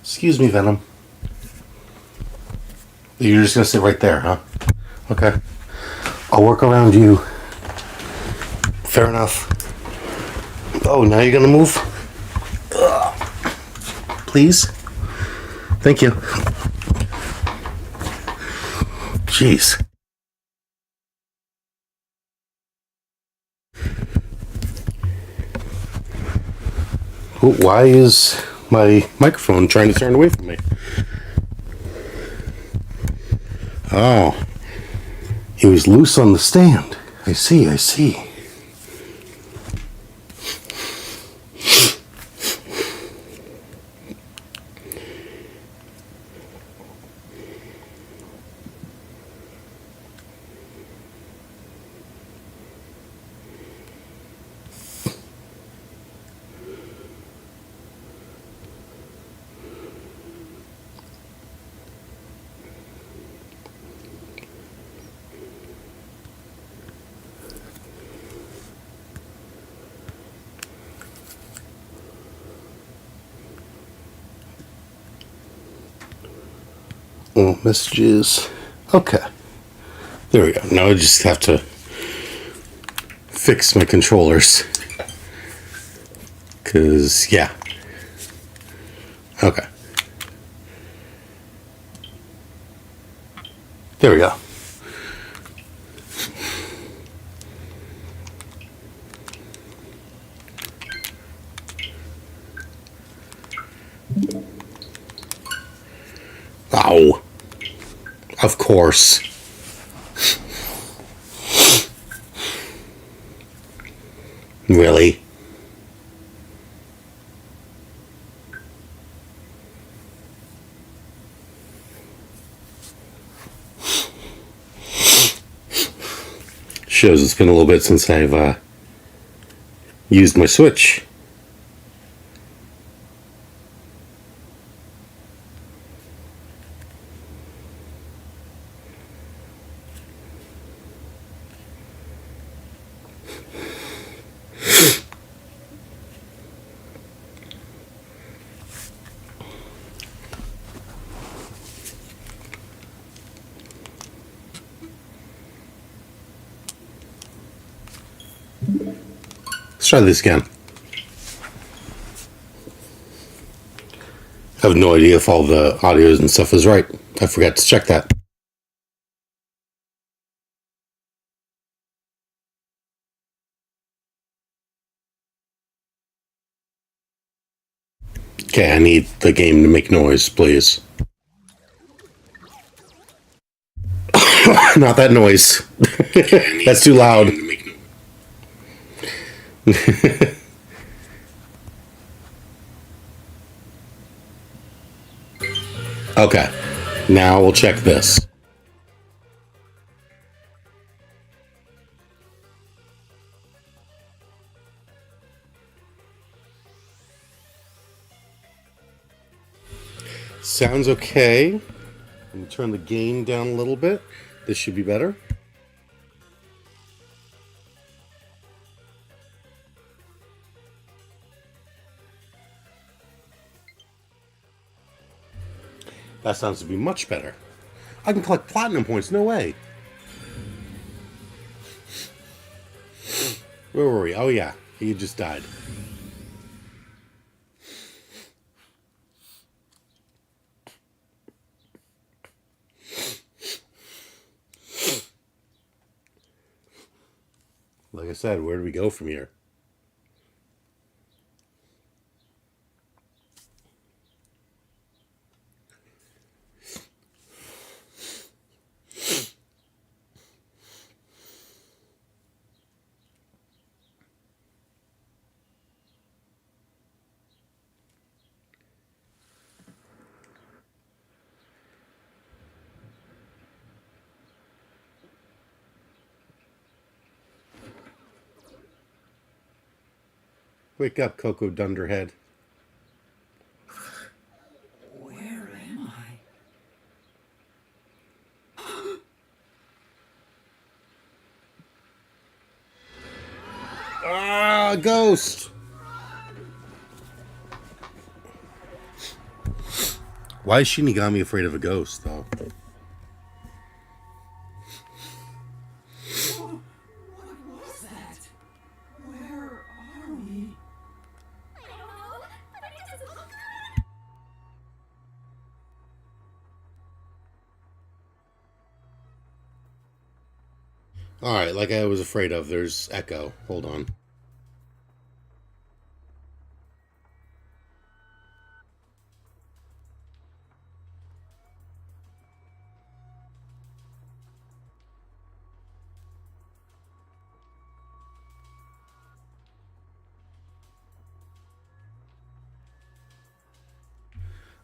Excuse me, Venom. You're just gonna sit right there, huh? Okay. I'll work around you. Fair enough. Oh, now you're gonna move? Please? Thank you. Jeez. Why is my microphone trying to turn away from me? Oh. It was loose on the stand. I see, I see. Oh, messages. Okay. There we go. Now I just have to fix my controllers. Because, yeah. Okay. There we go. Ow. Of course. Really? Shows it's been a little bit since I've used my Switch. Let's try this again. I have no idea if all the audios and stuff is right. I forgot to check that. Okay, I need the game to make noise, please. Not that noise. That's too loud. Okay, now we'll check this. Sounds okay. Let me turn the gain down a little bit. This should be better. That sounds to be much better. I can collect platinum points, no way. Where were we? Oh yeah, he just died. Like I said, where do we go from here? Wake up, Coco Dunderhead. Where am I? Ah, ghost! Why is Shinigami afraid of a ghost, though? What was that? Where are we? I don't know, but it doesn't look good. Alright, like I was afraid of, there's Echo. Hold on.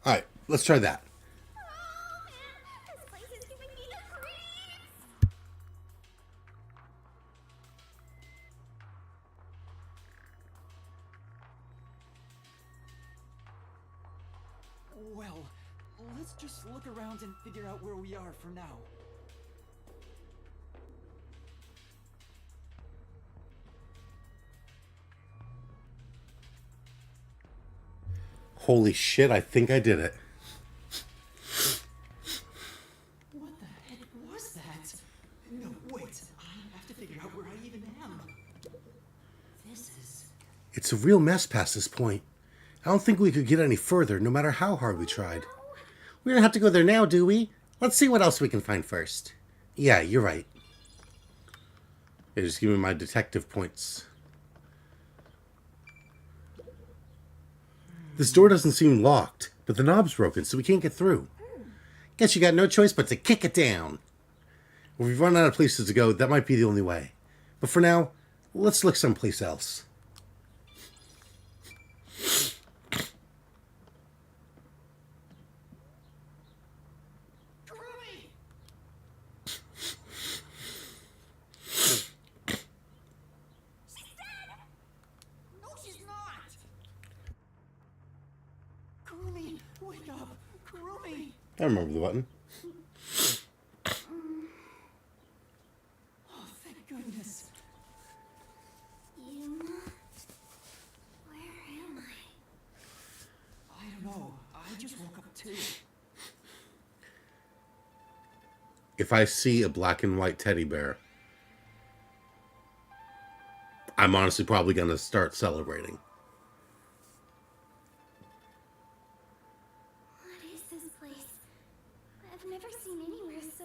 Alright, let's try that. Oh man, this place is giving me the creeps. Well, let's just look around and figure out where we are for now. Holy shit, I think I did it. What the heck was that? No, wait. I have to figure out where I even am. This is... It's a real mess past this point. I don't think we could get any further, no matter how hard we tried. We don't have to go there now, do we? Let's see what else we can find first. Yeah, you're right. Yeah, just give me my detective points. This door doesn't seem locked, but the knob's broken, so we can't get through. Guess you got no choice but to kick it down. If we've run out of places to go, that might be the only way. But for now, let's look someplace else. Kurumi! She's dead. No, she's not. Kurumi, wake up! Kurumi! I remember the button. Oh, thank goodness. Yuma, where am I? I don't know. I just woke up too. If I see a black and white teddy bear, I'm honestly probably going to start celebrating. What is this place? I've never seen anywhere so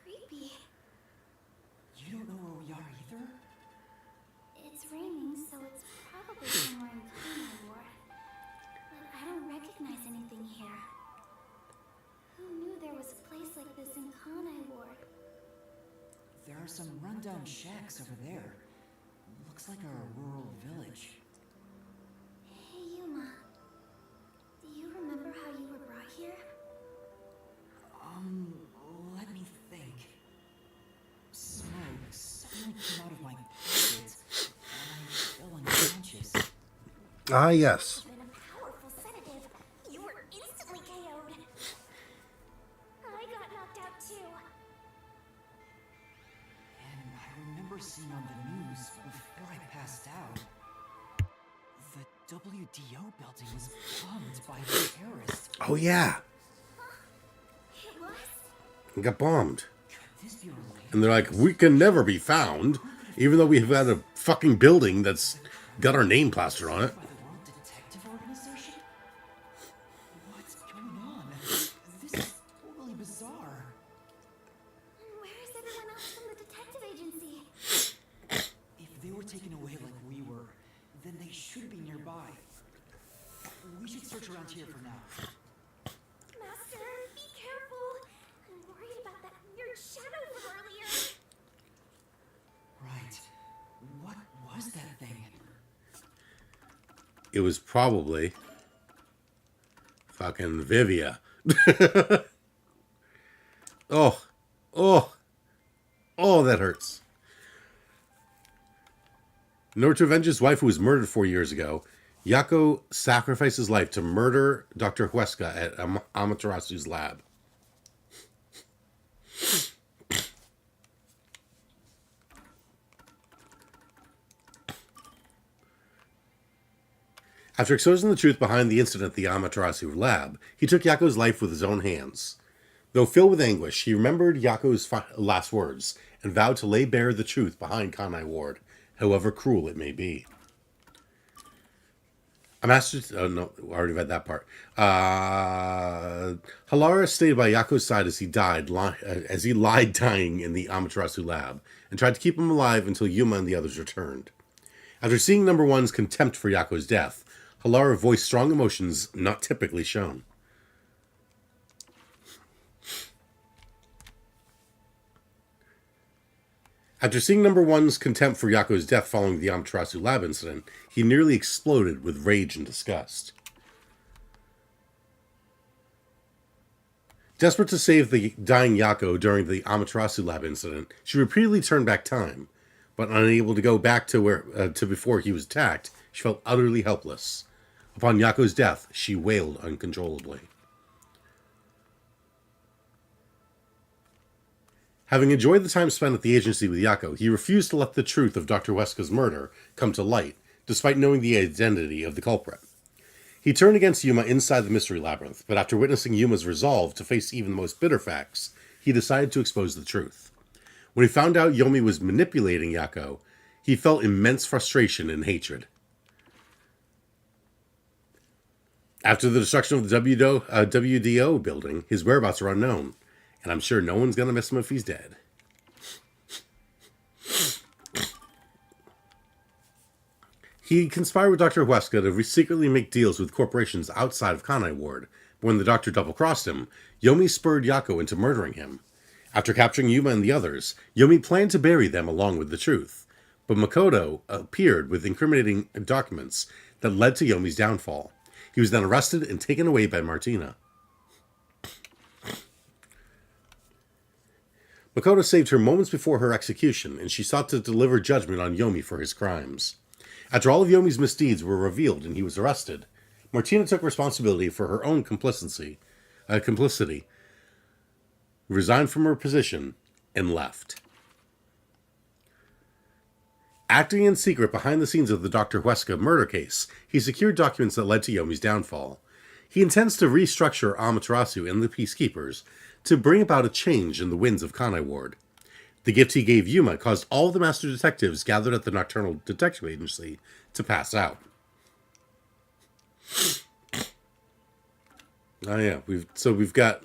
creepy. You don't know where we are either? It's raining, so it's probably somewhere in Kana Ward. But I don't recognize anything here. Who knew there was a place like this in Kana Ward? There are some rundown shacks over there. Looks like a rural village. Hey, Yuma. Do you remember how you were brought here? Let me think. Smoke suddenly came out of my pocket, and I fell unconscious. Ah, yes. Been a powerful sedative. You were instantly KO'd. I got knocked out too. And I remember seeing on the news before I passed out. The WDO building was bombed by the terrorists. Oh, yeah. It was? We got bombed. Could this be related? And they're like, we can never be found, even though we've got a fucking building that's got our name plastered on it. By the World Detective Organization? What's going on? This is totally bizarre. And where is everyone else from the detective agency? If they were taken away like we were, then they should be nearby. We should search around here for now. Master, be careful. I'm worried about that weird shadow from earlier. Right. What was that thing? It was probably fucking Vivia. Oh, that hurts. In order to avenge his wife who was murdered 4 years ago, Yako sacrificed his life to murder Dr. Huesca at Amaterasu's lab. After exposing the truth behind the incident at the Amaterasu lab, he took Yako's life with his own hands. Though filled with anguish, he remembered Yako's last words and vowed to lay bare the truth behind Kanai Ward, however cruel it may be. A master... Oh, no, I already read that part. Halara stayed by Yako's side as he lied dying in the Amaterasu lab, and tried to keep him alive until Yuma and the others returned. After seeing Number One's contempt for Yako's death, Halara voiced strong emotions not typically shown. After seeing Number One's contempt for Yako's death following the Amaterasu lab incident, he nearly exploded with rage and disgust. Desperate to save the dying Yako during the Amaterasu lab incident, she repeatedly turned back time, but unable to go back to before he was attacked, she felt utterly helpless. Upon Yako's death, she wailed uncontrollably. Having enjoyed the time spent at the agency with Yako, he refused to let the truth of Dr. Weska's murder come to light, despite knowing the identity of the culprit. He turned against Yuma inside the mystery labyrinth, but after witnessing Yuma's resolve to face even the most bitter facts, he decided to expose the truth. When he found out Yomi was manipulating Yako, he felt immense frustration and hatred. After the destruction of the WDO building, his whereabouts are unknown, and I'm sure no one's going to miss him if he's dead. He conspired with Dr. Weska to secretly make deals with corporations outside of Kanai Ward, but when the doctor double-crossed him, Yomi spurred Yako into murdering him. After capturing Yuma and the others, Yomi planned to bury them along with the truth, but Makoto appeared with incriminating documents that led to Yomi's downfall. He was then arrested and taken away by Martina. Makoto saved her moments before her execution, and she sought to deliver judgment on Yomi for his crimes. After all of Yomi's misdeeds were revealed and he was arrested, Martina took responsibility for her own complicity, resigned from her position, and left. Acting in secret behind the scenes of the Dr. Weska murder case, he secured documents that led to Yomi's downfall. He intends to restructure Amaterasu and the Peacekeepers to bring about a change in the winds of Kanai Ward. The gift he gave Yuma caused all the master detectives gathered at the Nocturnal Detective Agency to pass out. Oh yeah, we've got...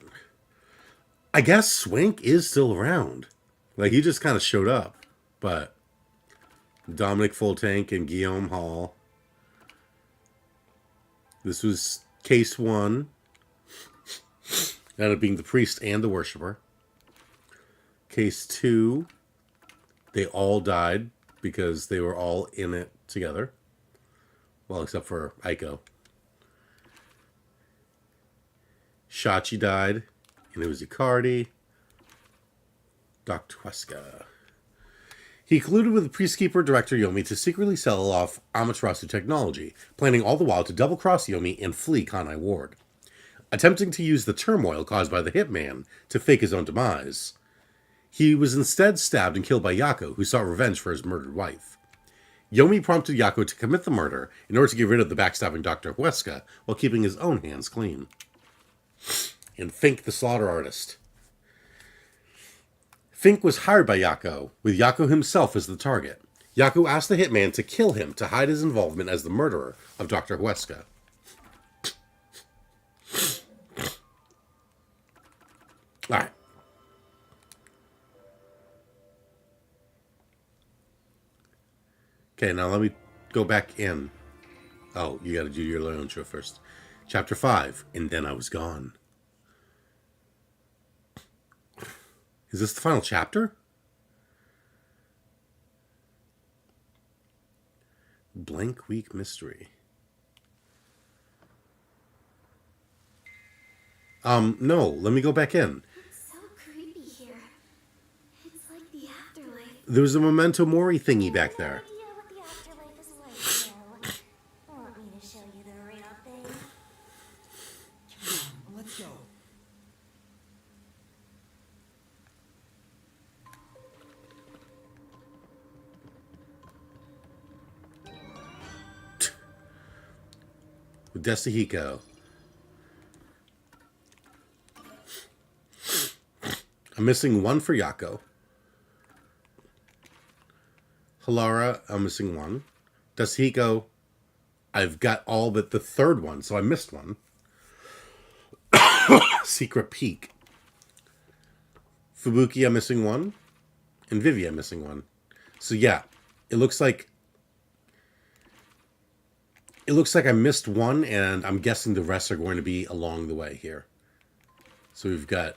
I guess Swank is still around. Like, he just kind of showed up. But Dominic Fulltank and Guillaume Hall. This was case 1. Ended up being the priest and the worshiper. Case 2, they all died because they were all in it together. Well, except for Aiko. Shachi died, and it was Icardi. Dr. Weska. He colluded with the Peacekeeper director Yomi to secretly sell off Amaterasu technology, planning all the while to double-cross Yomi and flee Kanai Ward. Attempting to use the turmoil caused by the hitman to fake his own demise, he was instead stabbed and killed by Yako, who sought revenge for his murdered wife. Yomi prompted Yako to commit the murder in order to get rid of the backstabbing Dr. Weska while keeping his own hands clean. And Fink, the slaughter artist. Fink was hired by Yako, with Yako himself as the target. Yako asked the hitman to kill him to hide his involvement as the murderer of Dr. Weska. Alright. Okay, now let me go back in. Oh, you gotta do your own intro first. Chapter 5, and then I was gone. Is this the final chapter? Blank Week Mystery. No, let me go back in. It's so creepy here. It's like the afterlife. There was a Memento Mori thingy back there. No idea what the afterlife is like, so want me to show you the real thing? Come on, let's go. Desahiko. I'm missing one for Yako. Halara, I'm missing one. Desahiko, I've got all but the third one, so I missed one. Secret Peak. Fubuki, I'm missing one. And Vivi, I'm missing one. So yeah, it looks like I missed one, and I'm guessing the rest are going to be along the way here. So we've got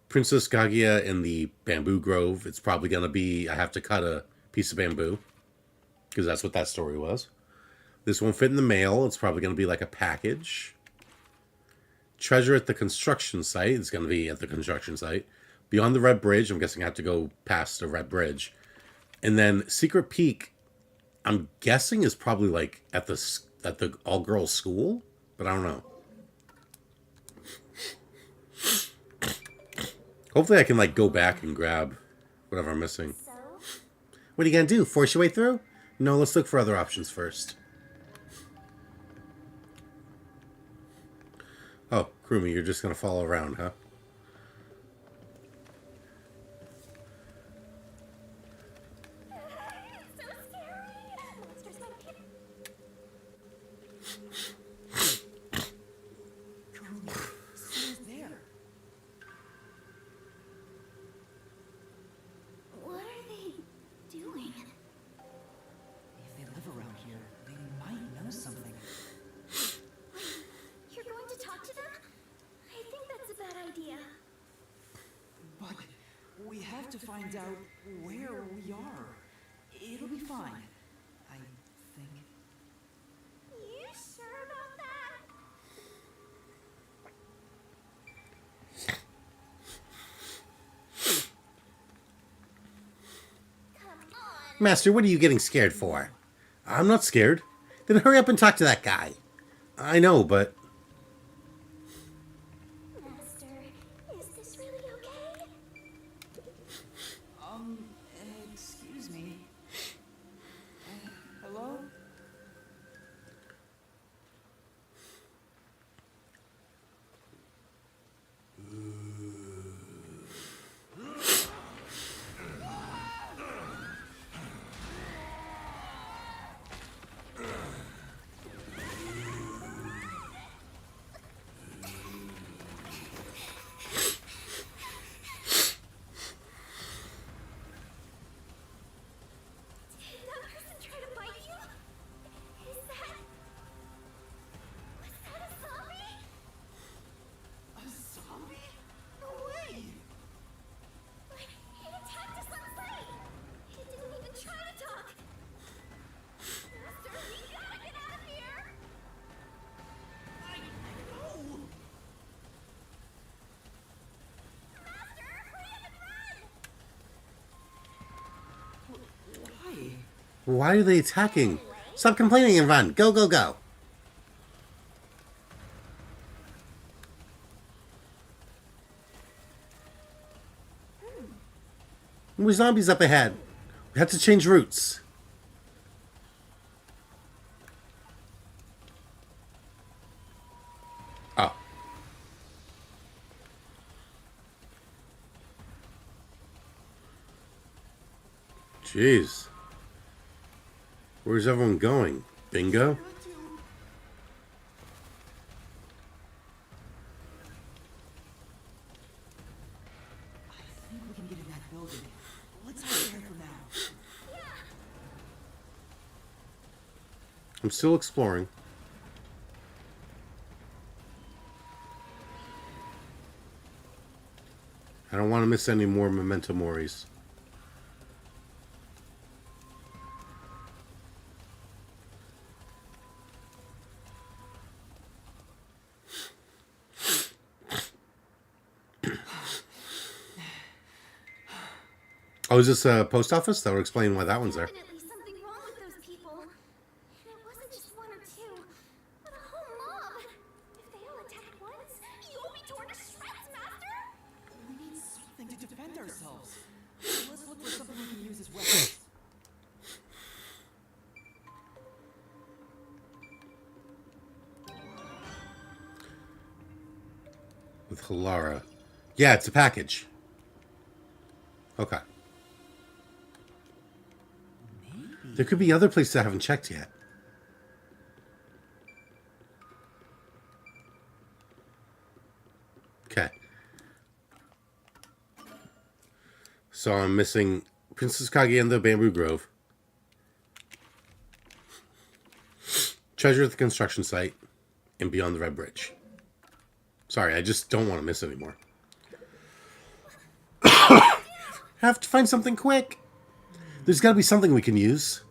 Princess Kaguya in the bamboo grove. It's probably going to be, I have to cut a piece of bamboo, because that's what that story was. This won't fit in the mail. It's probably going to be like a package. Treasure at the construction site. It's going to be at the construction site. Beyond the Red Bridge. I'm guessing I have to go past the Red Bridge. And then Secret Peak, I'm guessing is probably like at the all-girls school, but I don't know. Hopefully I can like go back and grab whatever I'm missing. So, What are you going to do? Force your way through? No, let's look for other options first. Oh, Krumi, you're just going to follow around, huh? it's so scary. Monsters might hit. Who's there? What are they doing? If they live around here, they might know something. You're going to talk to them? I think that's a bad idea. But we have to find out where we are. It'll be fine, I think. You sure about that? Come on. Master, what are you getting scared for? I'm not scared. Then hurry up and talk to that guy. I know, but... Master, is this really okay? Excuse me. Hello? Did that person try to bite you? Was that a zombie? A zombie? No way! But he attacked us on sight. He didn't even try to talk. Master, we gotta get out of here. No! Master, hurry up and run. Why? Why are they attacking? Stop complaining and run. Go, go, go. More zombies up ahead. We have to change routes. Oh. Jeez. Where's everyone going? Bingo? I think we can get in that building. Let's hide there for now. I'm still exploring. I don't want to miss any more memento moris. Oh, is this a post office? That would explain why that one's there. Definitely something wrong with those people. And it wasn't just one or two, but a whole mob. If they all attack at once, you'll be torn to shreds, Master. We need something to defend ourselves. Let's look for something we can use as weapons. With Halara. Yeah, it's a package. Okay. Maybe. There could be other places I haven't checked yet. Okay. So I'm missing Princess Kage and the Bamboo Grove. Treasure at the construction site. And Beyond the Red Bridge. Sorry, I just don't want to miss anymore. Have to find something quick. There's got to be something we can use.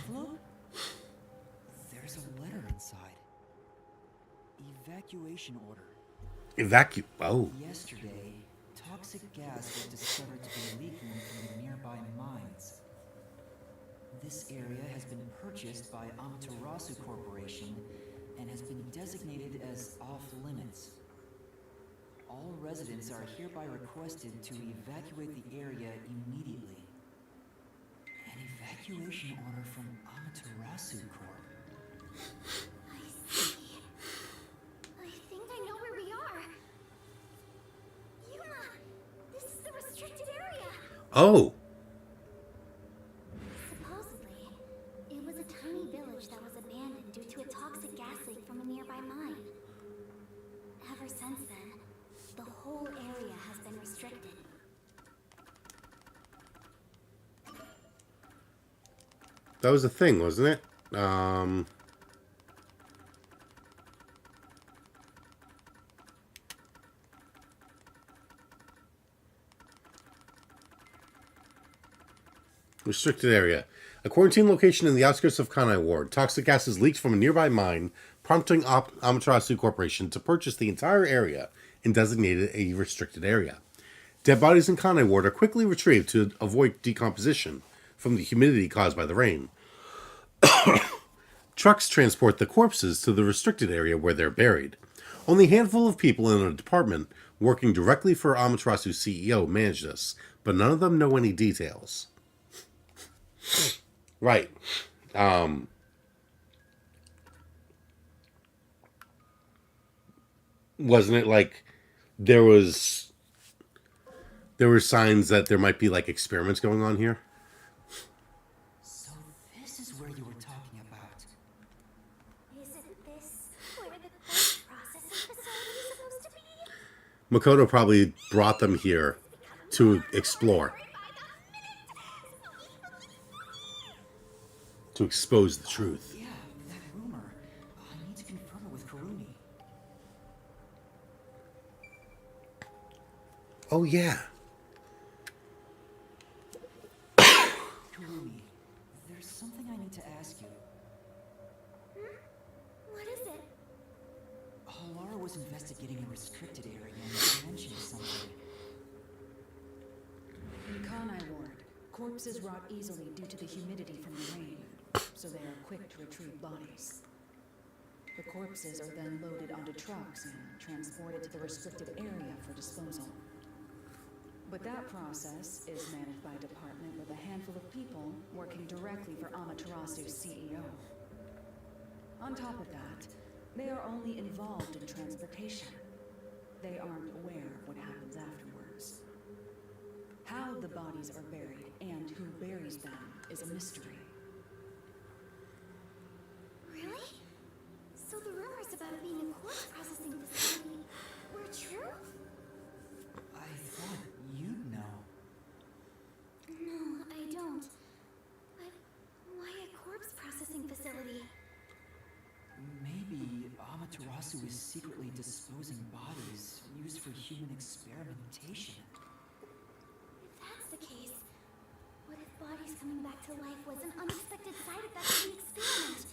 Envelope? There's a letter inside. Evacuation order. Oh. Yesterday, toxic gas was discovered to be leaking from the nearby mines. This area has been purchased by Amaterasu Corporation and has been designated as off-limits. All residents are hereby requested to evacuate the area immediately. An evacuation order from Amaterasu Corp. I see. I think I know where we are. Yuma, this is the restricted area. Oh. Supposedly, it was a tiny village that was abandoned due to a toxic gas leak from a nearby mine. Ever since then, the whole area has been restricted. That was a thing, wasn't it? Restricted area. A quarantine location in the outskirts of Kanai Ward. Toxic gases leaked from a nearby mine, prompting Amaterasu Corporation to purchase the entire area and designate it a restricted area. Dead bodies in Kanai Ward are quickly retrieved to avoid decomposition from the humidity caused by the rain. Trucks transport the corpses to the restricted area where they're buried. Only a handful of people in a department working directly for Amaterasu's CEO manage this, but none of them know any details. Right. Wasn't it like there were signs that there might be like experiments going on here? So this is where you were talking about. Isn't this where the corpse processing facility is supposed to be? Makoto probably brought them here to explore. To expose the truth. Yeah, that rumor. I need to confirm it with Karumi. Oh, yeah. Karumi, there's something I need to ask you. What is it? Halara was investigating a restricted area and mentioned something. In Kanai Ward, corpses rot easily due to the humidity from the rain, so they are quick to retrieve bodies. The corpses are then loaded onto trucks and transported to the restricted area for disposal. But that process is managed by a department with a handful of people working directly for Amaterasu's CEO. On top of that, they are only involved in transportation. They aren't aware of what happens afterwards. How the bodies are buried and who buries them is a mystery. Really? So the rumors about it being a corpse processing facility were true? I thought you'd know. No, I don't. But why a corpse processing facility? Maybe Amaterasu is secretly disposing bodies used for human experimentation. If that's the case, what if bodies coming back to life was an unexpected side effect of the experiment?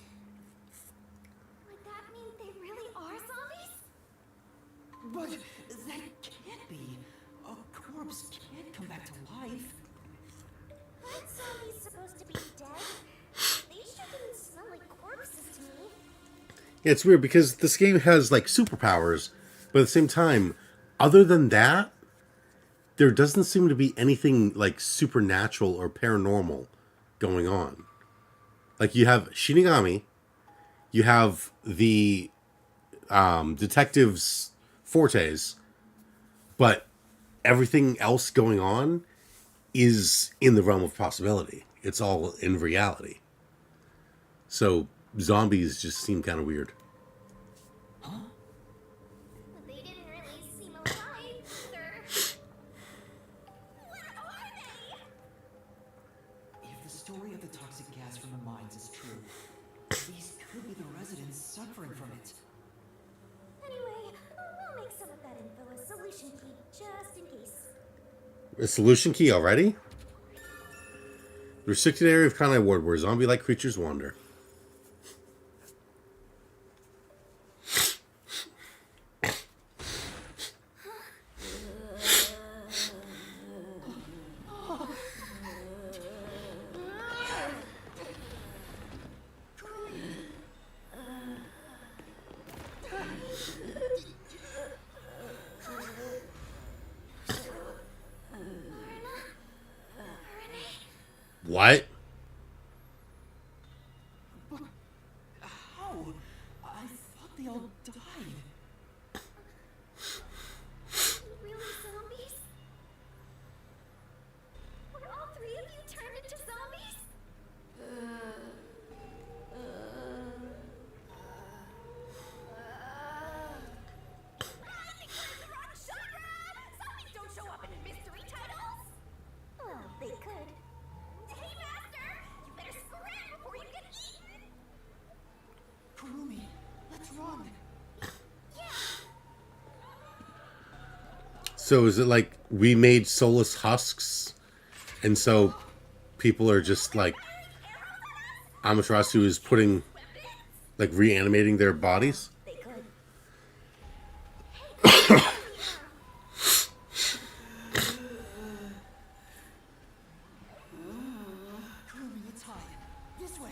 Would that mean they really are zombies? But that can't be. A corpse can't come back to life. Aren't zombies supposed to be dead? They shouldn't smell like corpses to me. Yeah, it's weird because this game has like superpowers, but at the same time, other than that, there doesn't seem to be anything like supernatural or paranormal going on. Like you have Shinigami, you have the detectives' fortes, but everything else going on is in the realm of possibility. It's all in reality. So zombies just seem kind of weird. They didn't really seem alive either. What are they? If the story of the toxic gas from the mines is true, these could be the residents suffering from it. Anyway, we'll make some of that info a solution key just in case. A solution key already? The restricted area of Conai Ward where zombie-like creatures wander. What? How? I thought they all died. Really zombies? Were all three of you turned into zombies? I think we're in the wrong genre! Zombies don't show up in mystery titles! Well, they could. Hey, Master! You better scram before you get eaten! Kurumi, let's run. So is it like we made soulless husks, and so people are just like Amaterasu is putting, like, reanimating their bodies? They could. Kurumi, let's hide. This way.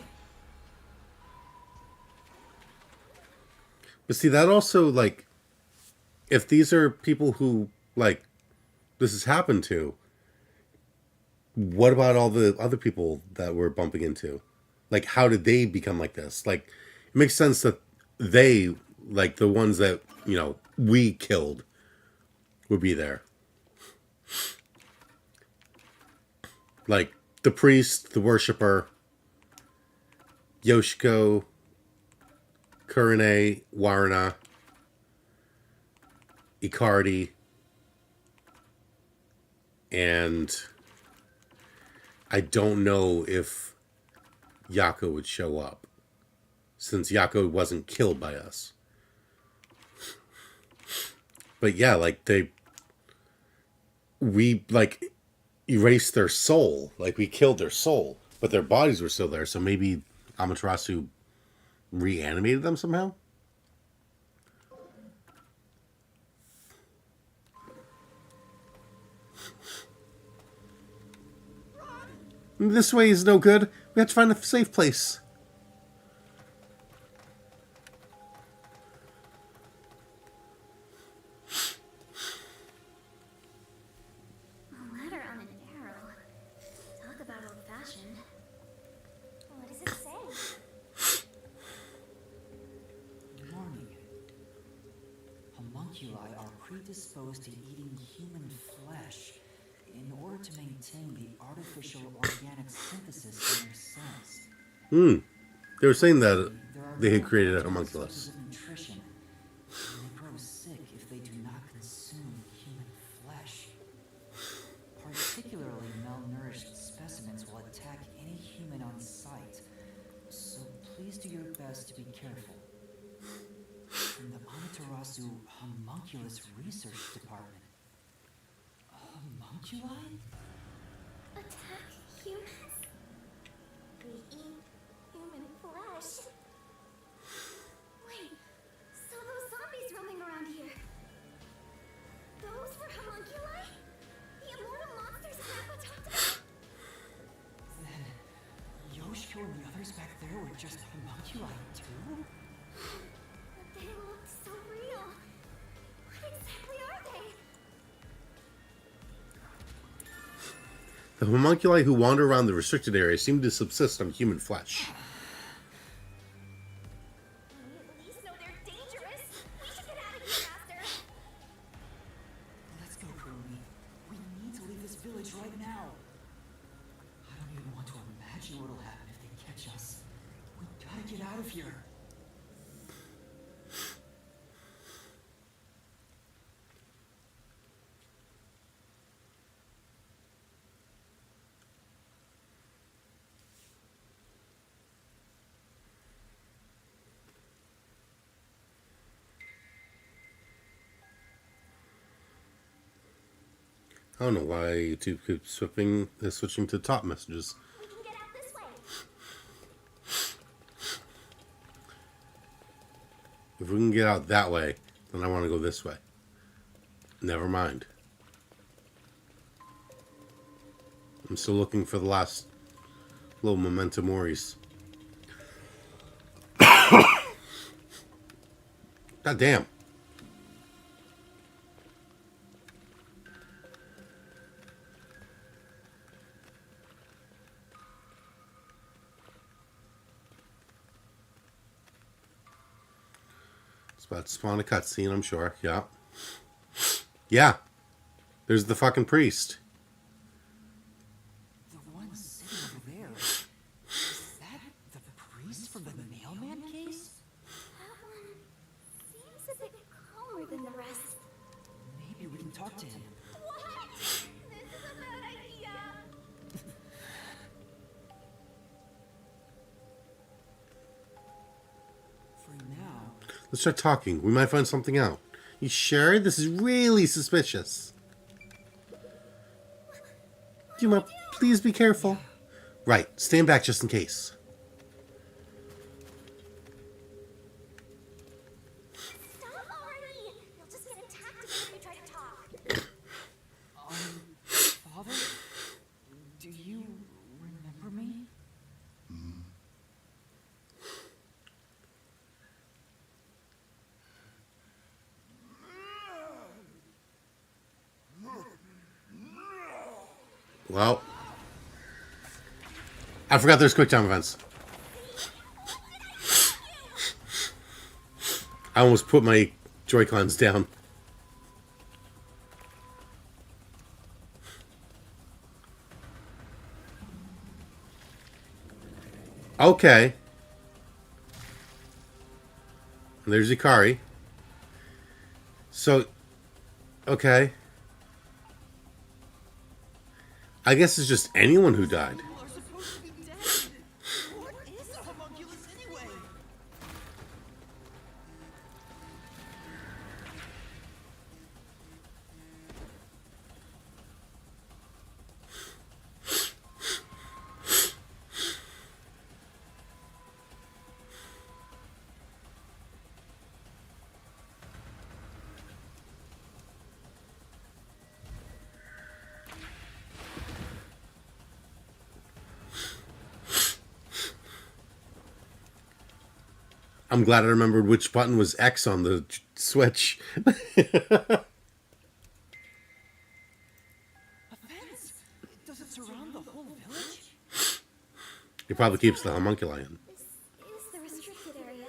But see, that also, like, if these are people who, like, this has happened to, what about all the other people that we're bumping into? Like, how did they become like this? Like, it makes sense that they, like, the ones that, you know, we killed would be there. Like, the priest, the worshiper, Yoshiko, Kurine, Warna, Icardi, and I don't know if Yako would show up, since Yako wasn't killed by us. But yeah, like, we, like, erased their soul. Like, we killed their soul, but their bodies were still there, so maybe Amaterasu reanimated them somehow? This way is no good. We have to find a safe place. A ladder on an arrow. Talk about old-fashioned. What does it say? Warning. Homunculi are predisposed to eating human flesh in order to maintain the artificial organic synthesis in their cells. They were saying that There are they had no created a optimal homunculus. sources of nutrition, and they grow sick if they do not consume human flesh. Particularly malnourished specimens will attack any human on sight, so please do your best to be careful. From the Amaterasu Homunculus Research Department. Homunculi? Attack humans? We eat human flesh. Wait, so those zombies roaming around here, those were homunculi? The immortal monsters Grandpa talked about? Then Yoshiko and the others back there were just homunculi too? But they looked so real. What exactly are they? The homunculi who wander around the restricted area seem to subsist on human flesh. of here. I don't know why YouTube keeps switching to top messages. We can get out this way. If we can get out that way, then I want to go this way. Never mind. I'm still looking for the last little memento moris. God damn. It's about to spawn a cutscene, I'm sure. Yeah. Yeah. There's the fucking priest. The one sitting over there. Is that the priest from the mailman case? That one seems a bit calmer than the rest. Maybe we can talk to him. What? This is a bad idea. For now, Let's start talking. We might find something out. You sure? This is really suspicious. You might please be careful. Right. Stand back just in case. Stop already! You'll just get attacked if you try to talk. Father? Do you remember me? Well, I forgot there's quick time events. I almost put my Joy-Cons down. Okay. And there's Ikari. So, okay. I guess it's just anyone who died. You are supposed to be dead. What is a homunculus anyway? I'm glad I remembered which button was X on the Switch. A fence? Does it surround the whole village? It probably keeps the homunculi in. This is the restricted area.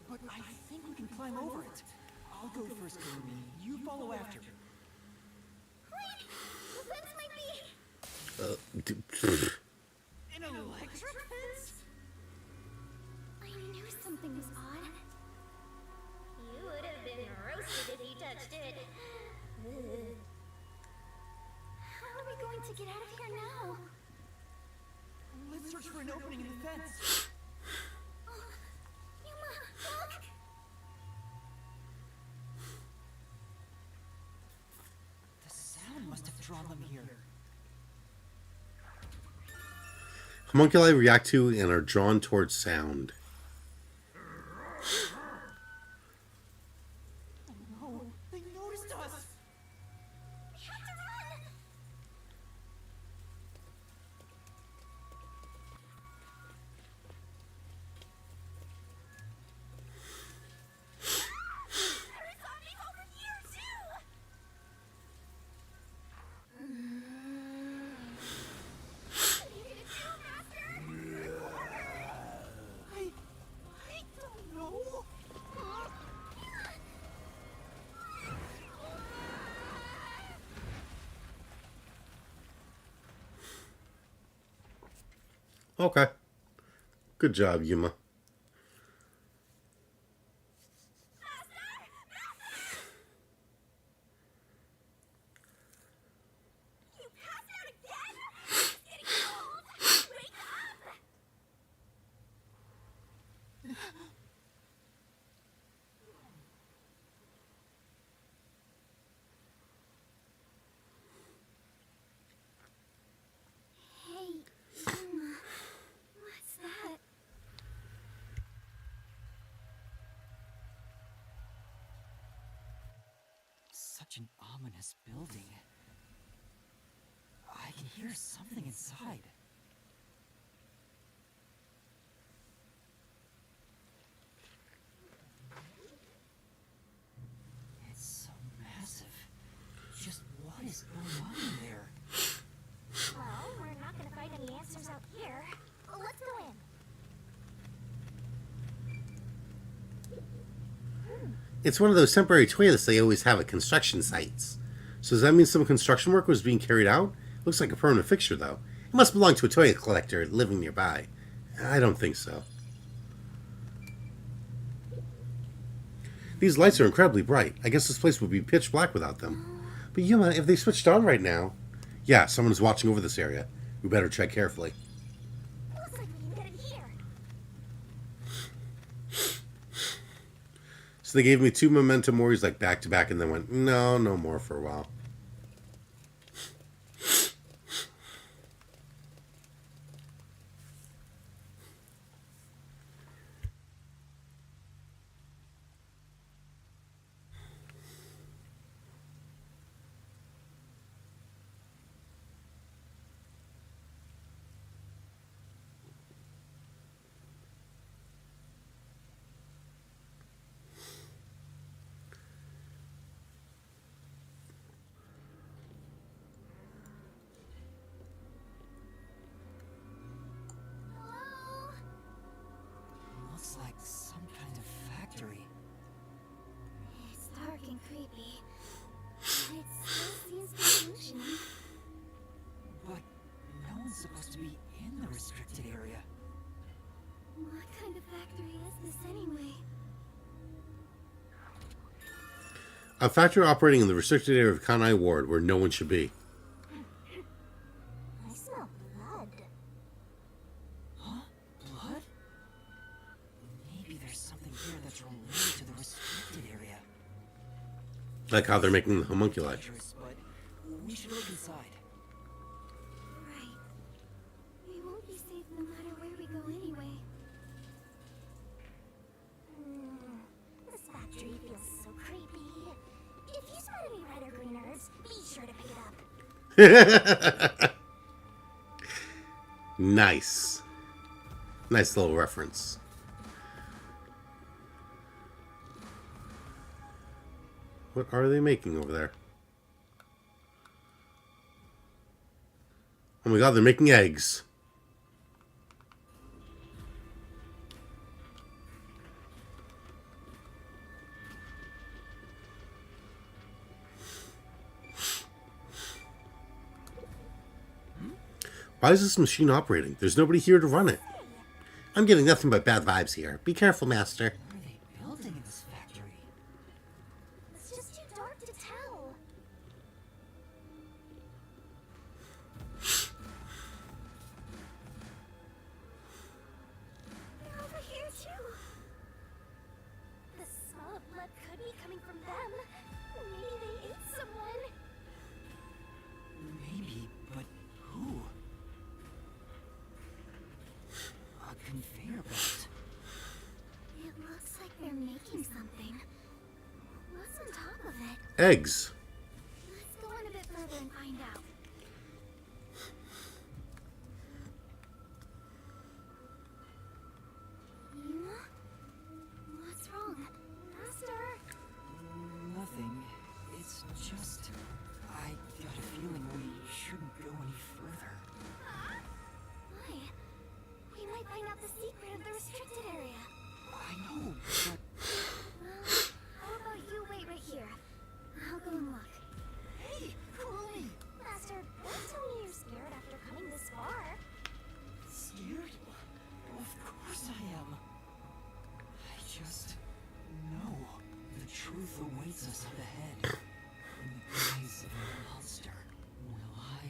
But I think we can climb over it. I'll go first, Kurumi. You follow after. Wait! The fence might be... An electric fence? I knew something was odd. You would have been roasted if you touched it. How are we going to get out of here now? Let's search for an opening in the fence. Oh, Yuma, look! The sound must have drawn them here. Homunculi react to and are drawn towards sound. Oh, they noticed us! We have to run! There are zombies over here too! What are you gonna do, Master? I don't know. Okay. Good job, Yuma. Hey, Yuma. What's that? Such an ominous building. I can hear something inside. It's so massive. Just what is going on in there? Well, we're not gonna find any answers out here. Let's go in. It's one of those temporary toilets they always have at construction sites. So does that mean some construction work was being carried out? Looks like a permanent fixture, though. It must belong to a toilet collector living nearby. I don't think so. These lights are incredibly bright. I guess this place would be pitch black without them. But Yuma, if they switched on right now... Yeah, someone's watching over this area. We better tread carefully. Looks like we can get in here. So they gave me 2 memento moris like back to back and then went, no more for a while. Hello? Looks like some kind of factory. It's dark and creepy. It still seems to be functioning. But no one's supposed to be in the restricted area. What kind of factory is this anyway? A factory operating in the restricted area of Kanai Ward where no one should be. I smell blood. Huh? Blood? Maybe there's something here that's related to the restricted area. Like how they're making the homunculi. Dangerous, but we should look inside. Right. We won't be safe no matter where we go anyway. This factory feels so creepy. If you spot any red or green herbs, be sure to pick it up. Nice. Nice little reference. What are they making over there? Oh my god, they're making eggs. Why is this machine operating? There's nobody here to run it. I'm getting nothing but bad vibes here. Be careful, Master. What are they building in this factory? It's just too dark to tell. They're over here too. The smell of blood could be coming from them. Maybe they ate someone. Maybe, but who? A conveyor belt. It looks like they're making something. What's on top of it? Eggs. Let's go on a bit further and find out. Yuma? What's wrong? Master. Nothing. It's just... I got a feeling we shouldn't go any further. Why? We might find out the secret of the restricted area. I know, but... Well, how about you wait right here? I'll go and look. truth awaits us up ahead in the guise of a monster. Will I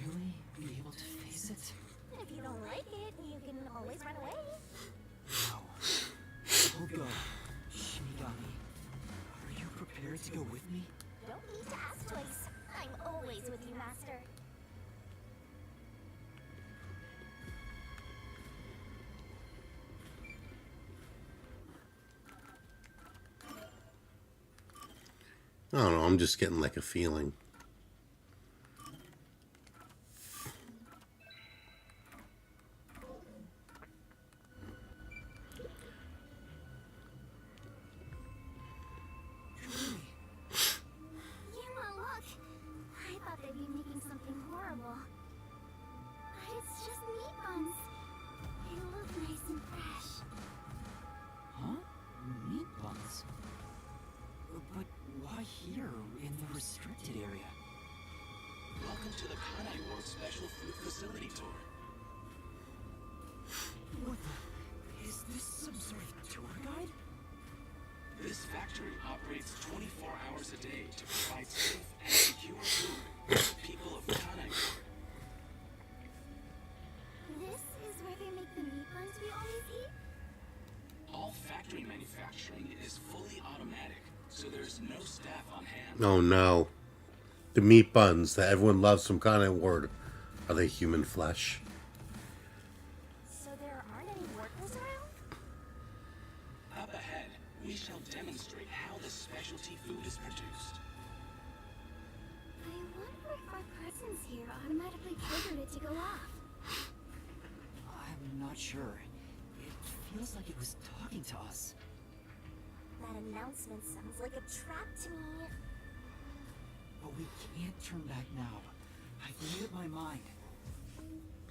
really be able to face it? If you don't like it, you can always run away. No. I'll go. Shinigami, are you prepared to go with me? Don't need to ask twice. I'm always with you, Master. I don't know, I'm just getting like a feeling. Yuma, look! I thought they'd be making something horrible. But it's just meat buns. They look nice and fresh. Huh? Meat buns? But why here, in the restricted area? Welcome to the Kanai Ward Special Food Facility Tour. What the? Is this some sort of tour guide? This factory operates 24 hours a day to provide safe and secure food for the people of Kanai Ward. This is where they make the meat buns we always eat? All factory manufacturing is fully automatic, so there's no staff on hand. Oh no. The meat buns that everyone loves from Conant Ward. Are they human flesh? So there aren't any workers around? Up ahead, we shall demonstrate how the specialty food is produced. I wonder if our presence here automatically triggered it to go off. I'm not sure. It feels like it was talking to us. That announcement sounds like a trap to me. But we can't turn back now. I've made up my mind.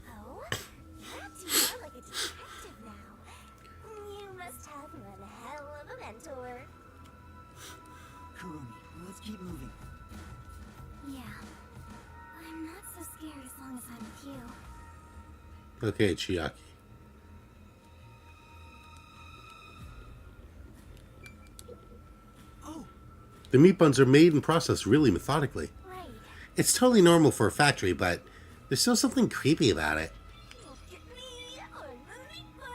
Oh? You're acting more like a detective now. You must have one hell of a mentor. Kurumi, let's keep moving. Yeah. I'm not so scared as long as I'm with you. Okay, Chiaki. Oh, The meat buns are made and processed really methodically. Right. It's totally normal for a factory, but there's still something creepy about it. Look at me. I'm a meat bun.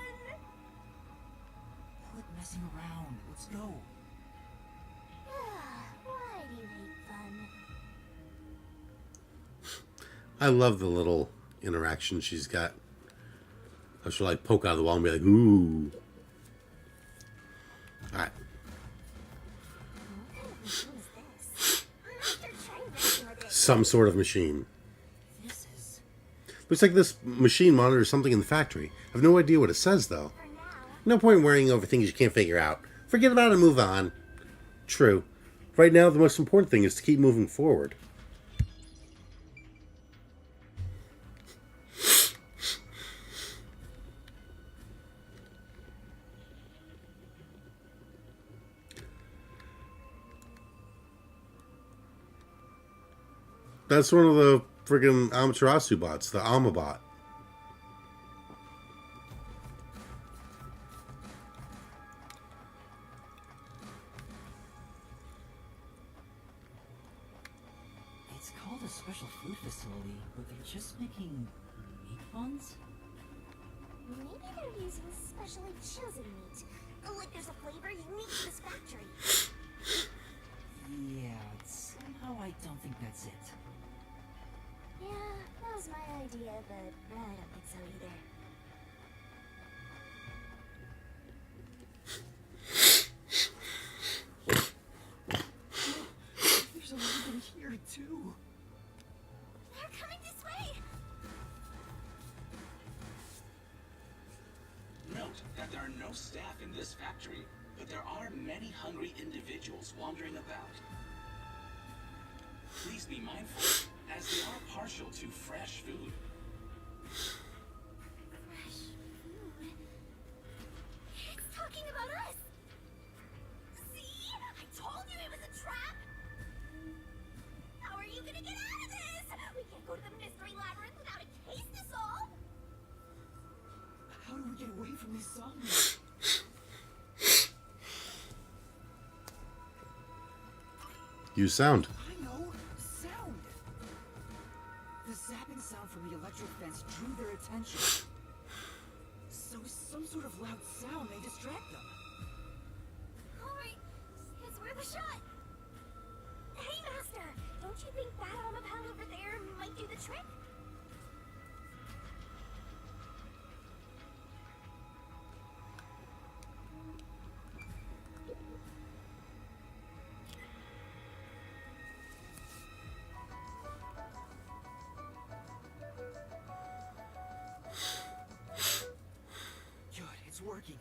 quit messing around. Let's go. Why do you hate fun? I love the little interaction she's got. I should like poke out of the wall and be like, ooh. Alright. What kind of machine is this? Master tried messing with it. Some sort of machine. This is... Looks like this machine monitors something in the factory. I have no idea what it says, though. For now. No point in worrying over things you can't figure out. Forget about it and move on. True. Right now, the most important thing is to keep moving forward. That's one of the friggin' Amaterasu bots, the Amabot. It's called a special food facility, but they're just making meat buns? Maybe they're using specially chosen meat. Like there's a flavor unique to this factory. Yeah, somehow I don't think that's it. Yeah, that was my idea, but I don't think so either. There's a woman here, too. They're coming this way! Note that there are no staff in this factory, but there are many hungry individuals wandering about. Please be mindful, as they are partial to fresh food. Fresh food. It's talking about us! See? I told you it was a trap! How are you gonna get out of this? We can't go to the mystery labyrinth without a case to solve! How do we get away from these zombies? Use sound. I know! Sound! The zapping sound from the electric fence drew their attention. So some sort of loud sound may distract them. Alright, it's worth a shot. Hey, Master! Don't you think that armor pal over there might do the trick? Good, it's working.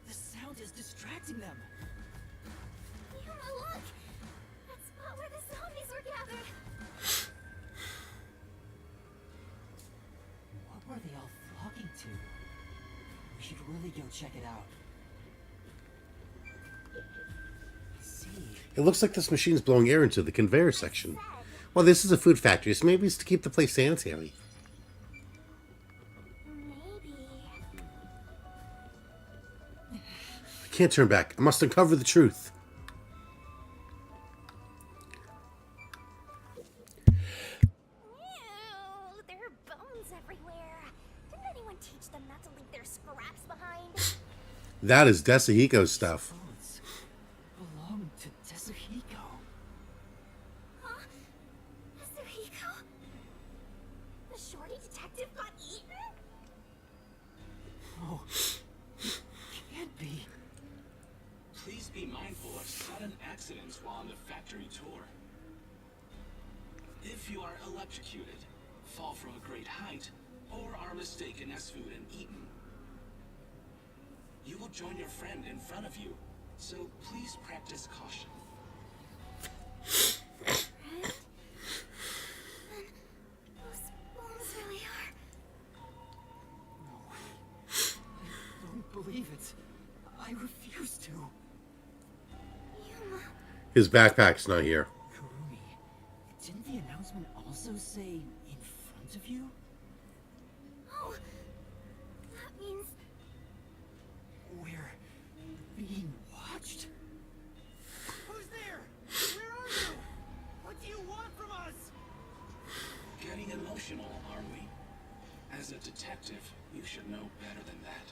The sound is distracting them. Yuma, look! That spot where the zombies were gathered. What were they all flocking to? We should really go check it out. I see. It looks like this machine's blowing air into the conveyor section. Well, this is a food factory, so maybe it's to keep the place sanitary. Maybe. I can't turn back. I must uncover the truth. Ew, there are bones everywhere. Didn't anyone teach them not to leave their scraps behind? That is Desahiko's stuff. Bones belong to Tetsuhiko. Huh? Yasuhiko? The shorty detective got eaten? Oh, it can't be. Please be mindful of sudden accidents while on the factory tour. If you are electrocuted, fall from a great height, or are mistaken as food and eaten, you will join your friend in front of you, so please practice caution. Right? Then those bones really are. No, I don't believe it. I refuse to. Yuma. His backpack's not here. Kurumi, didn't the announcement also say in front of you? Oh, that means We're being watched? Who's there? Where are you? What do you want from us? Getting emotional, are we? As a detective, you should know better than that.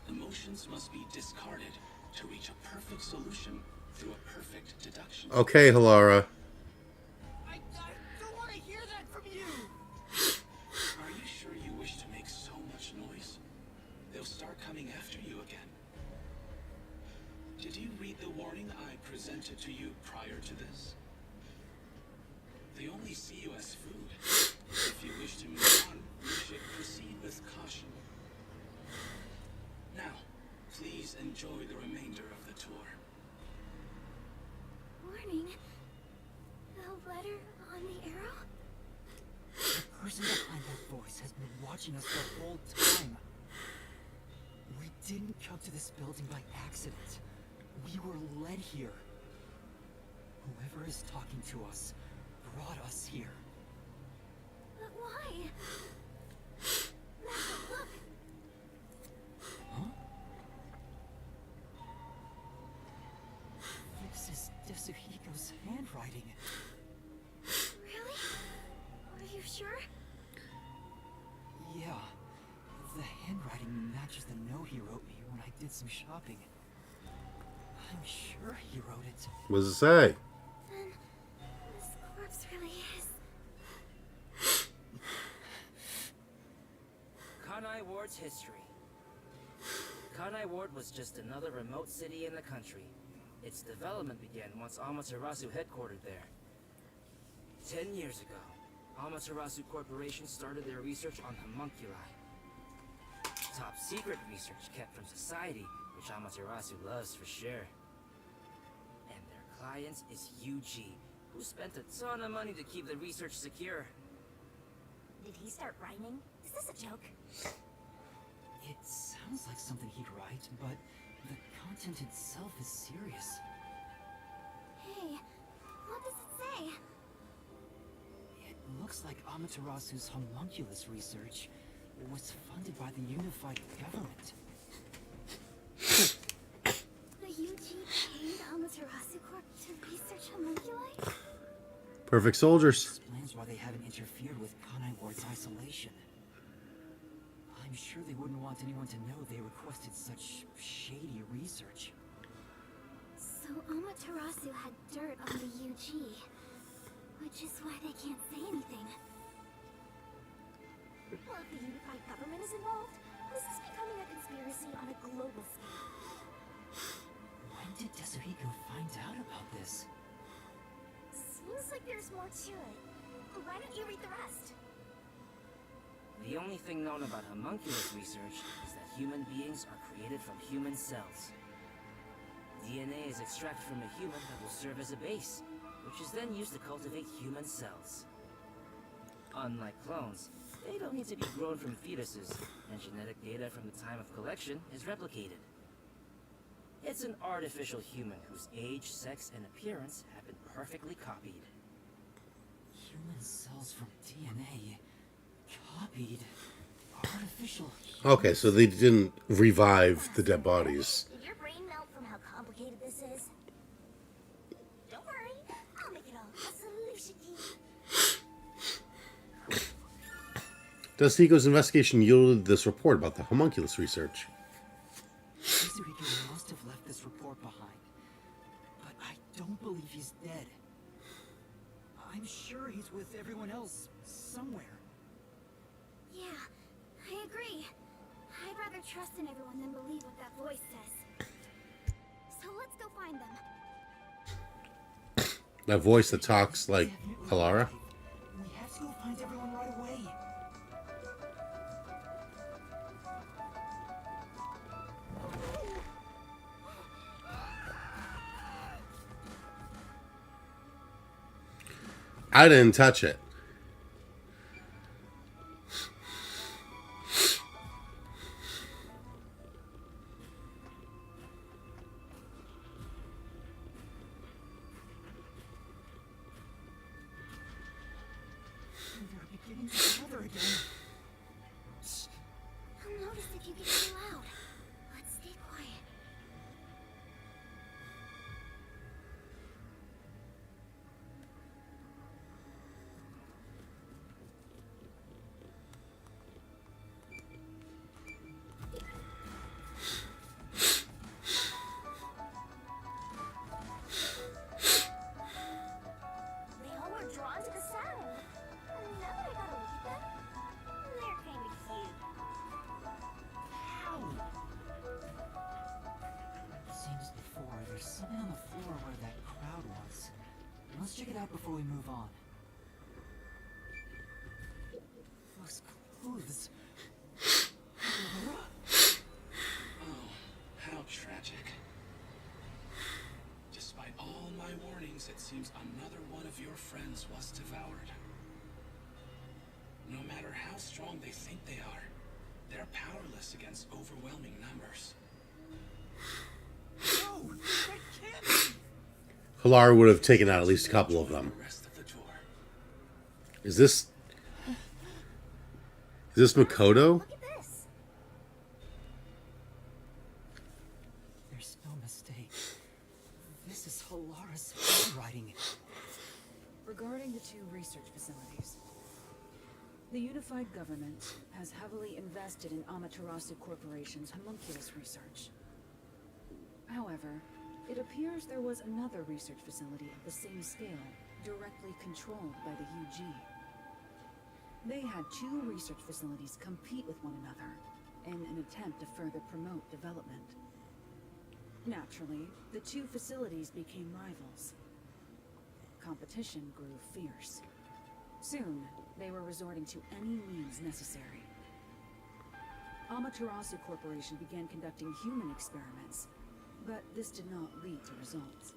Emotions must be discarded to reach a perfect solution through a perfect deduction. Okay, Halara. I don't want to hear that from you! Are you sure you wish to make so much noise? They'll start coming after you again. Did you read the warning I presented to you prior to this? They only see you as food. If you wish to move on, you should proceed with caution. Now, please enjoy the remainder of the tour. warning. The letter on the arrow? The person behind that voice has been watching us the whole time. We didn't come to this building by accident. We were led here. Whoever is talking to us brought us here. But why? Master, look! Huh? This is Tetsuhiko's handwriting. Really? Are you sure? Yeah. The handwriting matches the note he wrote me when I did some shopping. I'm sure he wrote it. What does it say? Then this corpse really is. Kanai Ward's history. Kanai Ward was just another remote city in the country. Its development began once Amaterasu headquartered there. 10 years ago, Amaterasu Corporation started their research on homunculi. Top secret research kept from society, which Amaterasu loves for sure. And their client is UG, who spent a ton of money to keep the research secure. Did he start rhyming? Is this a joke? It sounds like something he'd write, but the content itself is serious. Hey, what does it say? It looks like Amaterasu's homunculus research was funded by the unified government. The UG paid Amaterasu Corp to Perfect soldiers. Explains why they haven't interfered with Kanai Ward's isolation. I'm sure they wouldn't want anyone to know they requested such shady research. So Amaterasu had dirt on the UG, which is why they can't say anything. Well, if the unified government is involved, this is becoming a conspiracy on a global scale. When did Tetsuhiko find out about this? Seems like there's more to it. Why don't you read the rest? The only thing known about homunculus research is that human beings are created from human cells. DNA is extracted from a human that will serve as a base, which is then used to cultivate human cells. Unlike clones, they don't need to be grown from fetuses, and genetic data from the time of collection is replicated. It's an artificial human whose age, sex, and appearance have been perfectly copied. Human cells from DNA. Copied. Artificial. Okay, so they didn't revive the dead bodies. Did your brain melt from how complicated this is? Don't worry, I'll make it all a solution key. Tetsuhiko's investigation yielded this report about the homunculus research. Tetsuhiko must have left this report behind. But I don't believe he's dead. I'm sure he's with everyone else somewhere. Yeah, I agree. I'd rather trust in everyone than believe what that voice says. So let's go find them. That voice that talks like Alara. We have to go find everyone right away. I didn't touch it. They're beginning to gather again. I'll notice if you get too loud. Let's stay quiet. They all were drawn to the sound. Now that I gotta look at them, they're kinda cute. Same as before, there's something on the floor where that crowd was. Let's check it out before we move on. Those clothes. Oh, how tragic. Despite all my warnings, it seems another one of your friends was devoured. No matter how strong they think they are, they're powerless against overwhelming numbers. No! That can't be! Halara would have taken out at least a couple of them. The rest of the tour. Is this Makoto? Look at this. There's no mistake. This is Halara's handwriting. Regarding the two research facilities, the unified government has heavily invested in Amaterasu Corporation's homunculus research. However, it appears there was another research facility of the same scale, directly controlled by the UG. They had two research facilities compete with one another in an attempt to further promote development. Naturally, the two facilities became rivals. Competition grew fierce. Soon, they were resorting to any means necessary. Amaterasu Corporation began conducting human experiments, but this did not lead to results.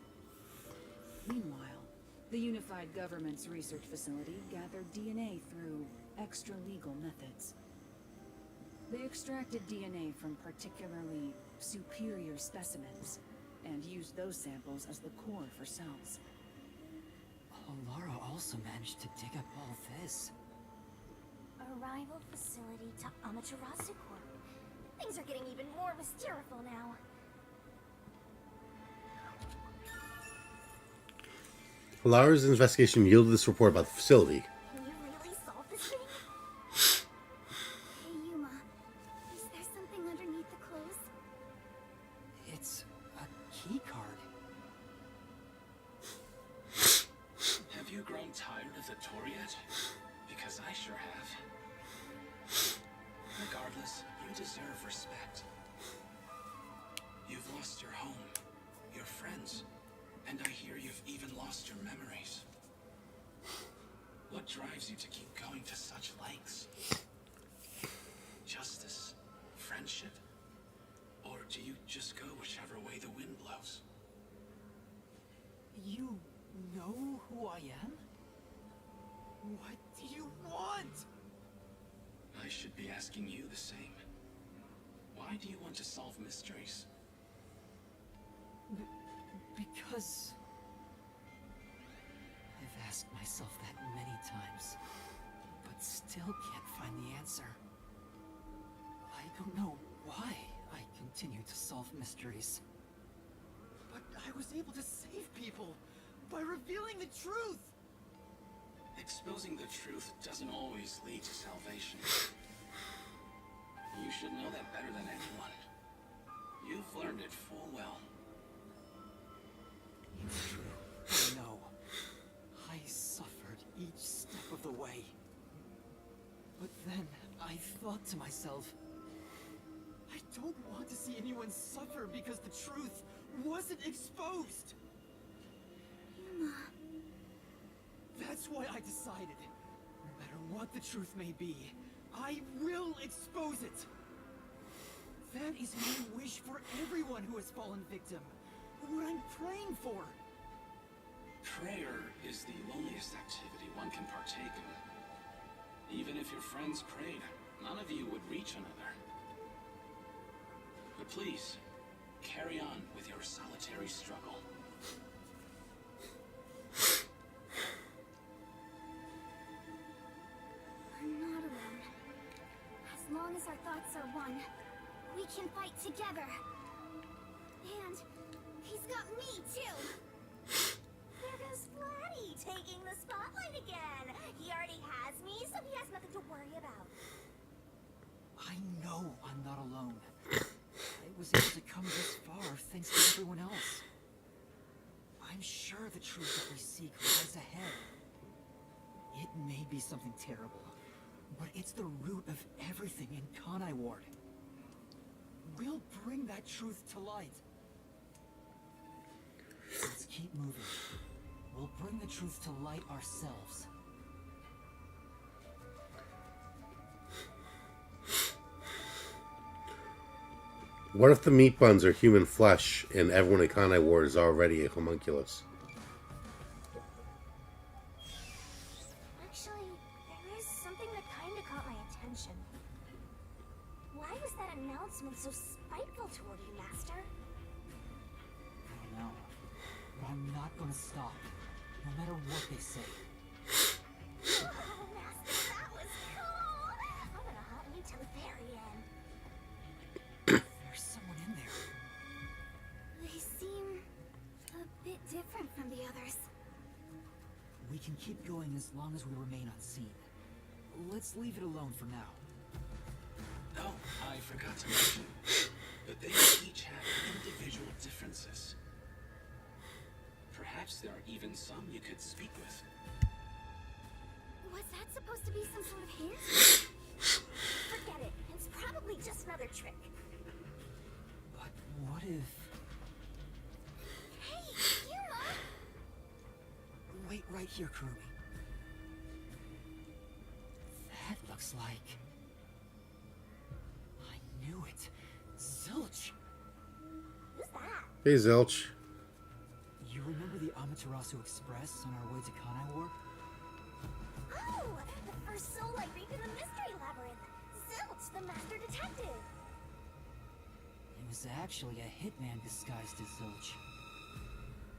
Meanwhile, the unified government's research facility gathered DNA through extra-legal methods. They extracted DNA from particularly superior specimens and used those samples as the core for cells. Halara also managed to dig up all this. A rival facility to Amaterasu Corp. Things are getting even more mysterious now. Lara's investigation yielded this report about the facility. Can you really solve this thing? Hey, Yuma. Is there something underneath the clothes? It's a key card. Have you grown tired of the tour yet? Because I sure have. Regardless, you deserve respect. You've lost your home, your friends, and I hear you've even lost your memories. What drives you to keep going to such lengths? Justice? Friendship? Or do you just go whichever way the wind blows? You know who I am? What do you want? I should be asking you the same. Why do you want to solve mysteries? Because I've asked myself that many times, but still can't find the answer. I don't know why I continue to solve mysteries. But I was able to save people by revealing the truth! Exposing the truth doesn't always lead to salvation. You should know that better than anyone. You've learned it full well. It's true. I know. I suffered each step of the way. But then I thought to myself, I don't want to see anyone suffer because the truth wasn't exposed. Yuma. That's why I decided, no matter what the truth may be, I will expose it. That is my wish for everyone who has fallen victim. What I'm praying for. Prayer is the loneliest activity one can partake in. Even if your friends prayed, none of you would reach another. But please, carry on with your solitary struggle. I'm not alone. As long as our thoughts are one, we can fight together. And he's got me too. There goes Flatty, taking the spotlight again. He already has me, so he has nothing to worry about. I know I'm not alone. I was able to come this far thanks to everyone else. I'm sure the truth that we seek lies ahead. It may be something terrible, but it's the root of everything in Kanai Ward. We'll bring that truth to light. Let's keep moving. We'll bring the truth to light ourselves. What if the meat buns are human flesh and everyone in Kanai Ward is already a homunculus? Actually, there is something that kinda caught my attention. Why was that announcement so spiteful toward you, Master? I don't know. But I'm not gonna stop, no matter what they say. Oh, Master, that was cool! I'm gonna haunt you till the very end. There's someone in there. They seem a bit different from the others. We can keep going as long as we remain unseen. Let's leave it alone for now. Oh, I forgot to mention, but they each have individual differences. Perhaps there are even some you could speak with. Was that supposed to be some sort of hint? Forget it. It's probably just another trick. But what if... Hey, Yuma! Wait right here, Kurumi. That looks like... I knew it. Zilch! Who's that? Hey, Zilch. You remember the Amaterasu Express on our way to Kanai Ward? Oh! The first soul I reaped in the Mystery Labyrinth! Zilch, the Master Detective! It was actually a hitman disguised as Zilch.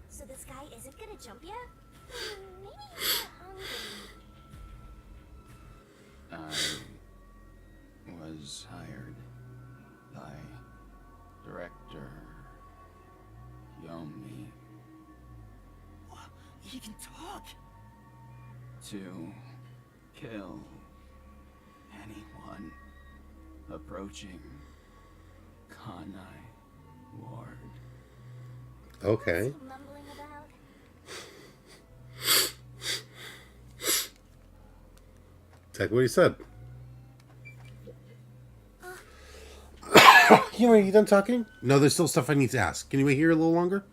So this guy isn't gonna jump ya? Maybe he's not hungry. I was hired by Director Yomi. He can talk. To kill anyone approaching Kanai Ward. Okay. What's he mumbling about? Exactly what he said. You done talking? No, there's still stuff I need to ask. Can you wait here a little longer?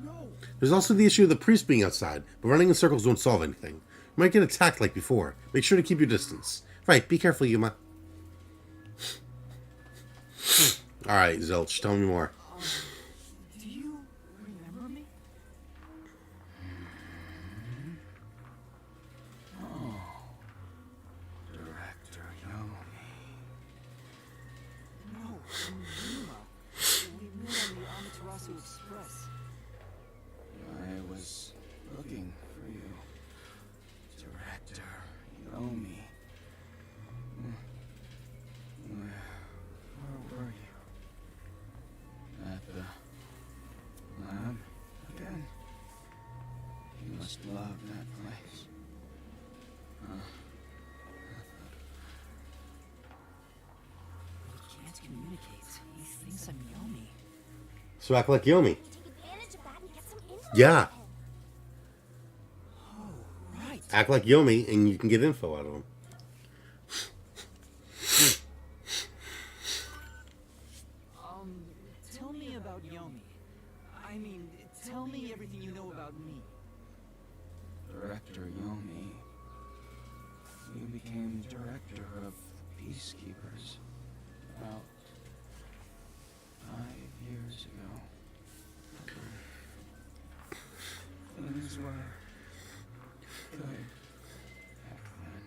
No. There's also the issue of the priest being outside, but running in circles won't solve anything. You might get attacked like before. Make sure to keep your distance. Right, be careful, Yuma. Alright, Zilch, tell me more. Do you remember me? Director Yomi. No, I'm Yuma. We met on the Amaterasu Express. I was looking for you. Director Yomi. Where were you? At the lab again? You must love that place. We can't communicate. He thinks I'm Yomi. So act like Yomi. Take advantage of that and get some info. Yeah. from him. Oh, right. Act like Yomi, and you can get info out of him. Tell me about Yomi. I mean, tell me everything you know about me. Director Yomi. You became director of the Peacekeepers about 5 years ago. Things were good back then.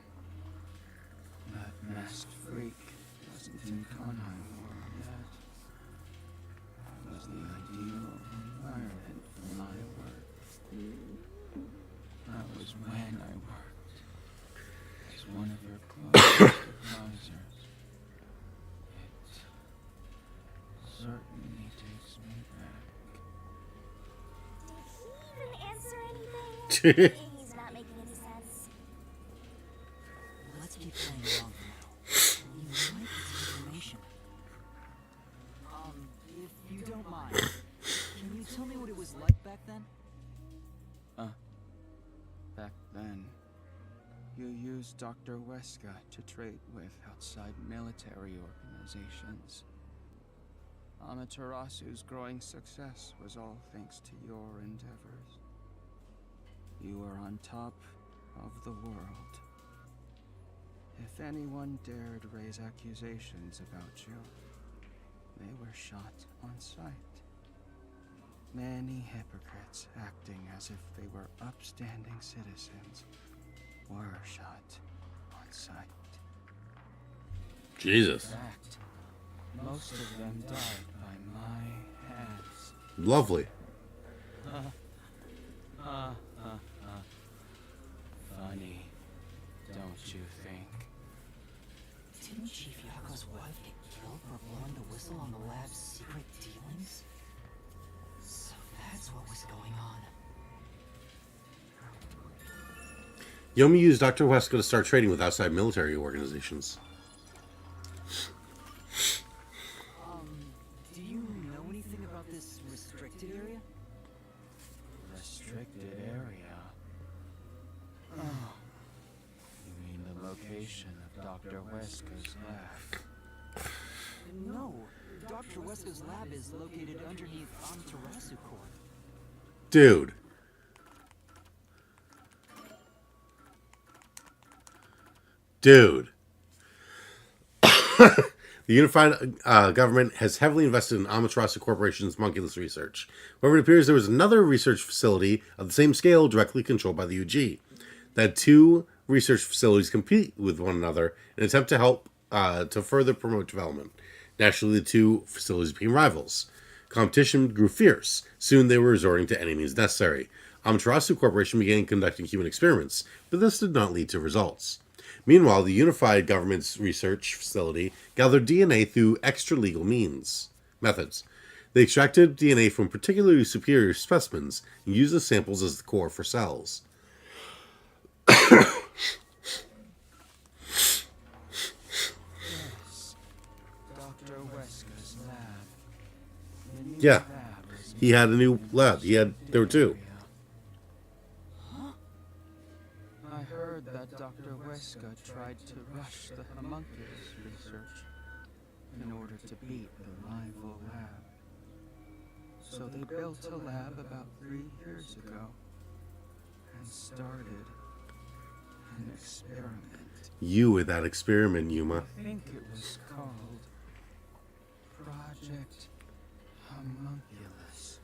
That masked freak wasn't in Kanai Ward yet. It was the ideal environment for my work. That was when I worked as one of her closest advisors. It certainly takes me back. Did he even answer anything? He's not making any sense. Let's keep playing along for now. You might get some information. If you don't mind, can you tell me what it was like back then? Back then, you used Dr. Weska to trade with outside military organizations. Amaterasu's growing success was all thanks to your endeavors. You were on top of the world. If anyone dared raise accusations about you, they were shot on sight. Many hypocrites acting as if they were upstanding citizens were shot on sight. Jesus. In fact, most of them died by my hands. Lovely. Funny, don't you think? Didn't Chief Yako's wife get killed for blowing the whistle on the lab's secret dealings? So that's what was going on. Yomi used Dr. Wesko to start trading with outside military organizations. Do you know anything about this restricted area? Restricted area? Oh. You mean the location of Dr. Weska's lab? No. Dr. Wesko's lab is located underneath Amaterasu Corp. Dude. The unified government has heavily invested in Amaterasu Corporation's monkeyless research. However, it appears there was another research facility of the same scale directly controlled by the UG. That two research facilities compete with one another in an attempt to help to further promote development. Naturally, the two facilities became rivals. Competition grew fierce. Soon they were resorting to any means necessary. Amaterasu Corporation began conducting human experiments, but this did not lead to results. Meanwhile, the unified government's research facility gathered DNA through extra-legal methods. They extracted DNA from particularly superior specimens and used the samples as the core for cells. Yes. Dr. Weska's lab. The new Yeah, lab was he had a new lab. There were two. Huh? I heard that Dr. Weska tried to rush the homunculus research in order to beat the rival lab. So they built a lab about 3 years ago and started an experiment. You were that experiment, Yuma. I think it was called Project Homunculus.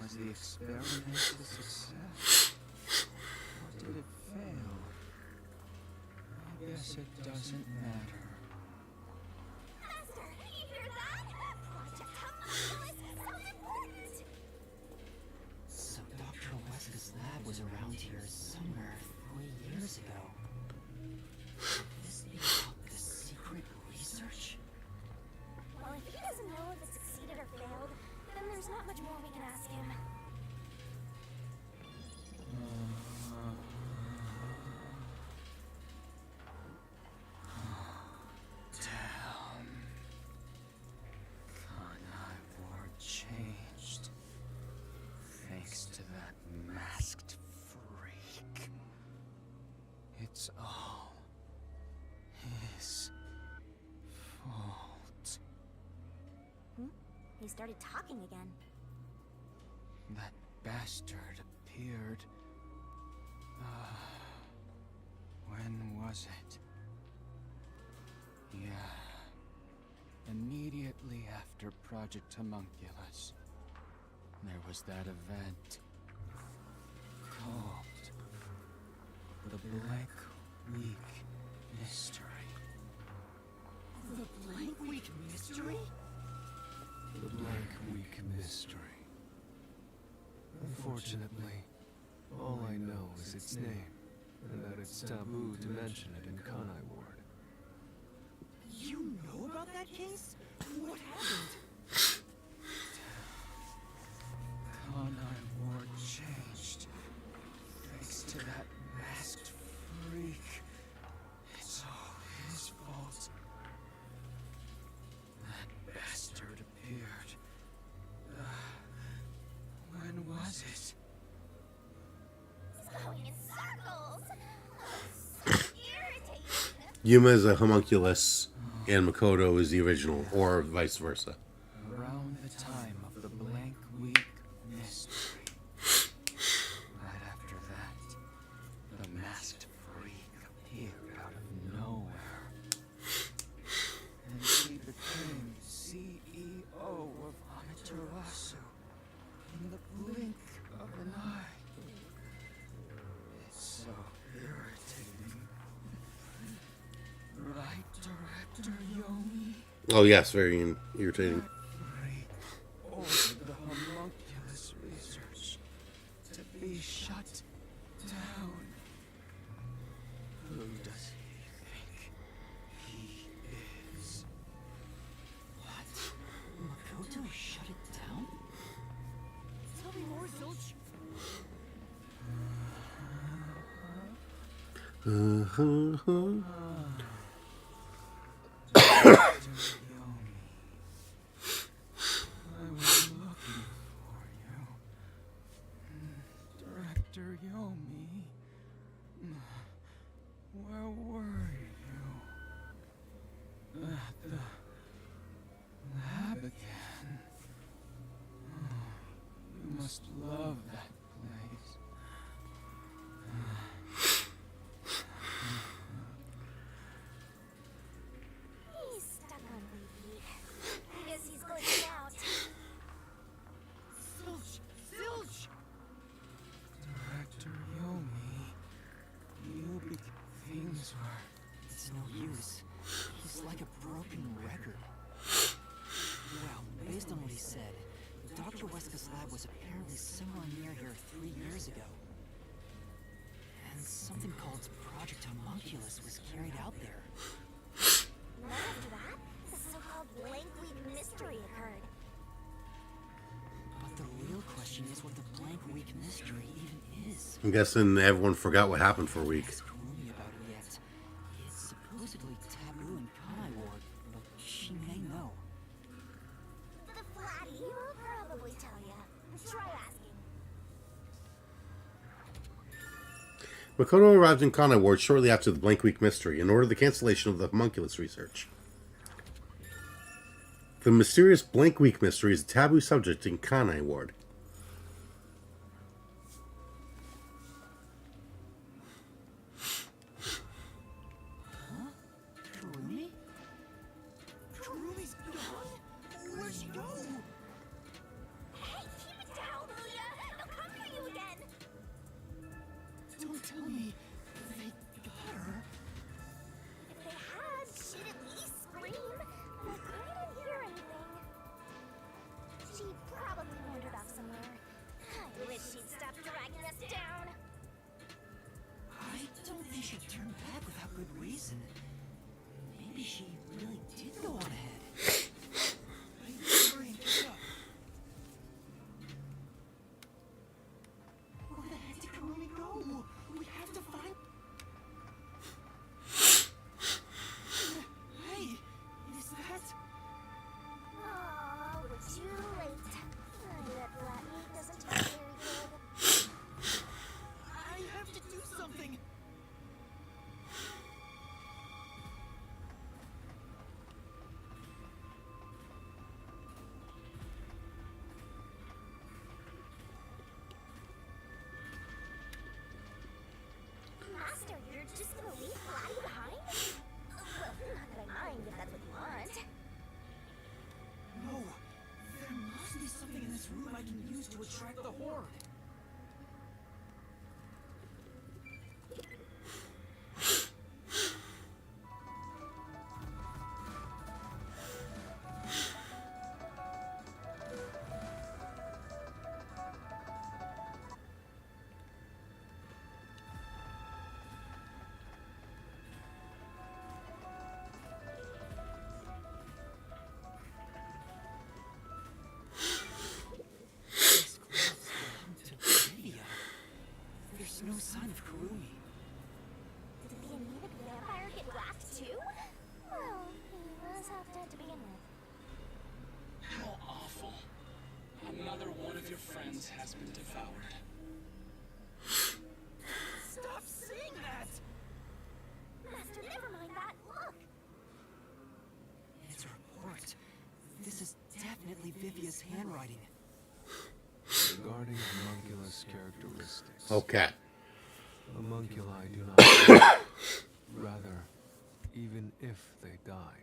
Was the experiment a success? Or did it fail? I guess it doesn't matter. Master, you hear that? Project Homunculus sounds important! So Dr. Weska's lab was around here somewhere 3 years ago. Could this be about the secret research? Well, if he doesn't know if it succeeded or failed, then there's not much more we can ask him. Damn. Kanai Ward changed. Thanks to that masked freak. It's all his fault. He started talking again. That bastard appeared. When was it? Yeah. Immediately after Project Homunculus, there was that event called the Blank Week Mystery. The Blank Week Mystery? The Blank Week Mystery. Unfortunately, all I know is its name, and that it's taboo to mention it in Kanai Ward. You know about that case? What happened? Kanai Ward changed. Thanks to that masked freak. It's all his fault. That bastard appeared. When was it? He's going in circles. So irritating. Yuma is a homunculus, and Makoto is the original, or vice versa. Around the time of the Blank Week Mystery. Right after that, the masked freak appeared out of nowhere. And he became CEO of Amaterasu in the blink of an eye. It's so irritating. Right, Director Yomi? Oh yes, very irritating. Freak ordered the homunculus research to be shut down. Who does he think he is? What? Makoto shut it down? Tell me more, Zilch. Yomi, I was looking for you. Director Yomi, where were you? At the lab again. You must love that place. He's stuck on Leafy. I guess he's glitching out. Zilch! Zilch! Director Yomi, things were... It's no use. He's like a broken record. Well, based on what he said, Dr. Weska's lab was apparently somewhere near here 3 years ago. And something called Project Homunculus was carried out there. Not after that, the so-called Blank Week Mystery occurred. question is what the blank week mystery even is. I'm guessing everyone forgot what happened for a week. Ask Kurumi about it yet. It's supposedly taboo in Kanai Ward, but she may know. The Flatty will probably tell you. Try asking. Makoto arrived in Kanai Ward shortly after the Blank Week mystery and ordered the cancellation of the homunculus research. The mysterious Blank Week mystery is a taboo subject in Kanai Ward. Kurumi? Kurumi's gone? Where'd she go? Hey, keep it down, Luya! They'll come for you again! Don't tell me they got her. If they had, she'd at least scream. But I didn't hear anything. She probably wandered off somewhere. I wish she'd stop dragging us down. I don't think she'd turn back without good reason. Maybe she really did go on ahead. Hurry and catch up. Where the heck did Kurumi go? We have to find... Hey, is that... Oh, we're too late. That flat meat doesn't taste very good. I have to do something. Master, you're just gonna leave Flatty behind? Well, not that I mind if that's what you want. No, there must be something in this room I can use to attract the horde. These clothes belong to Olivia. There's no sign of Kurumi. Did the anemic vampire get whacked too? Well, he was half dead to begin with. How awful. Another one of your friends has been devoured. Stop saying that! Master, never mind that. Look! It's a report. This is definitely Vivia's handwriting. Regarding homunculus characteristics, Okay. homunculi do not. Rather, even if they die,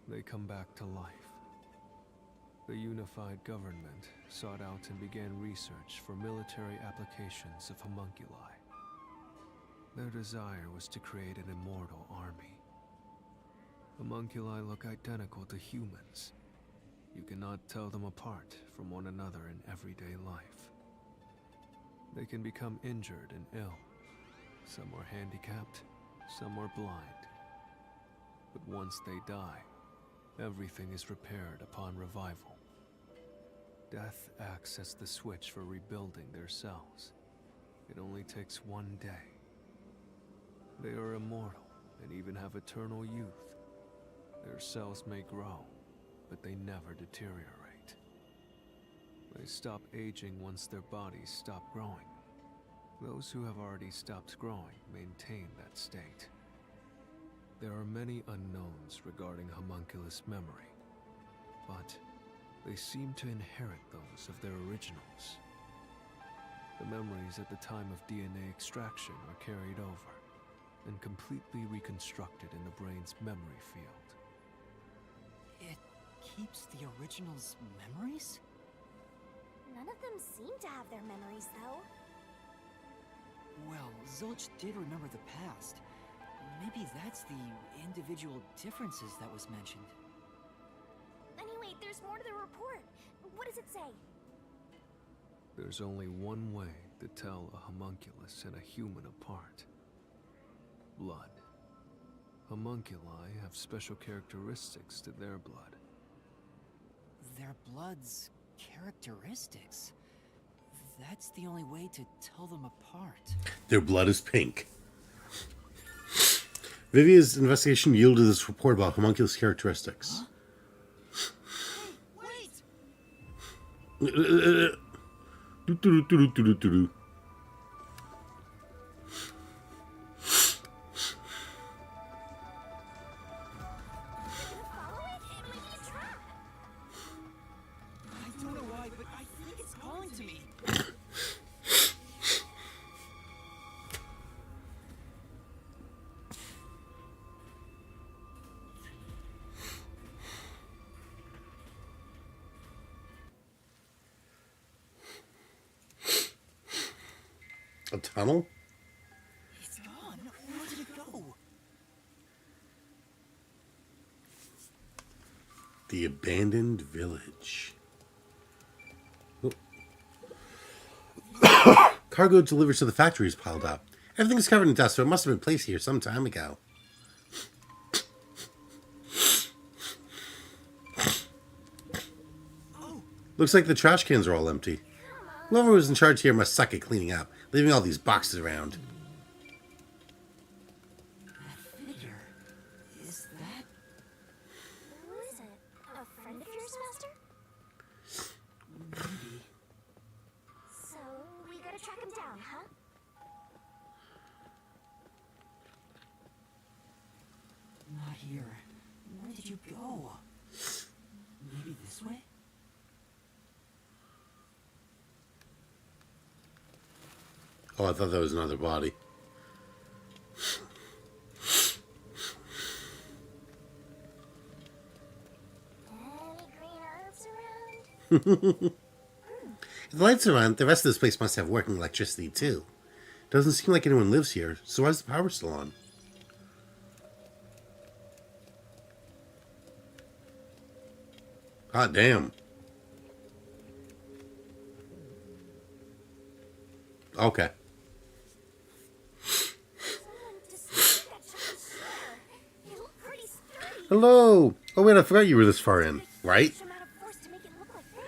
they come back to life. The unified government sought out and began research for military applications of homunculi. Their desire was to create an immortal army. Homunculi look identical to humans. You cannot tell them apart from one another in everyday life. They can become injured and ill. Some are handicapped, some are blind. But once they die, everything is repaired upon revival. Death acts as the switch for rebuilding their cells. It only takes one day. They are immortal and even have eternal youth. Their cells may grow, but they never deteriorate. They stop aging once their bodies stop growing. Those who have already stopped growing maintain that state. There are many unknowns regarding homunculus memory, but they seem to inherit those of their originals. The memories at the time of DNA extraction are carried over and completely reconstructed in the brain's memory field. It keeps the original's memories? None of them seem to have their memories, though. Well, Zilch did remember the past. Maybe that's the individual differences that was mentioned. Anyway, there's more to the report. What does it say? There's only one way to tell a homunculus and a human apart. Blood. Homunculi have special characteristics to their blood. Their blood's characteristics? That's the only way to tell them apart. Their blood is pink. Vivia's investigation yielded this report about homunculus characteristics. Wait! Follow it? It might be a trap. I don't know why, but I think it's calling to me. A tunnel? It's gone. Where did it go? The abandoned village. Oh. Cargo delivered to the factory is piled up. Everything is covered in dust, so it must have been placed here some time ago. Looks like the trash cans are all empty. Whoever was in charge here must suck at cleaning up, leaving all these boxes around. That figure. Is that... Who is it? A friend of yours, Master? maybe? So, we gotta track him down, huh? Not here. Where did you go? Maybe this way? Oh, I thought that was another body. Any green herbs around? If the lights are on, the rest of this place must have working electricity too. Doesn't seem like anyone lives here, so why is the power still on? Hot damn. Okay. Someone destroyed that chunk of sugar. It looked pretty sturdy. Hello! Oh wait, I forgot you were this far in, right? Huge amount of force to make it look like this.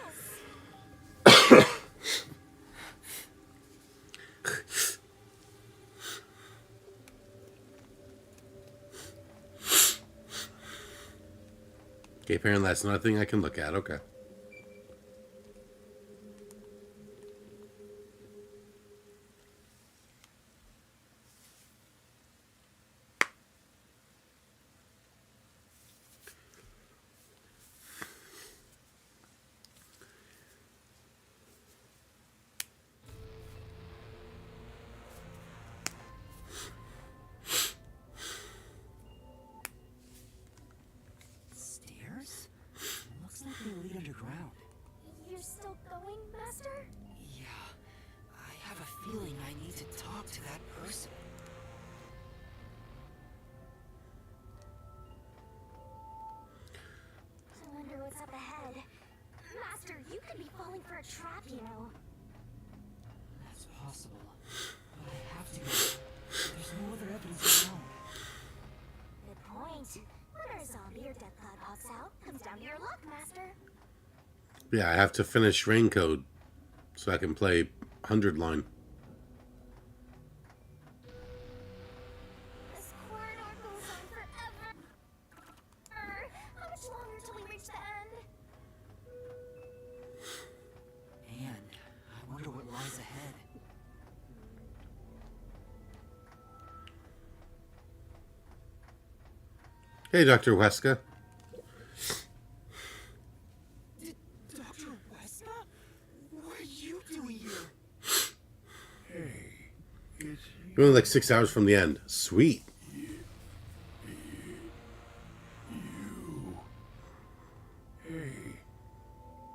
Okay, apparently that's not a thing I can look at, okay. Stairs? Looks like they lead underground. You're still going, Master? Yeah. I have a feeling I need to talk to that person. I wonder what's up ahead. Master, you could be falling for a trap, you know. That's possible. But I have to go. There's no other evidence around. Good point. Whether a zombie or death cloud pops out comes down to your luck, Master. Yeah, I have to finish RAINCODE so I can play 100 line. This corridor goes on forever. How much longer till we reach the end? And I wonder what lies ahead. Hey, Dr. Weska. Dr. Weska? What are you doing here? You're only like 6 hours from the end. Sweet.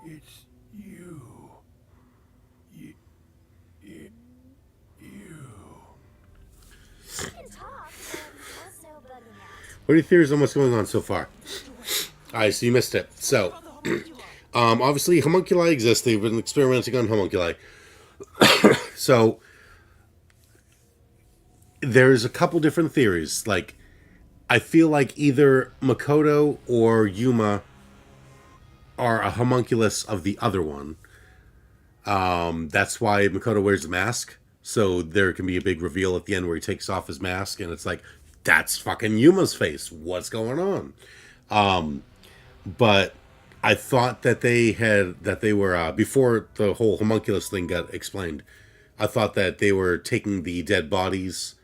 It's you. You. You can talk, but also bugging out. What are your theories on what's going on so far? Alright, so you missed it. So, obviously homunculi exist. They've been experimenting on homunculi. So, there's a couple different theories. Like, I feel like either Makoto or Yuma are a homunculus of the other one. That's why Makoto wears the mask. So there can be a big reveal at the end where he takes off his mask and it's like, that's fucking Yuma's face. What's going on? But I thought that they were, before the whole homunculus thing got explained, I thought that they were taking the dead bodies,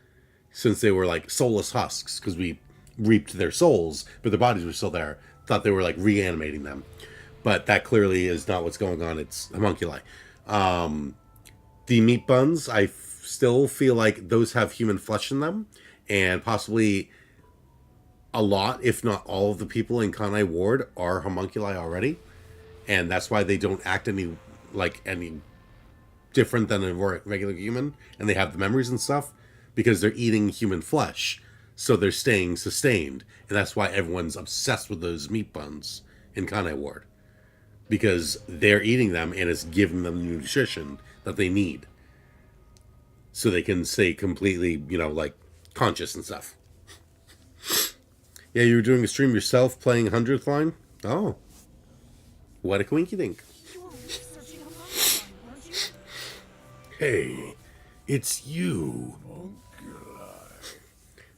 since they were like soulless husks, because we reaped their souls, but their bodies were still there. Thought they were like reanimating them. But that clearly is not what's going on. It's homunculi. The meat buns, still feel like those have human flesh in them, and possibly a lot, if not all, of the people in Kanai Ward are homunculi already, and that's why they don't act any different than a regular human, and they have the memories and stuff because they're eating human flesh, so they're staying sustained, and that's why everyone's obsessed with those meat buns in Kanai Ward, because they're eating them and it's giving them the nutrition that they need, so they can stay completely, conscious and stuff. Yeah, you were doing a stream yourself playing 100th line? Oh. What a coinky dink. Hey, it's you.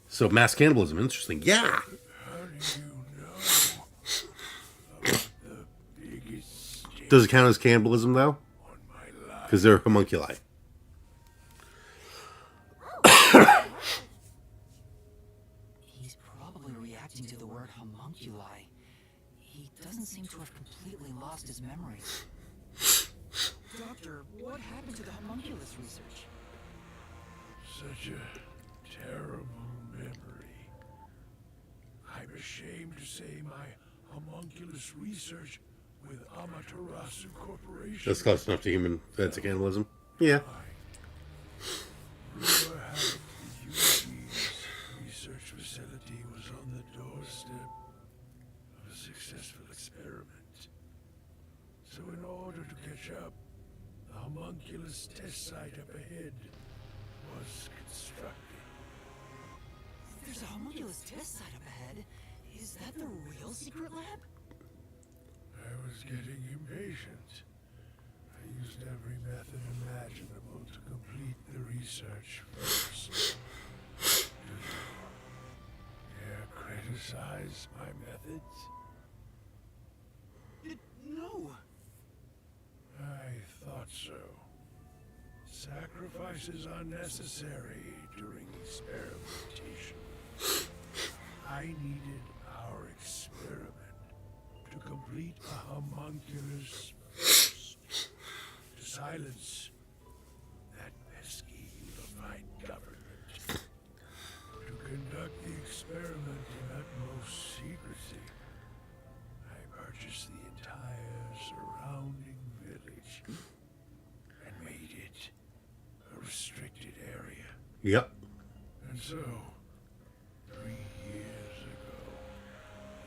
So mass cannibalism, interesting. Yeah. Does it count as cannibalism though? Because they're homunculi. He's probably reacting to the word homunculi. He doesn't seem to have completely lost his memory. Doctor, what happened to the homunculus research? Such a terrible memory. I'm ashamed to say my homunculus research with Amaterasu Corporation. That's close enough to human fed to cannibalism. Yeah. Rumor had it the UG's research facility was on the doorstep of a successful experiment. So in order to catch up, the homunculus test site up ahead was constructed. There's a homunculus test site up ahead. Is that the real secret lab? I was getting impatient. I used every method imaginable to complete the research first. Do you dare criticize my methods? No. I thought so. Sacrifices are necessary during experimentation. I needed our experiment to complete a homunculus first, to silence that pesky unified government, to conduct the experiment in utmost secrecy. I purchased the entire surrounding village and made it a restricted area. Yep. And so, 3 years ago,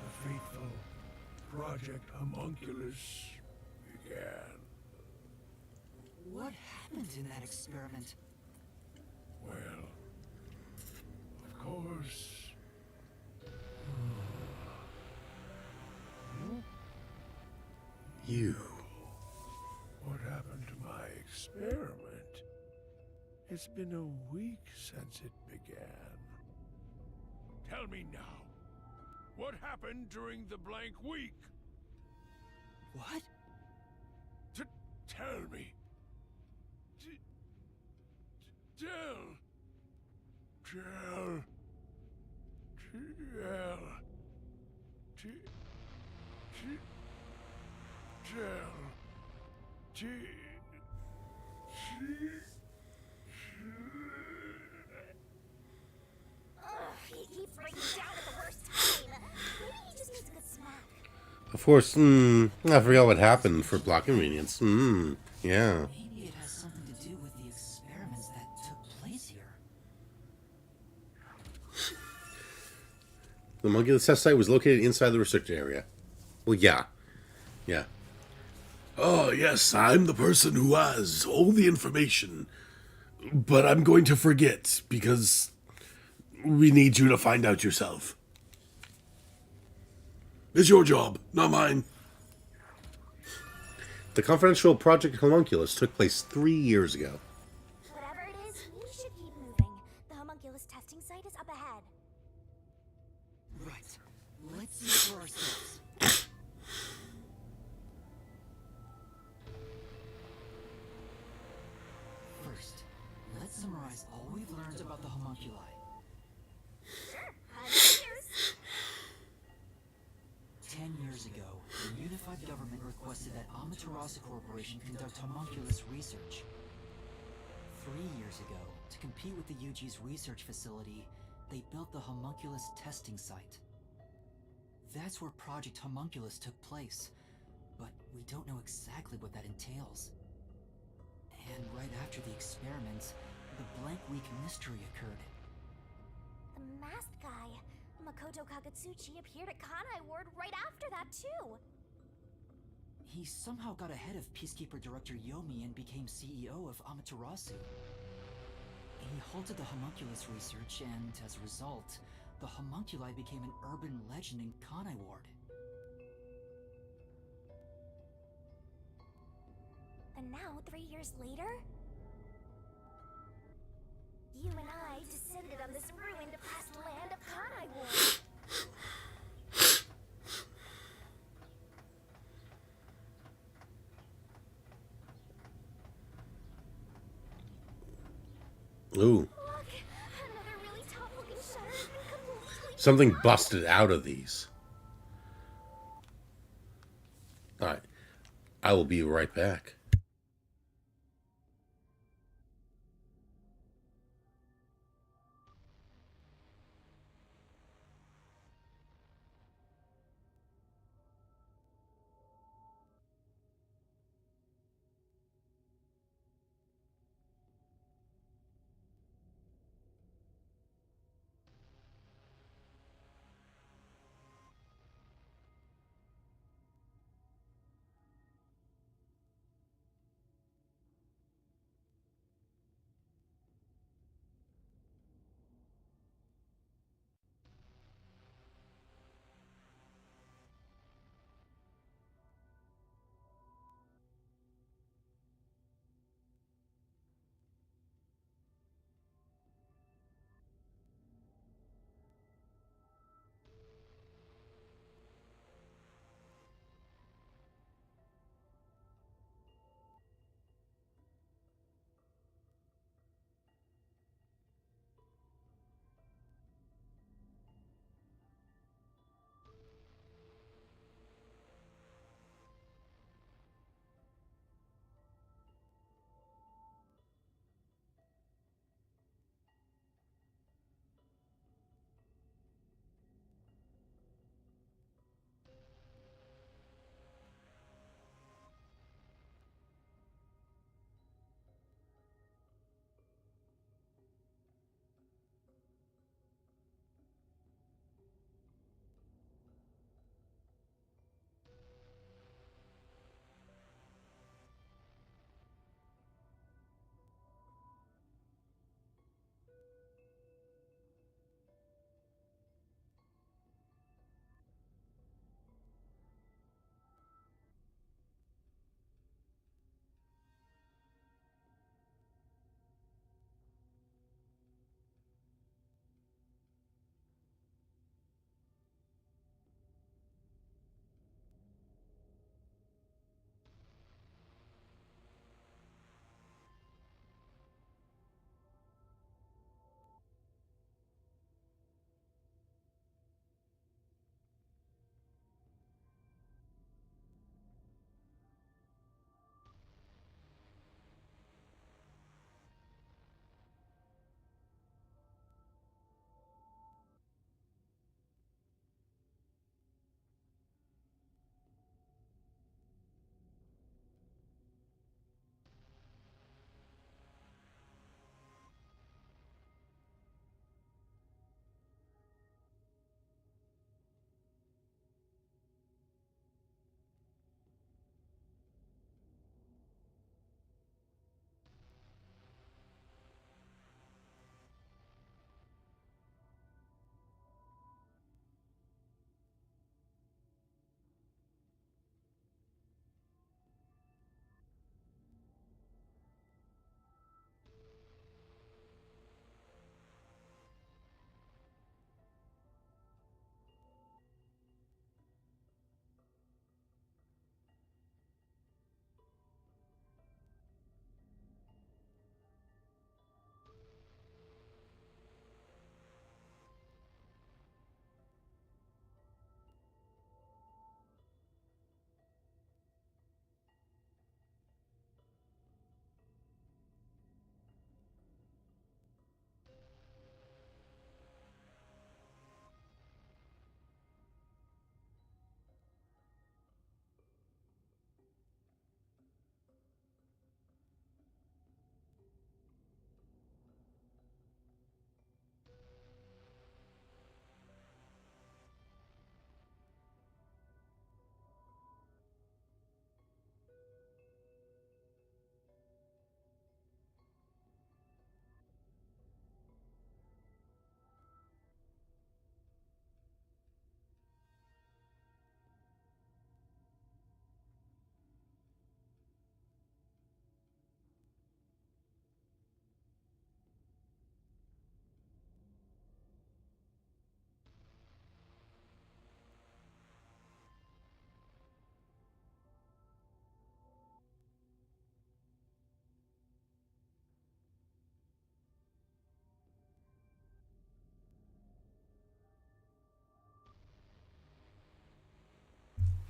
the fateful Project Homunculus began. What happened in that experiment? Well, of course. You. What happened to my experiment? It's been a week since it began. Tell me now, what happened during the blank week? What? Tell me. Tell. Tell. He keeps breaking down at the worst time. Maybe he just needs a good smack. Of course, I forgot what happened for block convenience. Yeah. Maybe it has something to do with the experiments that took place here. The homunculus test site was located inside the restricted area. Well, yeah. Yeah. Oh, yes, I'm the person who has all the information. But I'm going to forget, because we need you to find out yourself. It's your job, not mine. The confidential Project Homunculus took place 3 years ago. Whatever it is, we should keep moving. The homunculus testing site is up ahead. Right. Let's see it for ourselves. First, let's summarize all we've learned about the homunculi. Sure, 100 years. 10 years ago, the unified government requested that Amaterasu Corporation conduct homunculus research. 3 years ago, to compete with the UG's research facility, they built the homunculus testing site. That's where Project Homunculus took place, but we don't know exactly what that entails. And right after the experiments, the Blank Week mystery occurred. The masked guy, Makoto Kagetsuchi, appeared at Kanai Ward right after that, too. He somehow got ahead of Peacekeeper Director Yomi and became CEO of Amaterasu. He halted the homunculus research, and as a result, the homunculi became an urban legend in Kanai Ward. And now, 3 years later, you and I descended on this ruined past land of Kanai Ward. Ooh. Look, another really tough-looking shutter has been completely Something busted out of these. Alright. I will be right back.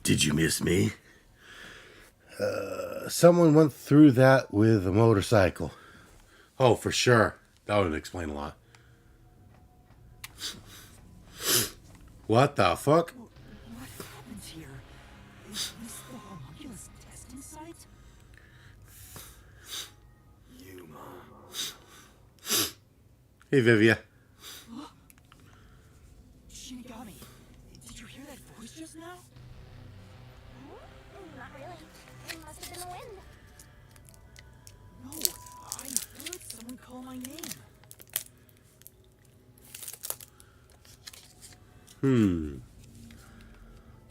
Did you miss me? Someone went through that with a motorcycle. Oh, for sure. That would explain a lot. What the fuck? What happened here? Is this the homunculus testing site? Hey, Vivia. Shinigami, did you hear that voice just now? Not really. It must have been the wind. No, I heard someone call my name.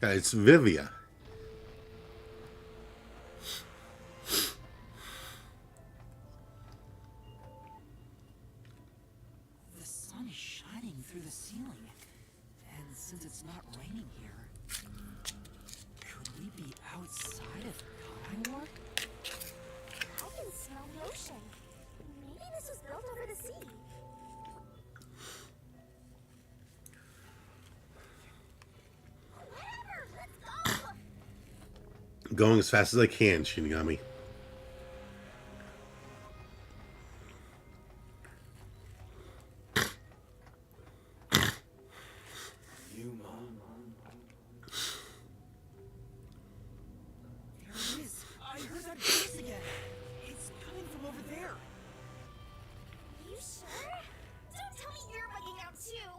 Yeah, it's Vivia. The sun is shining through the ceiling. And since it's not raining here, could we be outside of Kanai Ward? I can smell the ocean. Maybe this was built over the sea. Whatever, let's go! Going as fast as I can, Shinigami. There it is. I heard that voice again. It's coming from over there. You sure? Don't tell me you're bugging out too.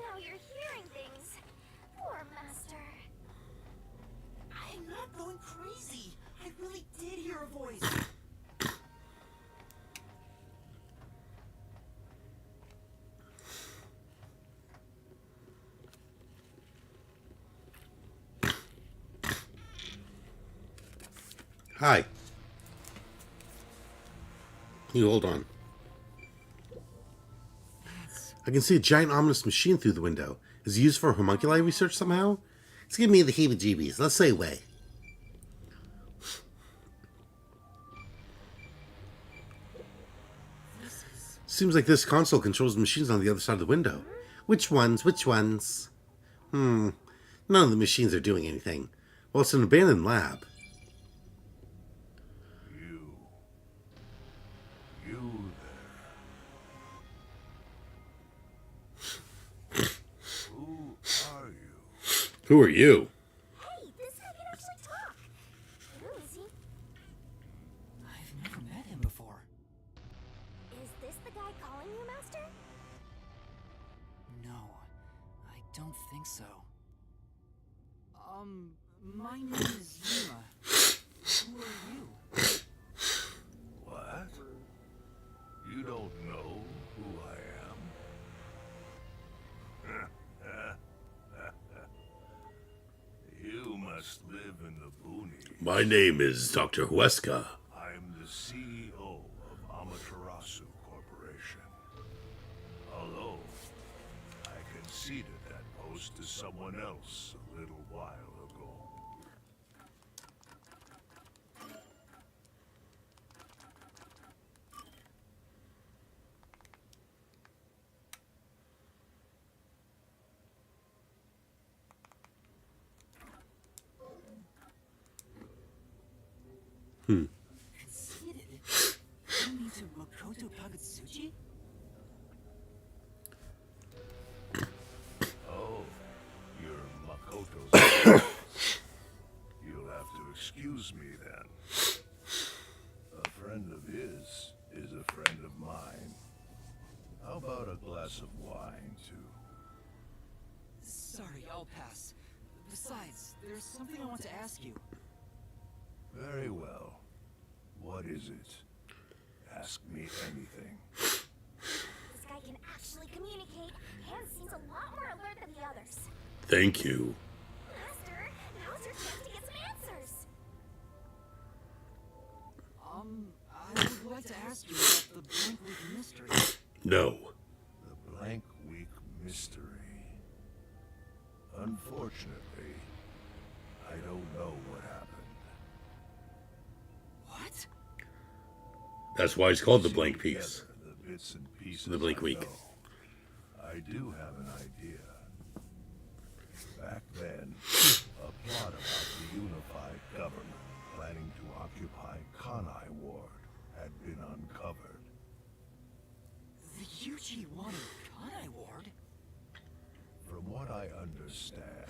Now you're hearing things. Poor master. I'm not going crazy. I really did hear a voice. Hi. You hold on. I can see a giant ominous machine through the window. Is it used for homunculi research somehow? It's giving me the heebie-jeebies. Let's say away. Seems like this console controls the machines on the other side of the window. Which ones? Which ones? None of the machines are doing anything. Well, it's an abandoned lab. You there. Who are you? Who are you? Hey, this guy can actually talk. Who is he? I've never met him before. Is this the guy calling you, Master? No, I don't think so. My name is Yuma. Who are you? What? You don't know who I am? You must live in the boonies. My name is Dr. Huesca. I'm the CEO of Amaterasu Corporation. Although, I conceded that post to someone else a little while ago. Conceited? You mean to Makoto Kagutsuchi? Oh, you're Makoto's. You'll have to excuse me then. A friend of his is a friend of mine. How about a glass of wine, too? Sorry, I'll pass. Besides, there's something I want to ask you. Very well. What is it? Ask me anything. This guy can actually communicate and seems a lot more alert than the others. Thank you. Master, now's your chance to get some answers. I would like to ask you about the Blank Week mystery. No. The Blank Week mystery. Unfortunately, I don't know what happened. What? That's why it's called the blank piece. Together the bits and pieces The Blank I Week. know. I do have an idea. Back then, a plot about the unified government planning to occupy Kanai Ward had been uncovered. The UG wanted Kanai Ward? From what I understand,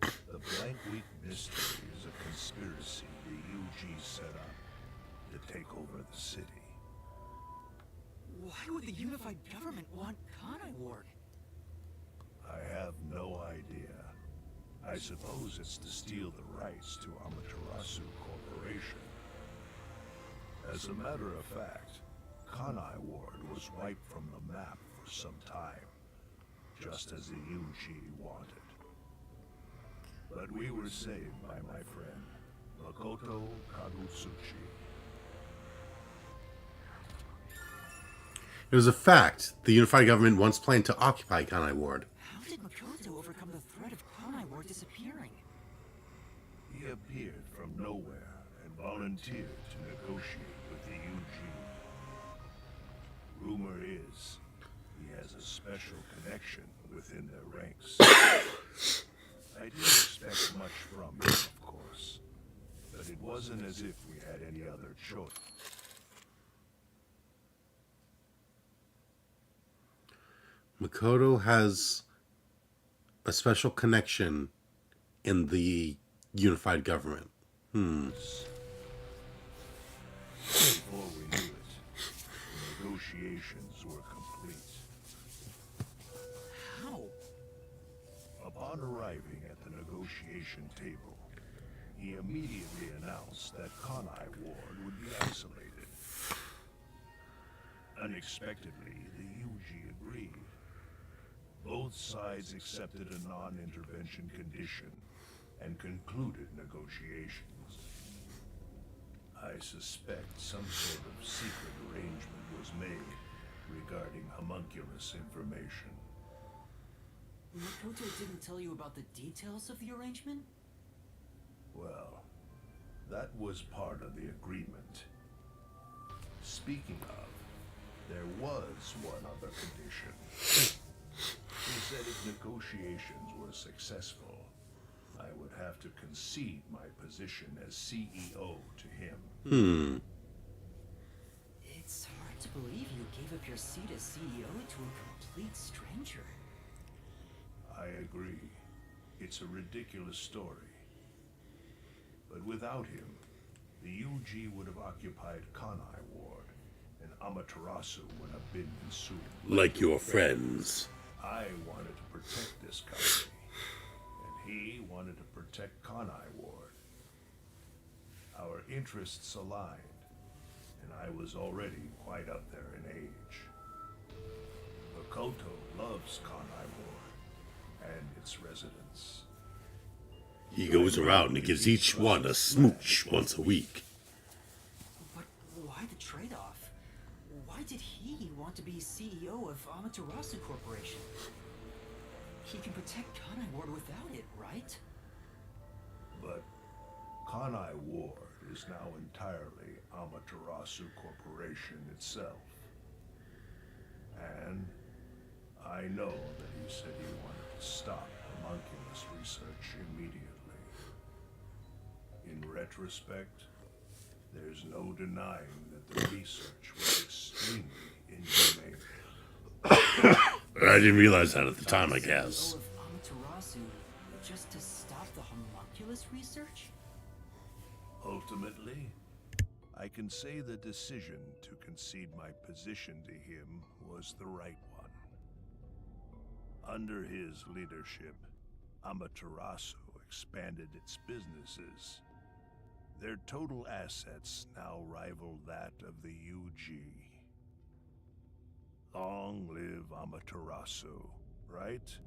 the Blank Week mystery is a conspiracy the UG set up to take over the city. Why would the unified government want Kanai Ward? I have no idea. I suppose it's to steal the rights to Amaterasu Corporation. As a matter of fact, Kanai Ward was wiped from the map for some time, just as the UG wanted. But we were saved by my friend, Makoto Kagutsuchi. It was a fact. The unified government once planned to occupy Kanai Ward. How did Makoto overcome the threat of Kanai Ward disappearing? He appeared from nowhere and volunteered to negotiate with the UG. Rumor is, he has a special connection within their ranks. I didn't expect much from him, of course, but it wasn't as if we had any other choice. Makoto has a special connection in the unified government. Before we knew it, the negotiations were complete. How? Upon arriving at the negotiation table, he immediately announced that Kanai Ward would be isolated. Unexpectedly, the UG agreed. Both sides accepted a non-intervention condition and concluded negotiations. I suspect some sort of secret arrangement was made regarding homunculus information. Makoto didn't tell you about the details of the arrangement? Well, that was part of the agreement. Speaking of, there was one other condition. He said if negotiations were successful, I would have to concede my position as CEO to him. It's hard to believe you gave up your seat as CEO to a complete stranger. I agree. It's a ridiculous story. But without him, the UG would have occupied Kanai Ward, and Amaterasu would have been consumed. Like your friends. I wanted to protect this company, and he wanted to protect Kanai Ward. Our interests aligned, and I was already quite up there in age. Makoto loves Kanai Ward and its residents. He goes around and gives each one a smooch once a week. But why the trade-off? Why did he want to be CEO of Amaterasu Corporation? He can protect Kanai Ward without it, right? But Kanai Ward is now entirely Amaterasu Corporation itself. And I know that he said he wanted to stop homunculus research immediately. In retrospect, there's no denying that the research was extremely inhumane. I didn't realize that at the time, I guess. CEO of Amaterasu just to stop the homunculus research? Ultimately, I can say the decision to concede my position to him was the right one. Under his leadership, Amaterasu expanded its businesses. Their total assets now rival that of the UG. Long live Amaterasu, right?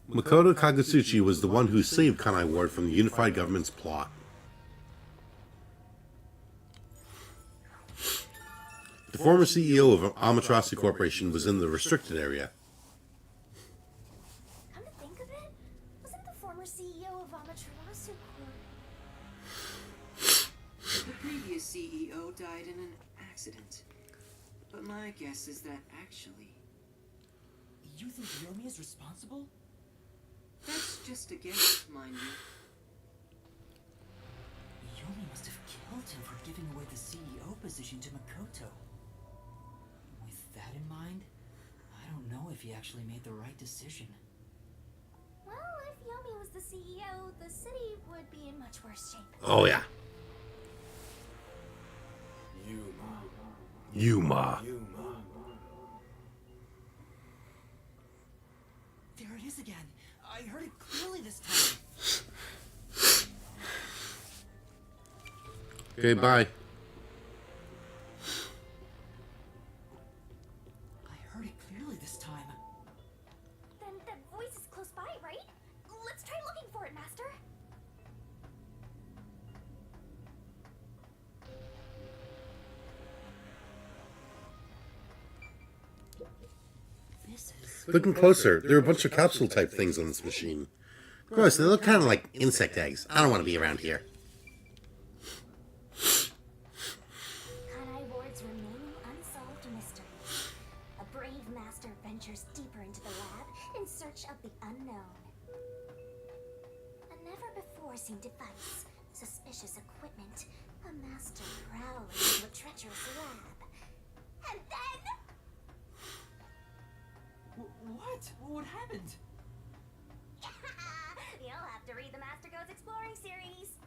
Makoto Kagutsuchi was the one who saved Kanai Ward from the unified government's plot. The former CEO of Amaterasu Corporation was in the restricted area. Come to think CEO died in an accident. But my guess is that actually... You think Yomi is responsible? That's just a guess, mind you. Yomi must have killed him for giving away the CEO position to Makoto. With that in mind, I don't know if he actually made the right decision. Well, if Yomi was the CEO, the city would be in much worse shape. Oh, yeah. Yuma. There it is again. I heard it clearly this time. Okay, bye. I heard it clearly this time. Then that voice is close by, right? Let's try looking for it, Master. This is... Looking closer, there are a bunch of capsule-type things on this machine. Gross, they look kind of like insect eggs. I don't want to be around here. Kanai Ward's remaining unsolved mysteries. A brave master ventures deeper into the lab in search of the unknown. A never-before-seen device, suspicious equipment, a master prowling into a treacherous lab. And then... What? What happened? You'll have to read the Master Code's Exploring series.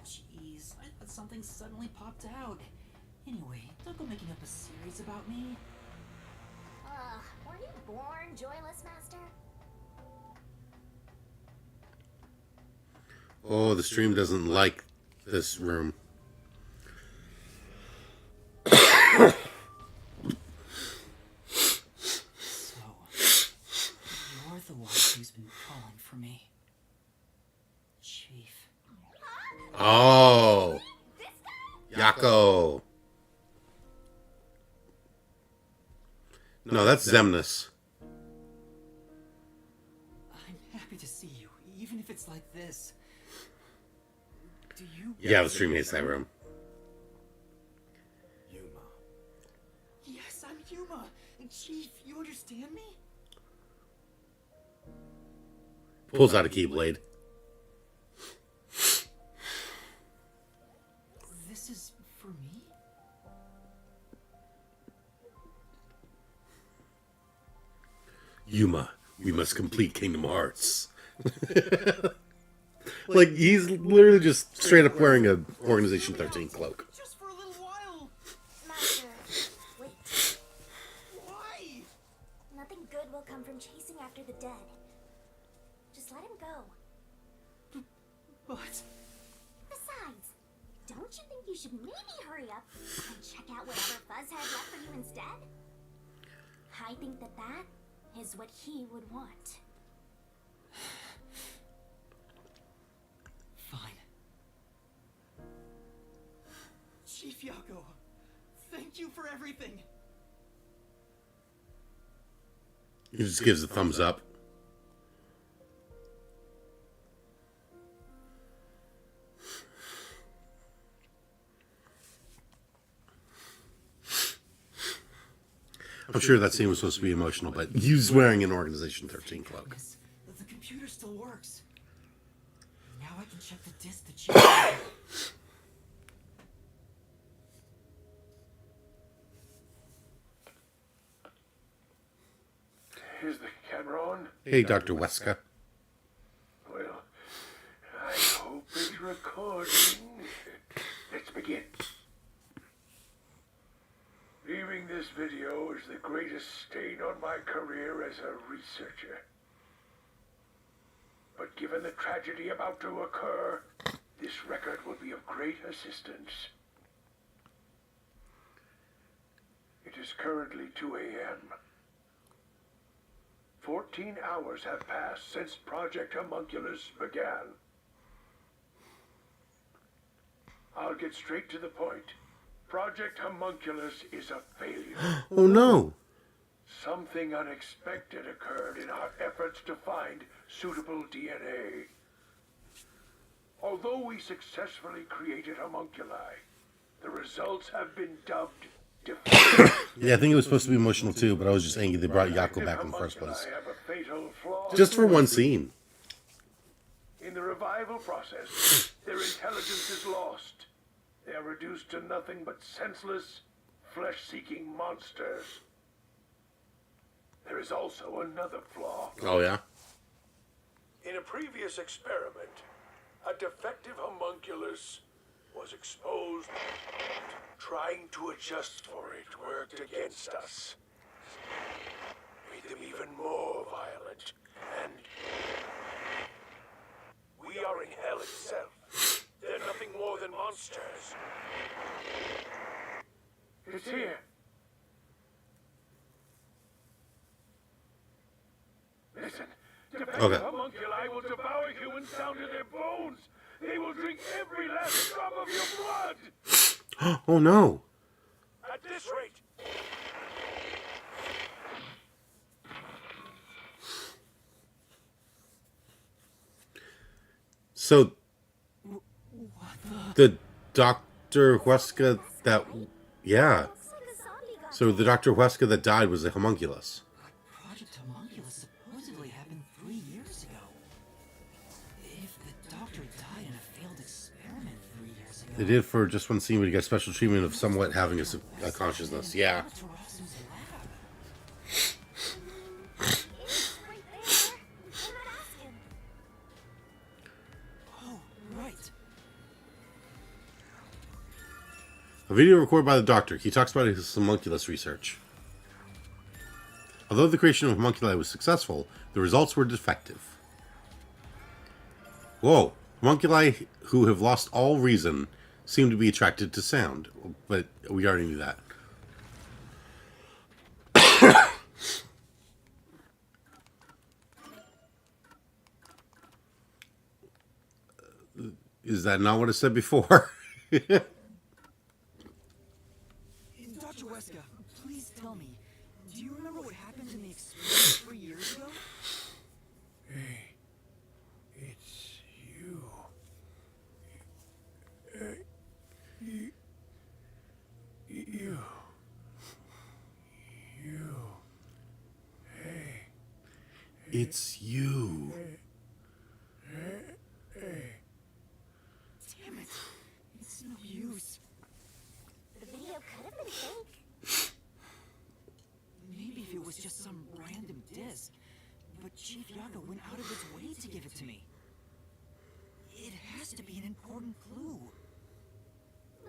Jeez, I thought something suddenly popped out. Anyway, don't go making up a series about me. Were you born joyless, Master? Oh, the stream doesn't like this room. So, you're the one who's been calling for me. Chief. Oh, This guy? Yako. No, that's Zemnis. I'm happy to see you, even if it's like this. Do you... Yeah, the stream hates that room. Yes, I'm Yuma. Chief, you understand me? Pulls out a keyblade. This is for me? Yuma, we must complete Kingdom Hearts. Like, he's literally just straight up wearing a Organization 13 cloak. Just for a little while. Master, wait. Why? Nothing good will come from chasing after the dead. Just let him go. But... Besides, don't you think you should maybe hurry up and check out whatever Fuzz had left for you instead? I think that is what he would want. Fine. Chief Yako, thank you for everything. He just gives a thumbs up. I'm sure that scene was supposed to be emotional, but he's wearing an Organization 13 cloak. The computer still works. Now I can check the disk to check. Is the camera on? Hey, Dr. Weska. Well, I hope it's recording. Let's begin. Leaving this video is the greatest stain on my career as a researcher. But given the tragedy about to occur, this record will be of great assistance. It is currently 2 a.m. 14 hours have passed since Project Homunculus began. I'll get straight to the point. Project Homunculus is a failure. Oh no! Something unexpected occurred in our efforts to find suitable DNA. Although we successfully created homunculi, the results have been dubbed defective. Yeah, I think it was supposed to be emotional too, but I was just angry they brought Yako back in the first place. Have a fatal flaw. Just for one scene. In the revival process, their intelligence is lost. They are reduced to nothing but senseless, flesh-seeking monsters. There is also another flaw. Oh, yeah? In a previous experiment, a defective homunculus was exposed. Trying to adjust for it worked against us. Made them even more violent, and we are in hell itself. They're nothing more than monsters. It's here. Listen, defective Okay. homunculi will devour humans down to their bones. They will drink every last drop of your blood. Oh, no. At this rate. So, the Dr. Huesca that... Yeah. So the Dr. Huesca that died was a homunculus. Project Homunculus supposedly happened 3 years ago. If the doctor died in a failed experiment 3 years ago... They did for just one scene where you get special treatment of somewhat having a consciousness. Yeah. Amaterasu's lab. It's right there. Why not ask him? Oh, right. A video recorded by the doctor. He talks about his homunculus research. Although the creation of homunculi was successful, the results were defective. Whoa. Homunculi who have lost all reason seem to be attracted to sound. But we already knew that. Is that not what I said before? Dr. Huesca, please tell me, do you remember what happened in the experiment 3 years ago? Hey, it's you. You. Hey. It's you. Damn it, it's no use. The video could have been fake. Maybe if it was just some random disc, but Chief Yaga went out of his way to give it to me. It has to be an important clue.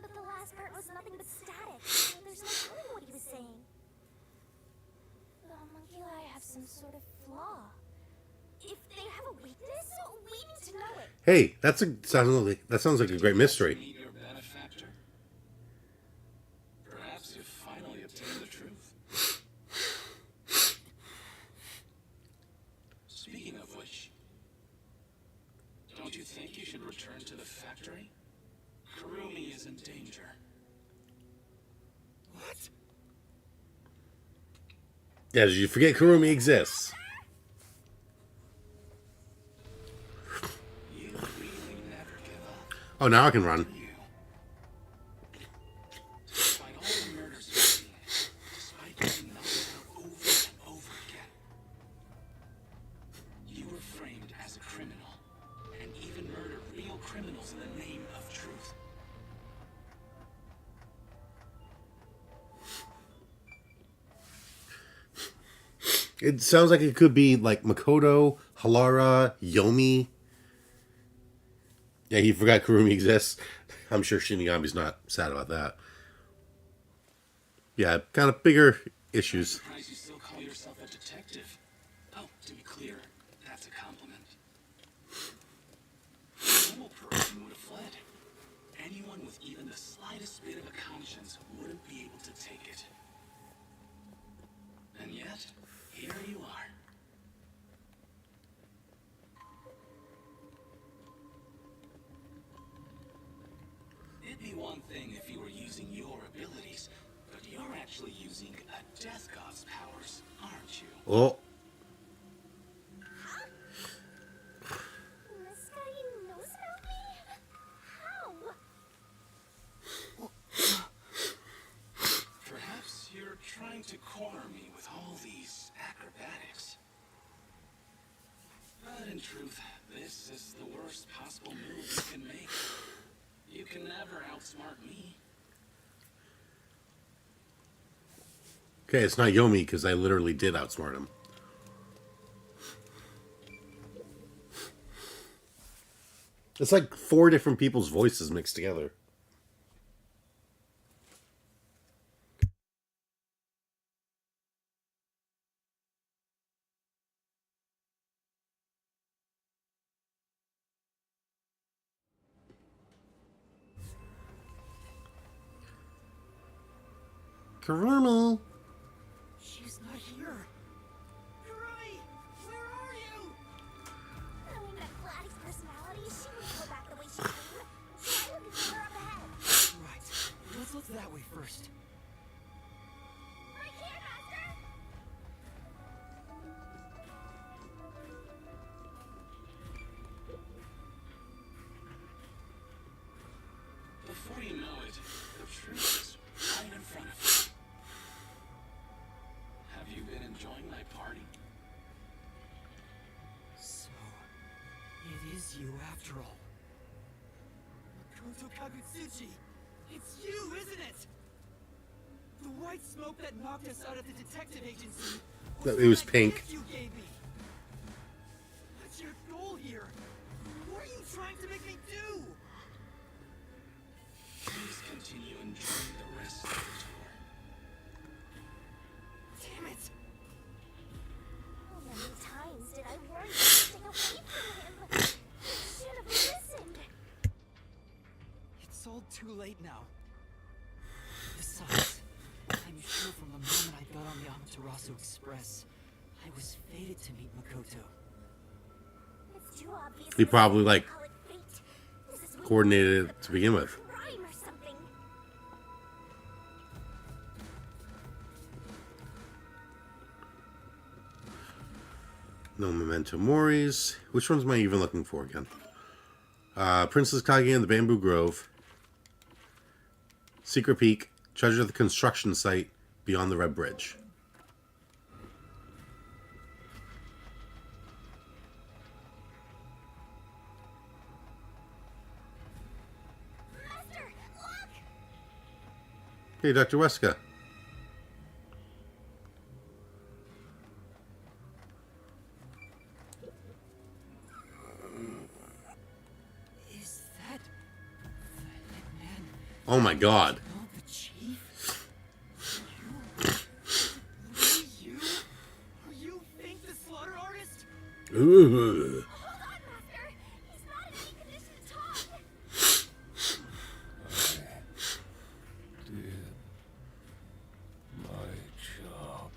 But the last part was nothing but static. So there's no telling what he was saying. The homunculi have some sort of flaw. If they have a weakness, we need to know it. Hey, that sounds like a great mystery. Meet your benefactor. Perhaps you've finally obtained the truth. Speaking of which, don't you think you should return to the factory? Kurumi is in danger. What? Yeah, did you forget Kurumi exists? You really never give up. Oh, now I can run. You. Despite all the murders you've seen, despite getting knocked out over and over again, you were framed as a criminal, and even murdered real criminals in the name of truth. It sounds like it could be like Makoto, Halara, Yomi. Yeah, he forgot Kurumi exists. I'm sure Shinigami's not sad about that. Yeah, kind of bigger issues. Surprised you still call yourself a detective. Oh, to be clear, that's a compliment. A normal person would have fled. Anyone with even the slightest bit of a conscience wouldn't be able to take it. And yet, here you are. It'd be one thing if you were using your abilities, but you're actually using a death god's powers, aren't you? Oh, This guy knows about me? corner me with all these acrobatics. But in truth, this is the worst possible move you can make. You can never outsmart me. Okay, it's not Yomi because I literally did outsmart him. It's like 4 different people's voices mixed together. Karuna! She's not here. Kurumi, where are you? Knowing that Vladdy's personality, she wouldn't go back the way she came. So I look at her up ahead. Right. Let's look that way first. Right here, Master! Before you know it, the truth is right in front of you. Have you been enjoying my party? So, it is you after all. Makoto Kagutsuchi! It's you, isn't it? The white smoke that knocked us out of the detective agency. It was that pink. gift you gave me. What's your goal here? What are you trying to make me do? Please continue enjoying the rest of the tour. Damn it! How many times did I warn you to stay away from him? You should have listened. It's all too late now. Besides, I'm sure from the moment I got on the Amaterasu Express, I was fated to meet Makoto. It's too obvious. He probably, like, Call it fate. This is when coordinated you it to begin with. crime or something. No memento moris. Which ones am I even looking for again? Princess Kage in the Bamboo Grove. Secret Peak. Treasure the construction site beyond the Red Bridge. Master, look! Hey, Dr. Weska. Is that the hitman? Oh my god. Oh, the chief? You? Are you Fink the slaughter artist? Ooh. Hold on, Master! He's not in any condition to talk! Did my job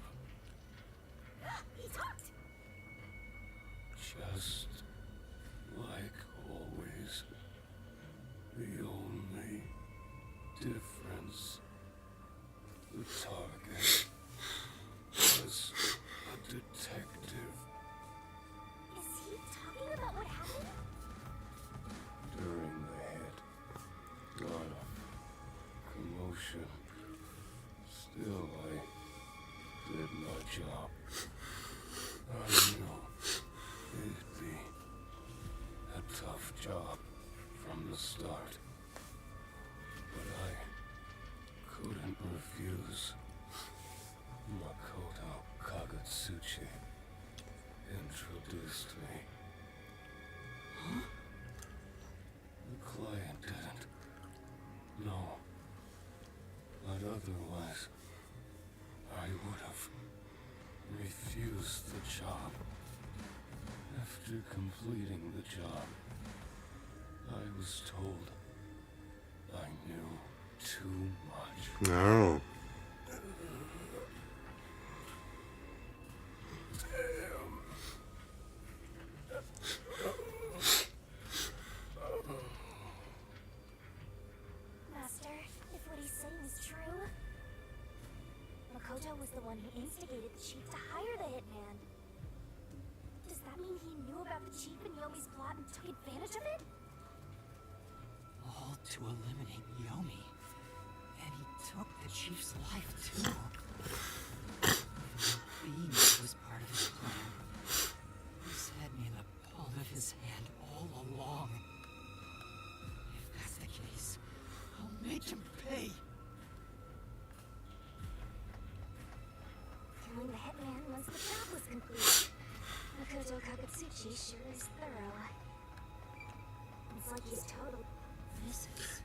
He talked! just like always. The only difference, the target was a detective. Is he talking about what happened? During the hit, lot of commotion. Still, I did my job. I knew it'd be a tough job from the start. But I couldn't refuse. Makoto Kagutsuchi introduced me. The client didn't. No. But otherwise, I would have refused the job. After completing the job, I was told I knew too much. No. Master, if what he's saying is true, Makoto was the one who instigated the chief to hire the hitman. Does that mean he knew about the chief and Yomi's plot and took advantage of it? All to eliminate Yomi. And he took the chief's life, too.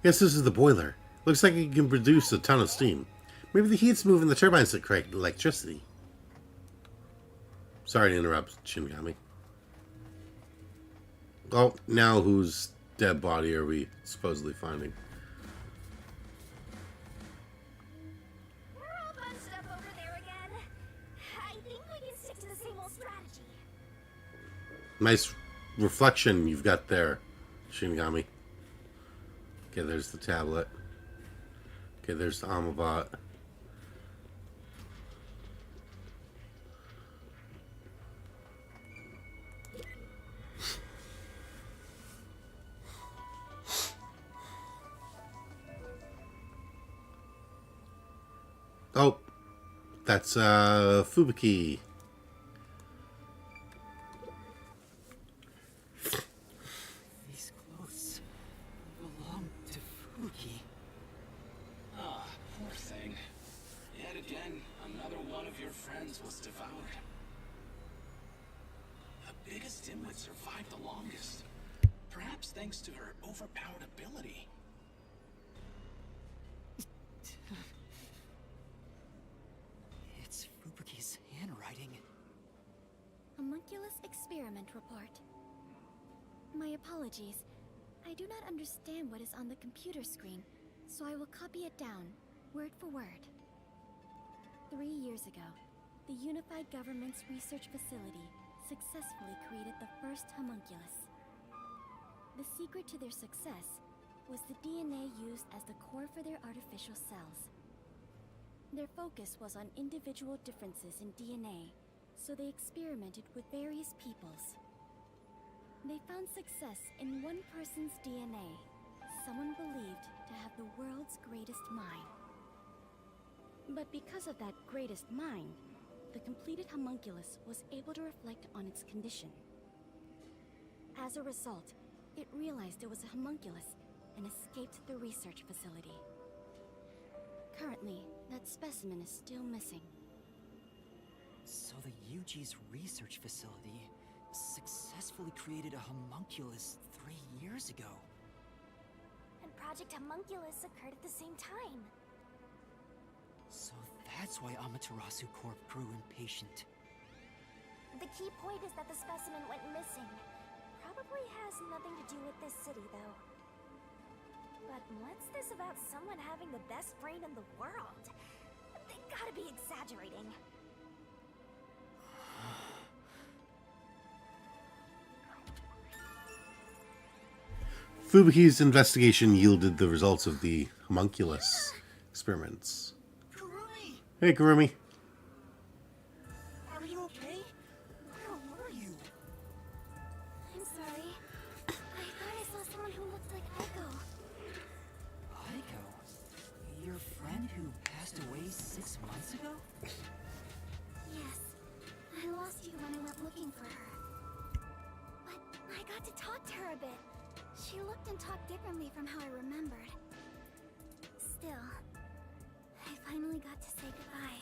Guess this is the boiler. Looks like it can produce a ton of steam. Maybe the heat's moving the turbines that create electricity. Sorry to interrupt, Shinigami. Oh, now whose dead body are we supposedly finding? We're all bunched up over there again. I think we can stick to the same old strategy. Nice reflection you've got there, Shinigami. Okay, there's the tablet. Okay, there's the Amabot. Oh, that's Fubuki. These clothes belong to Fubuki. Ah, poor thing. Yet again, another one of your friends was devoured. The biggest dimwit survived the longest. Perhaps thanks to her overpowered ability. It's Fubuki's handwriting. Homunculus experiment report. My apologies. I do not understand what is on the computer screen, so I will copy it down, word for word. 3 years ago, the Unified Government's research facility successfully created the first homunculus. The secret to their success was the DNA used as the core for their artificial cells. Their focus was on individual differences in DNA, so they experimented with various peoples. They found success in one person's DNA, someone believed to have the world's greatest mind. But because of that greatest mind, the completed homunculus was able to reflect on its condition. As a result, it realized it was a homunculus and escaped the research facility. Currently, that specimen is still missing. So the UG's research facility successfully created a homunculus 3 years ago. And Project Homunculus occurred at the same time. So that's why Amaterasu Corp grew impatient. The key point is that the specimen went missing. Probably has nothing to do with this city, though. But what's this about someone having the best brain in the world? They gotta be exaggerating. Fubuki's investigation yielded the results of the homunculus experiments. Kurumi! Hey, Kurumi. Are you okay? Where were you? I'm sorry. I thought I saw someone who looked like Echo. Aiko? Your friend who passed away 6 months ago? Yes. I lost you when I went looking for her. But I got to talk to her a bit. She looked and talked differently from how I remembered. Still, I finally got to say goodbye.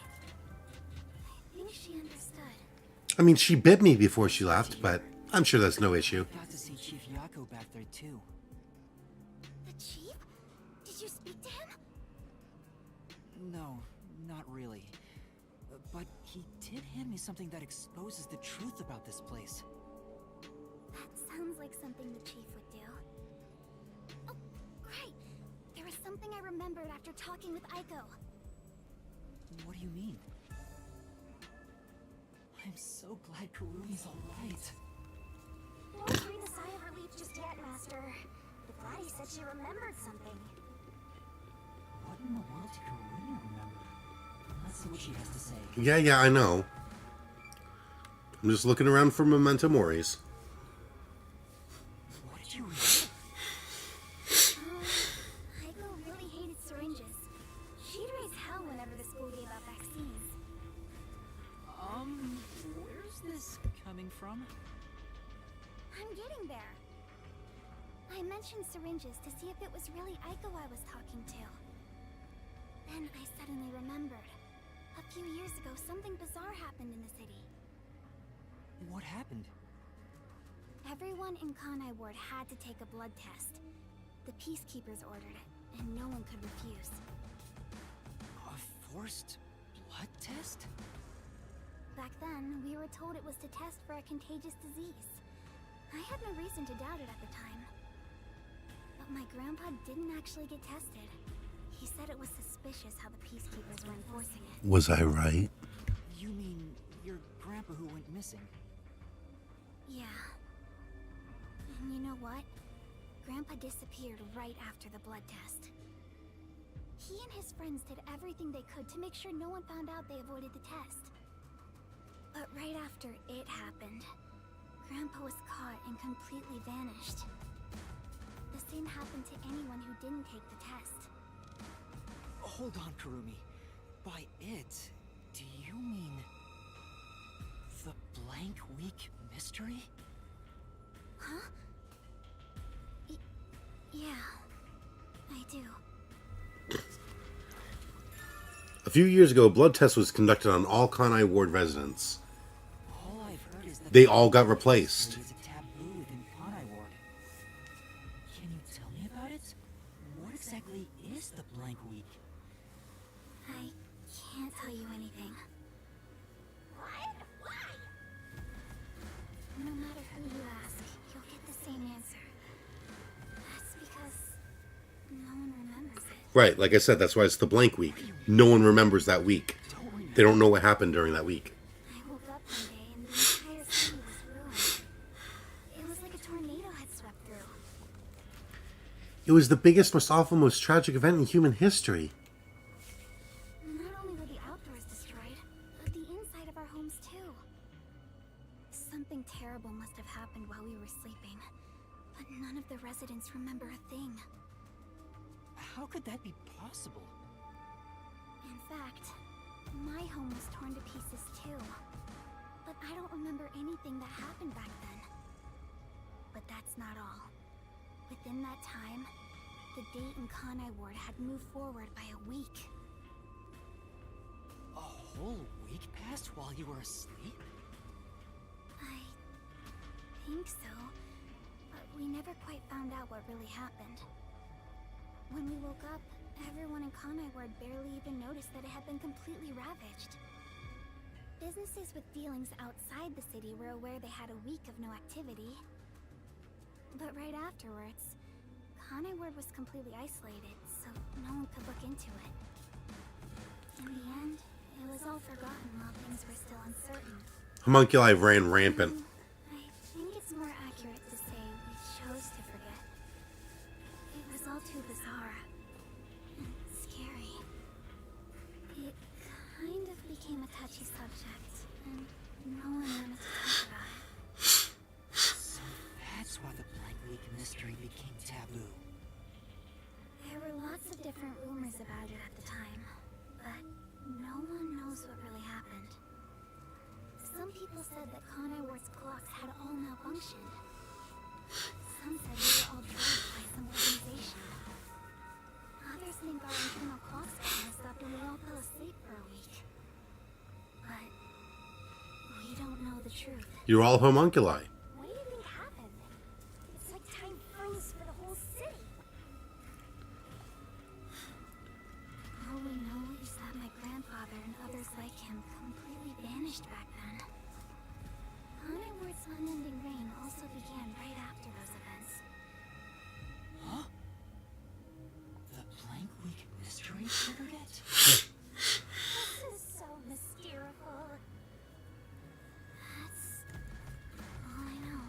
I think she understood. I mean, she bit me before she left, but I'm sure that's no issue. Got to see Chief Yako back there too. The chief? Did you speak to him? No, not really. But he did hand me something that exposes the truth about this place. That sounds like something the chief would do. Oh, right. There was something I remembered after talking with Aiko. What do you mean? I'm so glad Kurumi's alright. Won't breathe a sigh of relief just yet, Master. But Lottie said she remembered something. What in the world did Kurumi remember? Let's see what she has to say. Yeah, I know. I'm just looking around for memento moris. What did you read? Aiko really hated syringes. She'd raise hell whenever the school gave out vaccines. Where's this coming from? I'm getting there. I mentioned syringes to see if it was really Aiko I was talking to. Then I suddenly remembered. A few years ago, something bizarre happened in the city. What happened? Everyone in Kanai Ward had to take a blood test. The Peacekeepers ordered it, and no one could refuse. A forced blood test? Back then, we were told it was to test for a contagious disease. I had no reason to doubt it at the time. But my grandpa didn't actually get tested. He said it was suspicious how the Peacekeepers were enforcing it. Was I right? You mean your grandpa who went missing? Yeah. And you know what? Grandpa disappeared right after the blood test. He and his friends did everything they could to make sure no one found out they avoided the test. But right after it happened, Grandpa was caught and completely vanished. The same happened to anyone who didn't take the test. Hold on, Kurumi. By it, do you mean the blank week mystery? Huh? Yeah, I do. A few years ago, a blood test was conducted on all Kanai Ward residents. All I've heard is that They all got replaced. is a taboo within Kanai Ward. Can you tell me about it? What exactly is the blank week? I can't tell you anything. What? Why? No matter who you ask, you'll get the same answer. That's because no one remembers it. Right, like I said, that's why it's the blank week. No one remembers that week. They don't know what happened during that week. I woke up one day and the entire city was ruined. It was like a tornado had swept through. It was the biggest, most awful, most tragic event in human history. Not only were the outdoors destroyed, but the inside of our homes too. Something terrible must have happened while we were sleeping, but none of the residents remember a thing. How could that be possible? In fact, my home was torn to pieces too. But I don't remember anything that happened back then. But that's not all. Within that time, the date in Kanai Ward had moved forward by a week. A whole week passed while you were asleep? I think so. But we never quite found out what really happened. When we woke up, everyone in Kanai Ward barely even noticed that it had been completely ravaged. Businesses with dealings outside the city were aware they had a week of no activity. But right afterwards, Kanai Ward was completely isolated, so no one could look into it. In the end, it was all forgotten while things were still uncertain. Homunculi ran rampant. I think it's more accurate to say we chose to forget. It was all too bizarre and scary. It kind of became a touchy subject, and no one wanted to talk about it. So that's why the blank week mystery became taboo. There were lots of different rumors about it at the time, but no one knows what really happened. Some people said that Kanai Ward's clocks had all malfunctioned. Some said we were all drugged by some organization. Others think our internal clocks got messed up and we all fell asleep for a week. But we don't know the truth. You're all homunculi. What do you think happened? It's like time froze for the whole city. All we know is that my grandfather and others like him completely vanished back then. Kanai Ward's unending reign also began right after those events. Huh? The blank week mystery triggered it? This is so mystical. That's all I know.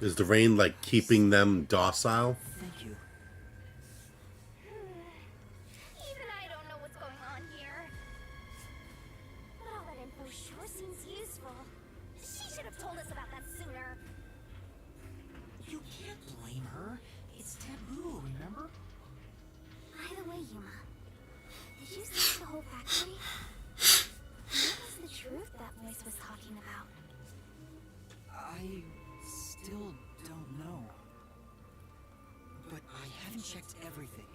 Is the rain like keeping them docile? Thank you. Even I don't know what's going on here. But all that info sure seems useful. She should have told us about that sooner. You can't blame her. It's taboo, remember? By the way, Yuma, did you search the whole factory? What was the truth that voice was talking about? I still don't know. But I haven't checked everything.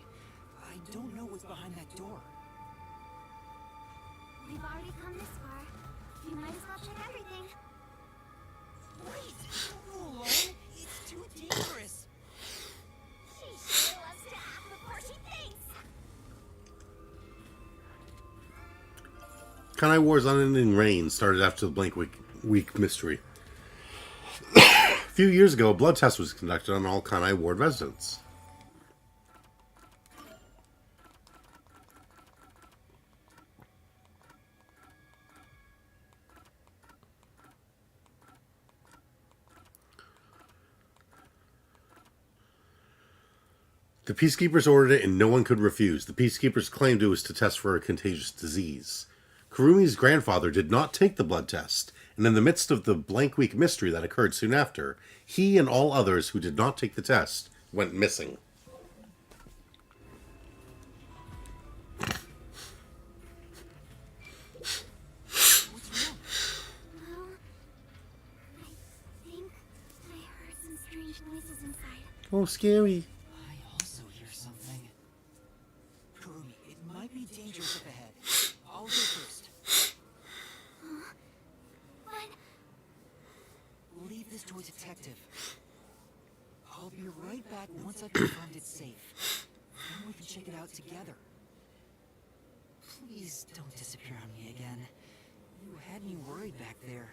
I don't know what's behind that door. We've already come this far. You might as well check everything. Wait! Don't go alone! It's too dangerous! She should. Kanai Ward's unending reign started after the Blank Week mystery. A few years ago, a blood test was conducted on all Kanai Ward residents. The Peacekeepers ordered it and no one could refuse. The Peacekeepers claimed it was to test for a contagious disease. Kurumi's grandfather did not take the blood test, and in the midst of the Blank Week mystery that occurred soon after, he and all others who did not take the test went missing. Well, I think I heard some strange noises inside. Oh, scary. I also hear something. Kurumi, it might be dangerous up ahead. I'll go first. What? Leave this to a detective. I'll be right back once I've confirmed it's safe. Then we can check it out together. Please don't disappear on me again. You had me worried back there.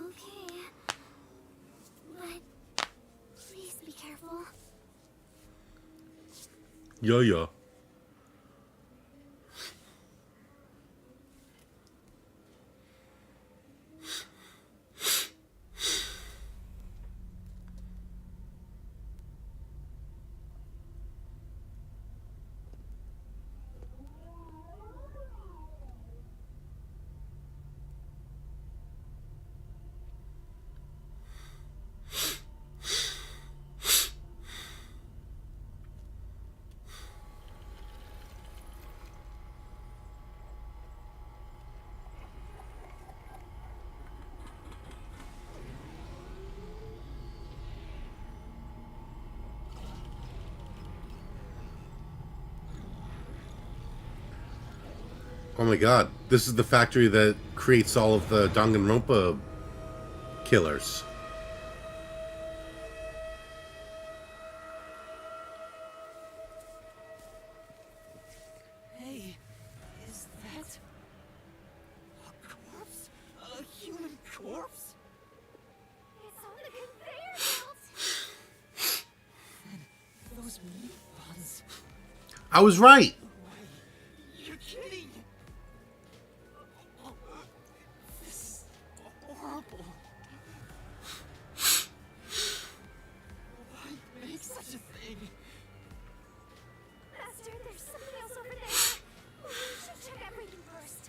Okay. But please be careful. Yeah. Oh my god, this is the factory that creates all of the Danganronpa killers. Hey, is that a corpse? A human corpse? It's on the conveyor belt. Those meat buns. I was right! You're kidding! This is horrible. Why make such a thing? Master, there's something else over there. We should check everything first.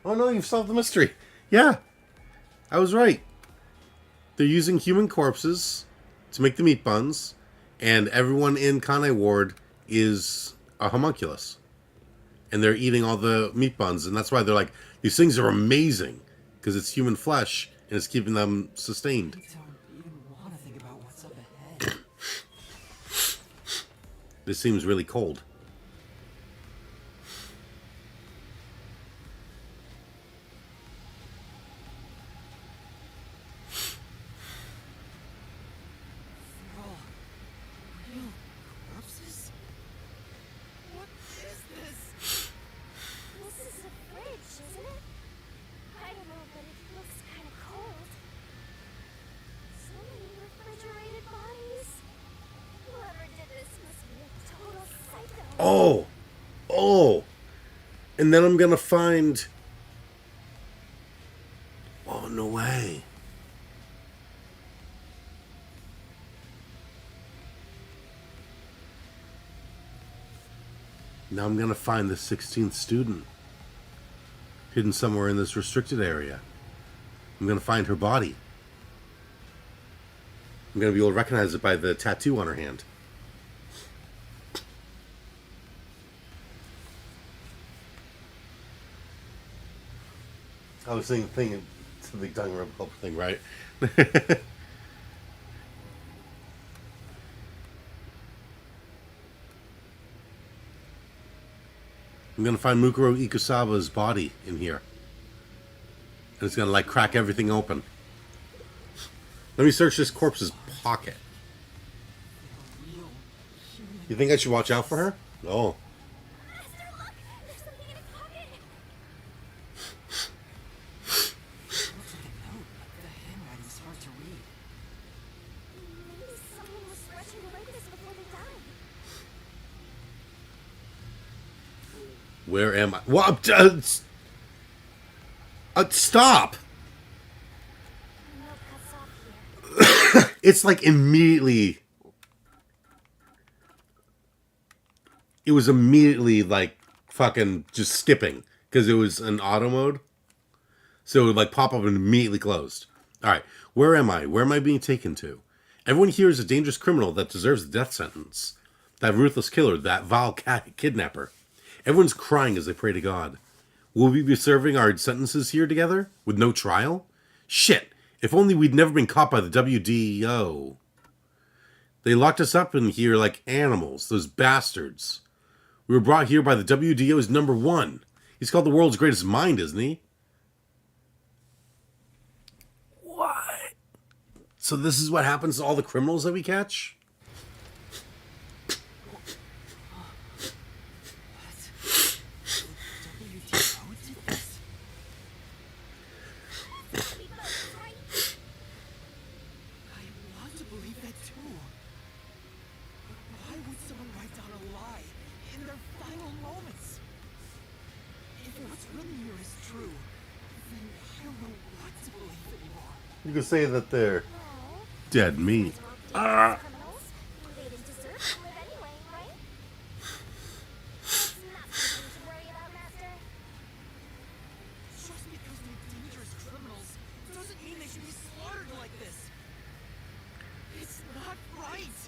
Oh no, you've solved the mystery. Yeah, I was right. They're using human corpses to make the meat buns, and everyone in Kanai Ward is a homunculus. And they're eating all the meat buns, and that's why they're like, these things are amazing, because it's human flesh, and it's keeping them sustained. I don't even want to think about what's up ahead. This seems really cold. They're all real corpses? What is this? This is a fridge, isn't it? I don't know, but it looks kind of cold. So many refrigerated bodies. Whoever did this must be a total psycho. Oh! And then I'm gonna find... Oh, no way. Now I'm gonna find the 16th student. Hidden somewhere in this restricted area. I'm gonna find her body. I'm gonna be able to recognize it by the tattoo on her hand. I was thinking to the Danganronpa thing, right? I'm gonna find Mukuro Ikusawa's body in here. And it's gonna like crack everything open. Let me search this corpse's pocket. Real human You think I should watch out for her? Oh. Master, look! There's something in his pocket! Looks like a note, but the handwriting's hard to read. Maybe someone was stretching to write this before they died. Where am I? What? Stop! The note cuts off here. It's like immediately. It was immediately like fucking just skipping because it was an auto mode. So it would like pop up and immediately closed. All right, where am I? Where am I being taken to? Everyone here is a dangerous criminal that deserves a death sentence. That ruthless killer, that vile kidnapper. Everyone's crying as they pray to God. Will we be serving our sentences here together with no trial? Shit, if only we'd never been caught by the WDO. They locked us up in here like animals, those bastards. We were brought here by the WDO's #1. He's called the world's greatest mind, isn't he? What? So this is what happens to all the criminals that we catch? I want to believe that too. Why would someone write down a lie in their final moments? If what's written here is true, then I don't know what to believe anymore. You could say that they're Well, dead meat. criminals. They didn't deserve to live anyway, right? It's not something to worry about, Master. Just because they're dangerous criminals doesn't mean they should be slaughtered like this. It's not right.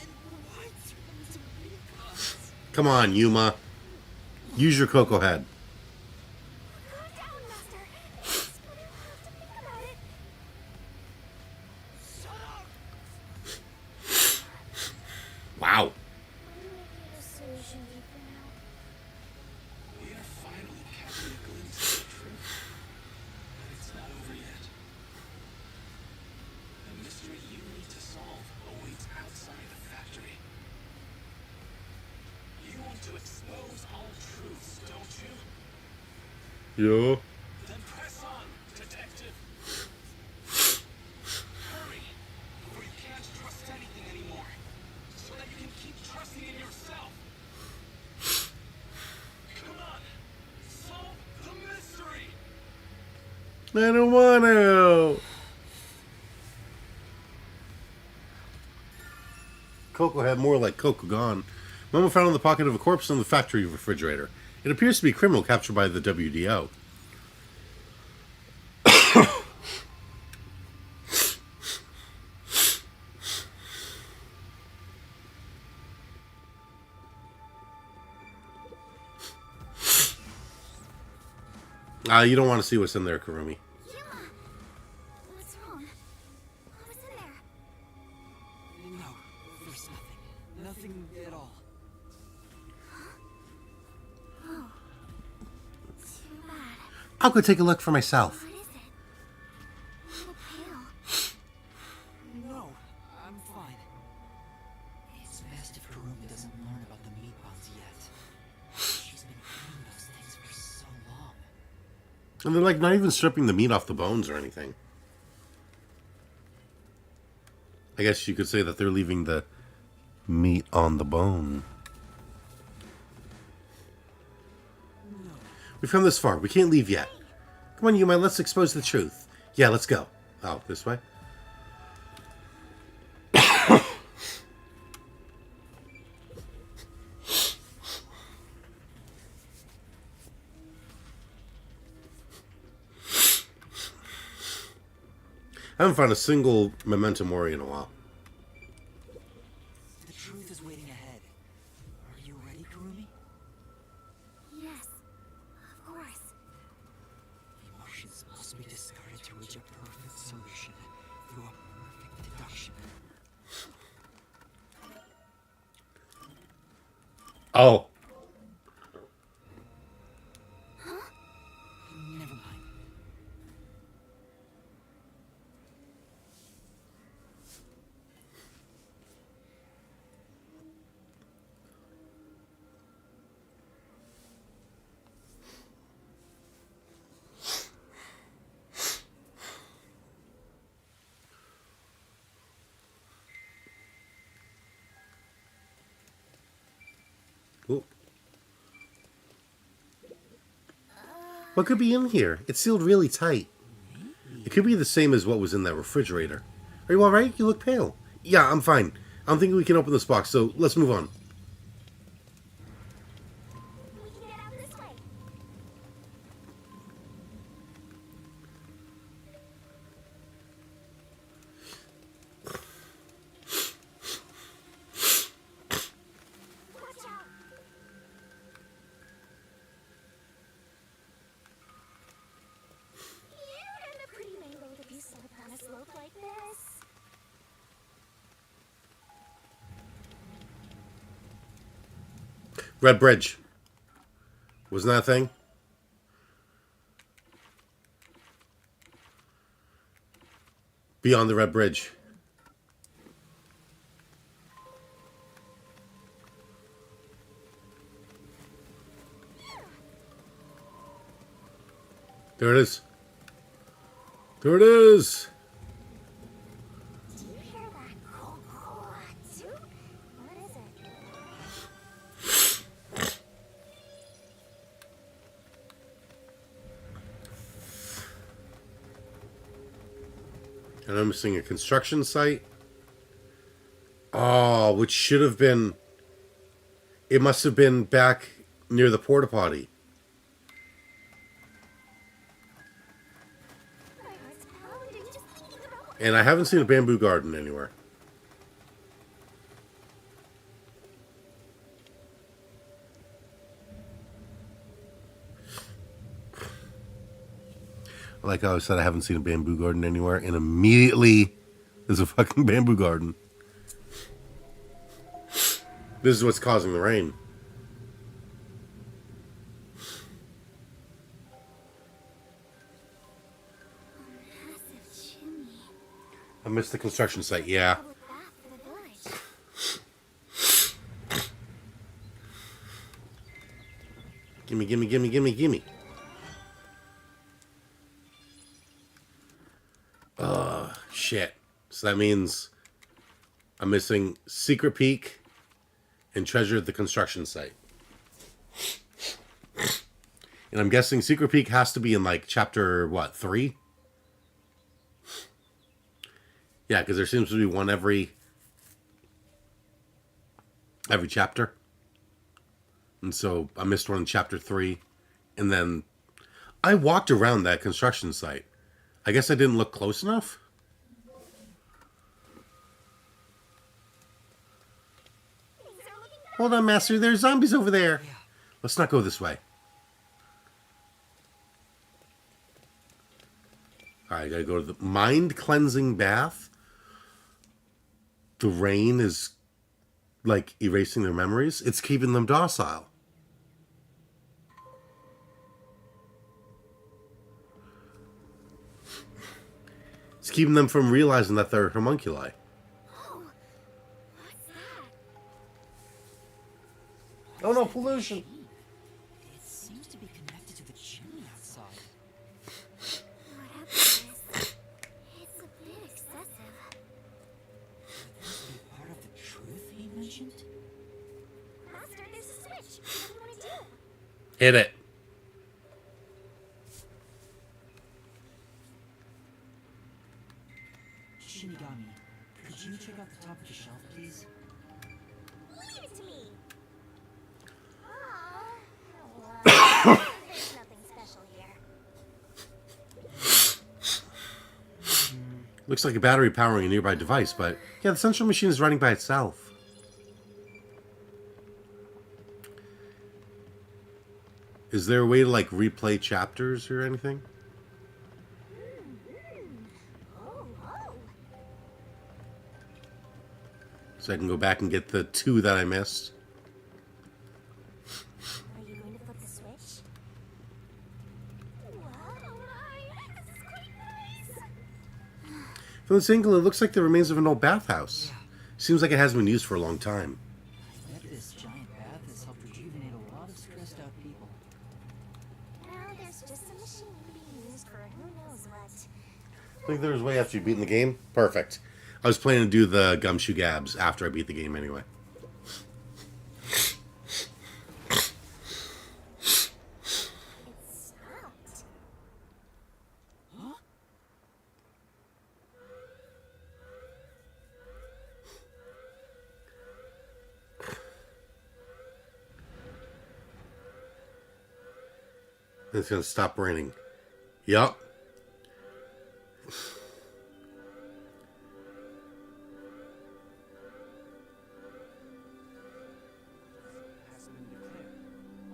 And why turn them into beacons? Come on, Yuma. Use your cocoa head. Calm down, Master. It's just gonna have to think about it. Shut up! Wow. I'm making a decision for now. We are finally catching a glimpse of the truth. But it's not over yet. The mystery you need to solve awaits outside the factory. You want to expose all truths, don't you? Yeah. Then press on, detective. Hurry, or you can't trust anything anymore. So that you can keep trusting in yourself. Come on, solve the mystery. I don't want to. Cocoa head, more like Cocoa gone. Mama found in the pocket of a corpse on the factory refrigerator. It appears to be a criminal captured by the WDO. You don't want to see what's in there, Kurumi. Yuma! What's wrong? What was in there? No, there's nothing. Nothing at all. Oh. Too bad. I'll go take a look for myself. What is it? You look pale. No, I'm fine. It's best if Kurumi doesn't learn about the meat bonds yet. She's been hiding those things for so long. And they're like not even stripping the meat off the bones or anything. I guess you could say that they're leaving the meat on the bone. We've come this far. We can't leave yet. Come on, Yuma, let's expose the truth. Yeah, let's go. Oh, this way? I haven't found a single memento mori in a while. The truth is waiting ahead. Are you ready, Kurumi? Yes. Of course. Emotions must be discarded to reach a perfect solution through a perfect deduction. Oh. Never mind. Ooh. What could be in here? It's sealed really tight. It could be the same as what was in that refrigerator. Are you alright? You look pale. Yeah, I'm fine. I don't think we can open this box, so let's move on. We can get out this way. Watch out. You and the pretty mangled if you step on a slope like this. Red Bridge. Wasn't that a thing? Beyond the Red Bridge. There it is. There it is. Do you hear that? What is it? And I'm missing a construction site. Oh, which should have been... It must have been back near the porta potty. My heart's pounding just thinking about what. And I haven't seen a bamboo garden anywhere. Like how I said, I haven't seen a bamboo garden anywhere, and immediately there's a fucking bamboo garden. This is what's causing the rain. Massive chimney. I missed the construction site, yeah. Public bath for the village. Gimme, gimme, gimme, gimme, gimme. Shit. So that means I'm missing Secret Peak and Treasure at the construction site. And I'm guessing Secret Peak has to be in like chapter, what, 3? Yeah, because there seems to be one every chapter. And so I missed one in chapter 3. And then I walked around that construction site. I guess I didn't look close enough. Hold on, Master. There's zombies over there. Let's not go this way. Alright, I gotta go to the mind cleansing bath. The rain is like erasing their memories. It's keeping them docile. It's keeping them from realizing that they're homunculi. What's that? Oh no, pollution. It seems to be connected to the chimney outside. Whatever it is, it's a bit excessive. Could this be part of the truth he mentioned? Master, there's a switch. What do you want to do? Hit it. Shinigami, could you check out the top of the shelf, please? Leave it to me. Well, there's nothing special here. Looks like a battery powering a nearby device, but yeah, the central machine is running by itself. Is there a way to like replay chapters or anything? Oh, oh. Oh, So I can go back and get the 2 that I missed. Are you going to flip the switch? Wow, this is quite nice. From this angle, it looks like the remains of an old bathhouse. Seems like it hasn't been used for a long time. I bet this giant bath has helped rejuvenate a lot of stressed out people. Now there's just a machine being used for who knows what. I think there's a way after you've beaten the game. Perfect. I was planning to do the gumshoe gabs after I beat the game anyway. It's gonna stop raining. Yup. Has been declared.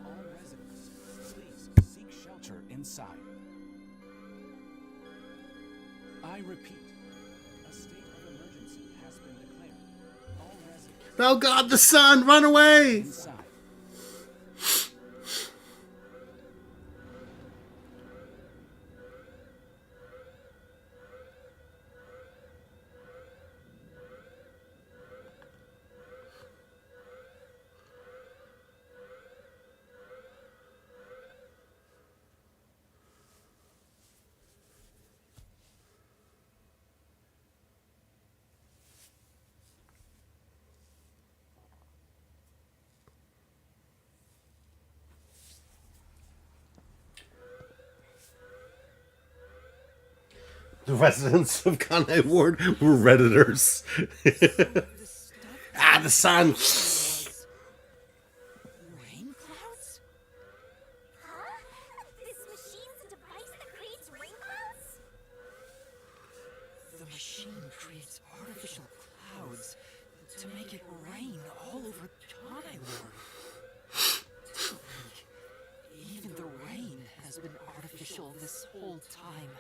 All residents, please seek shelter inside. I repeat, a state of emergency has been declared. All residents Oh God, the sun! Run away! inside. The residents of Conai Ward were Redditors. Ah, the sun! Rain clouds? Huh? This machine's a device that creates rain clouds? The machine creates artificial clouds to make it rain all over Conai-Ward. Even the rain has been artificial this whole time.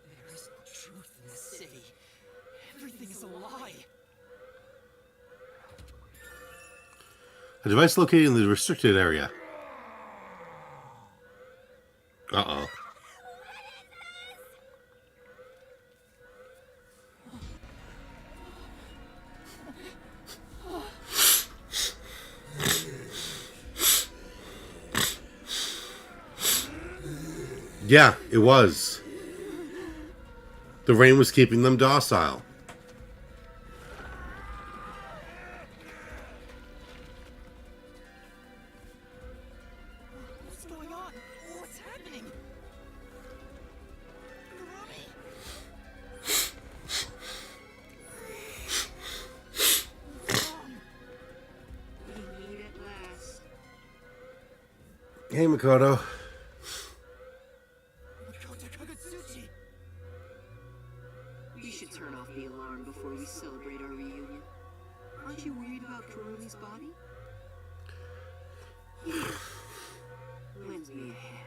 There is no truth in this city. Everything is a lie. A device located in the restricted area. Uh-oh. Yeah, it was. The rain was keeping them docile. What's going on? What's happening? Kurumi! We meet at last. Hey, Makoto. Makoto Kagutsuchi! We should turn off the alarm before we celebrate our reunion. Aren't you worried about Kurumi's body? Here. Lend me a hand.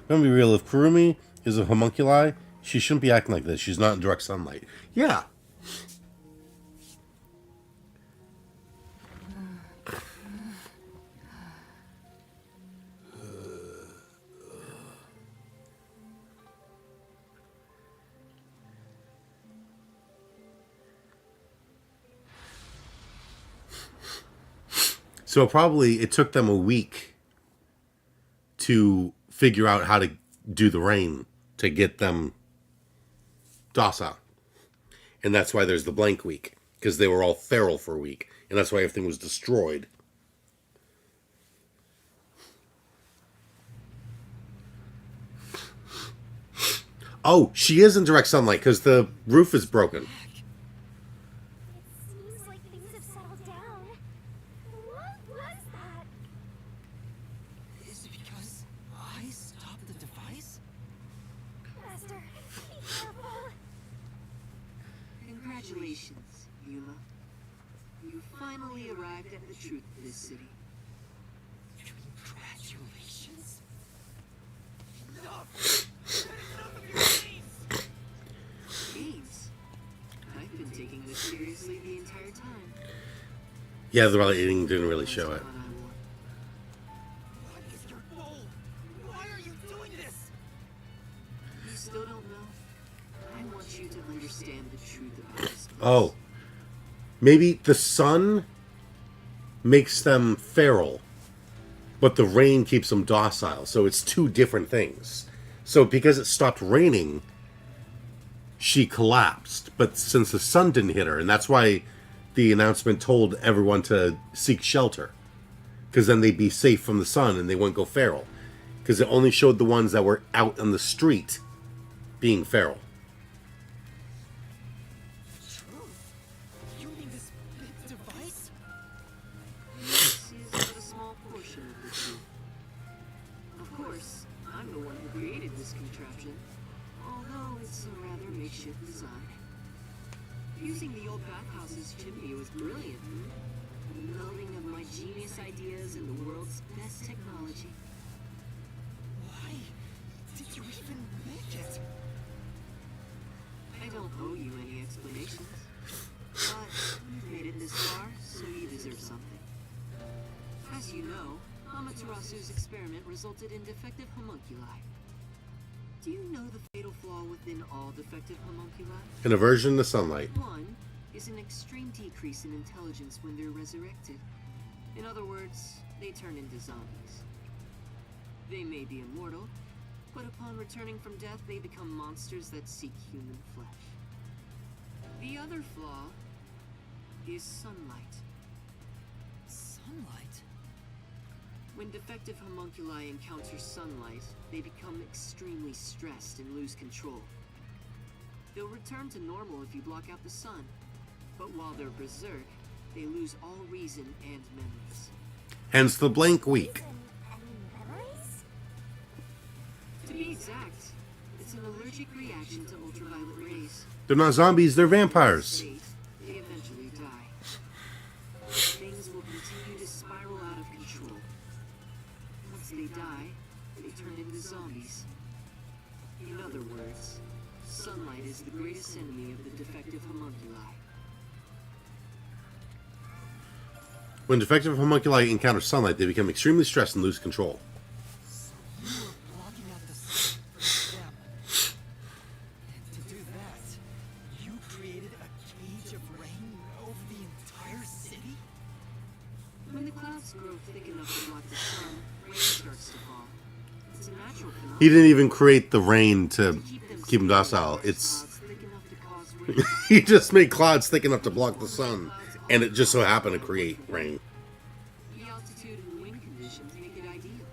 I'm gonna be real. If Kurumi is a homunculi, she shouldn't be acting like this. She's not in direct sunlight. Yeah. So probably it took them a week to figure out how to do the rain to get them docile. And that's why there's the blank week, because they were all feral for a week. And that's why everything was destroyed. Oh, she is in direct sunlight because the roof is broken. It seems like things have settled down. What was that? Is it because I stopped the device? Master, be careful. Congratulations, Eula. You finally arrived at the truth of this city. Congratulations. Enough! Enough of your games! Games? I've been taking this Yeah, the eating didn't really show it. What is your goal? Why are you doing this? You still don't know? I want you to understand the truth about this place. Oh. Maybe the sun makes them feral, but the rain keeps them docile. So it's two different things. So because it stopped raining, she collapsed. But since the sun didn't hit her, and that's why the announcement told everyone to seek shelter. Because then they'd be safe from the sun and they wouldn't go feral. Because it only showed the ones that were out on the street being feral. You mean this big device? This is but a small portion of the truth. Of course, I'm the one who created this contraption, although it's a rather makeshift design. Using the old bathhouse's chimney was brilliant. Melding of my genius ideas and the world's best technology. Why did you even make it? I don't owe you any explanations. But you've made it this far, so you deserve something. As you know, Amaterasu's experiment resulted in defective homunculi. Do you know the fatal flaw within all defective homunculi? An aversion to sunlight. One is an extreme decrease in intelligence when they're resurrected. In other words, they turn into zombies. They may be immortal, but upon returning from death, they become monsters that seek human flesh. The other flaw is sunlight. Sunlight? When defective homunculi encounter sunlight, they become extremely stressed and lose control. They'll return to normal if you block out the sun, but while they're berserk, they lose all reason and memories. Hence the blank week. Memories? To be exact, it's an allergic reaction to ultraviolet rays. They're not zombies, they're vampires. They eventually die. Things will continue to spiral out of control. Once they die, they turn into zombies. In other words, sunlight is the greatest enemy of the defective homunculi. When defective homunculi encounter sunlight, they become extremely stressed and lose control. You were blocking out the sun for them. And to do that, you created a cage of rain over the entire city? When the clouds grow thick enough to block the sun, rain starts to fall. It's a natural phenomenon. He didn't even create the rain to keep them docile. It's he just made clouds thick enough to block the sun, and it just so happened to create rain. The altitude and wind conditions make it ideal.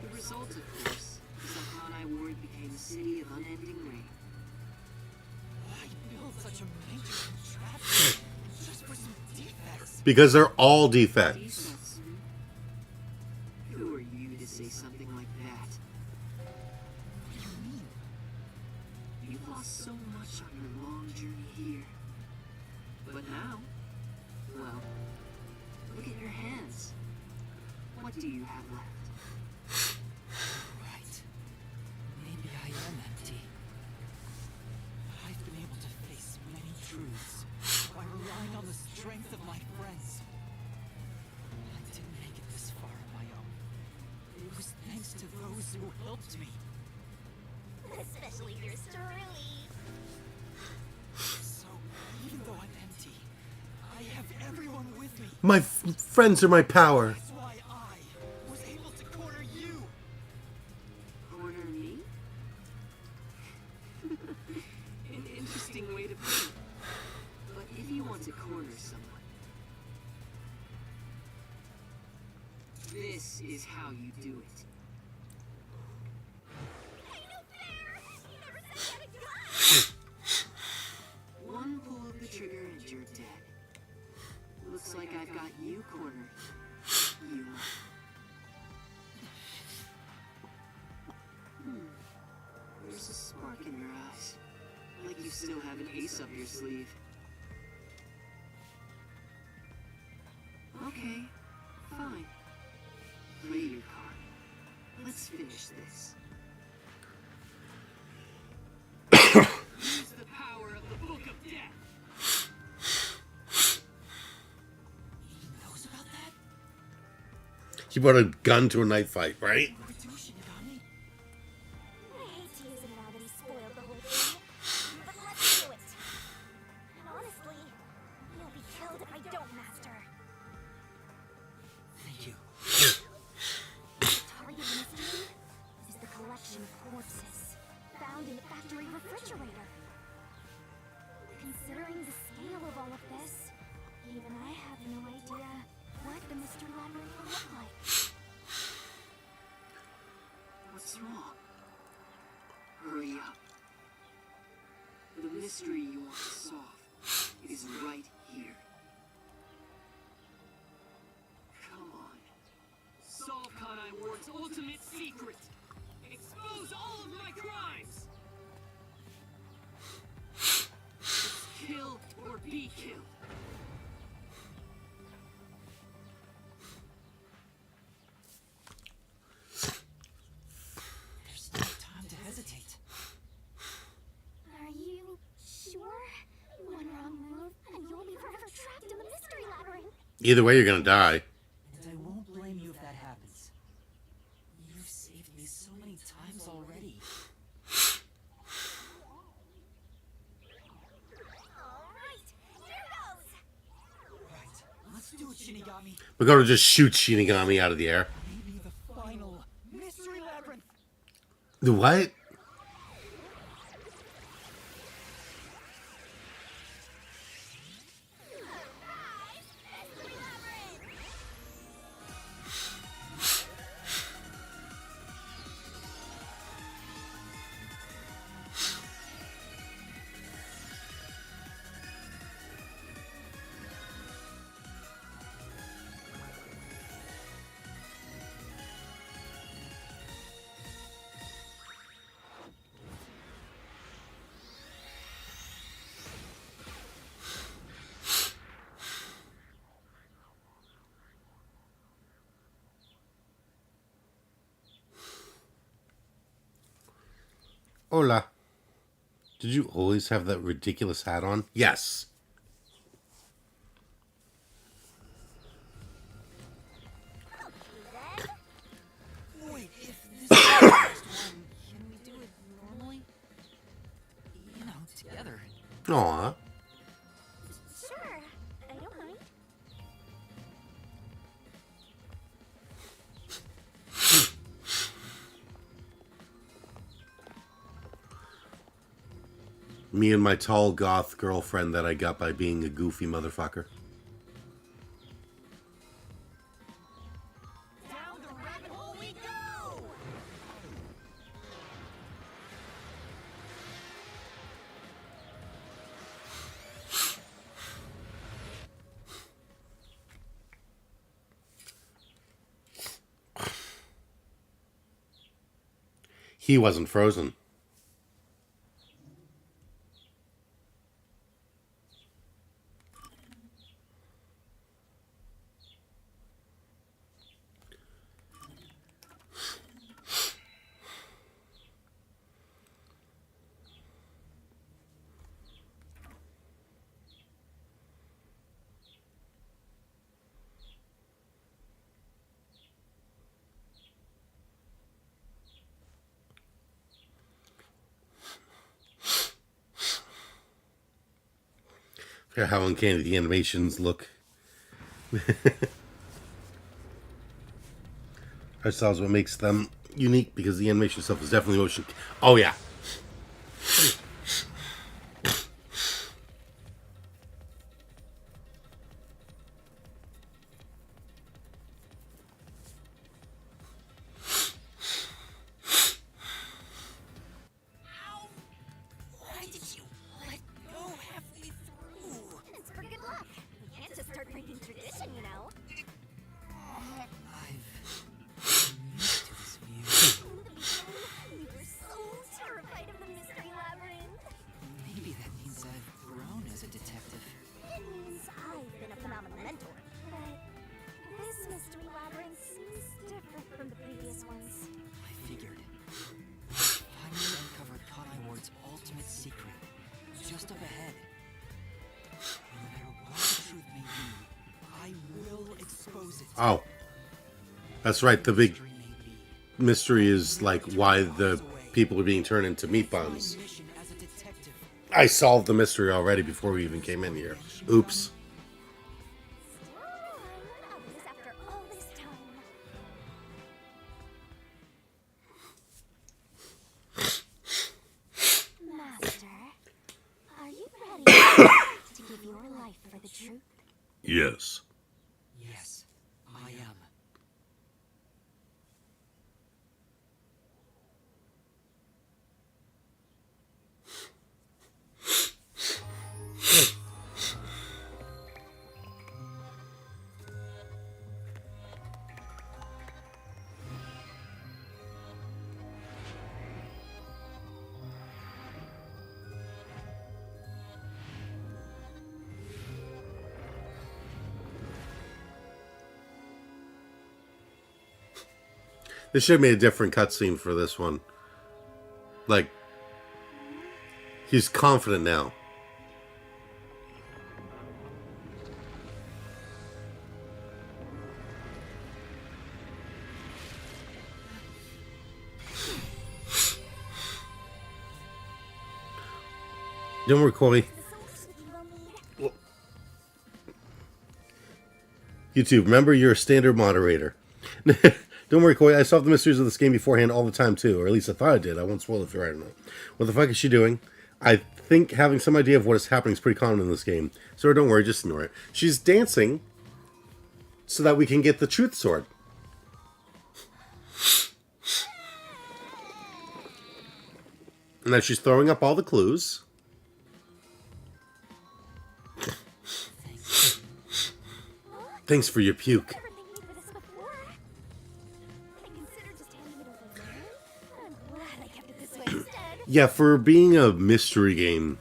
The result, of course, is that Hanai Ward became a city of unending rain. Why build such a major contraption just for some defects? Because they're all defects. Defects? Who are you to say something like that? What do you mean? You've lost so much on your long journey here. But now, well, look at your hands. What do you have left? Right. Maybe I am empty. I've been able to face many truths by relying on the strength of my friends. I didn't make it this far on my own. It was thanks to those who helped me. Especially yours truly. So, even though I'm empty, I have everyone with me. My friends are my power. That's why I was able to corner you. Corner me? An interesting way to put it. But if you want to corner someone, this is how you do it. One pull of the trigger and you're dead. Looks like I've got you cornered. You. There's a spark in your eyes. Like you still have an ace up your sleeve. Okay, fine. Play your card. Let's finish this. Use the power of the Book of Death. He brought a gun to a knife fight, right? I hate to use him now that he spoiled the whole thing. But let's do it. And honestly, you'll be killed if I don't, Master. Thank you. The target mystery is the collection of corpses found in the factory refrigerator. Considering the scale of all of this, even I have no idea what the mystery labyrinth will look like. What's wrong? Hurry up. The mystery you want to solve is right here. Come on. Solve Kanai Ward's ultimate secret. Expose all of my crimes. It's kill or be killed. There's no time to hesitate. Are you sure? One wrong move, and you'll be forever trapped in the mystery labyrinth. Either way, you're gonna die. And I won't blame you if that happens. You've saved me so many times already. Alright, here goes! Right, let's do it, Shinigami. We're gonna just shoot Shinigami out of the air. Maybe the final mystery labyrinth. The what? Hola. Did you always have that ridiculous hat on? Yes. Wait, if this is the last one, can we do it normally? You know, together. Aw. Sure, I don't mind. Me and my tall goth girlfriend that I got by being a goofy motherfucker. Down the rabbit hole we go! He wasn't frozen. Forget how uncanny the animations look. That is what makes them unique, because the animation itself is definitely motion. Oh yeah. Why did you let go halfway through? It's for good luck. We can't just start breaking tradition, you know. I've been used to this view. In the beginning, we were so terrified of the mystery labyrinth. Maybe that means I've grown as a detective. It means I've been a phenomenal mentor. But this mystery labyrinth seems different from the previous ones. I figured. Finally uncovered Kanai Ward's ultimate secret. Just up ahead. No matter what the truth may be, I will expose it. Oh. That's right, the big Mystery may be. mystery is like why the people are being turned into meat bombs. My mission as a detective. I solved the mystery already before we even came in here. Oops. Still alive of this after all this time. Master, are you ready to give your life for the truth? Yes. Yes, I am. They should have made a different cutscene for this one. Like, he's confident now. Don't worry, Corey. YouTube, remember you're a standard moderator. Don't worry, Koi. I solved the mysteries of this game beforehand all the time, too. Or at least I thought I did. I won't spoil it if you're right or not. What the fuck is she doing? I think having some idea of what is happening is pretty common in this game. So don't worry, just ignore it. She's dancing so that we can get the truth sword. And then she's throwing up all the clues. Thanks for your puke. Never thanked me for this before. I considered just handing it over there, but I'm glad I kept it this way instead. Yeah, for being a mystery game,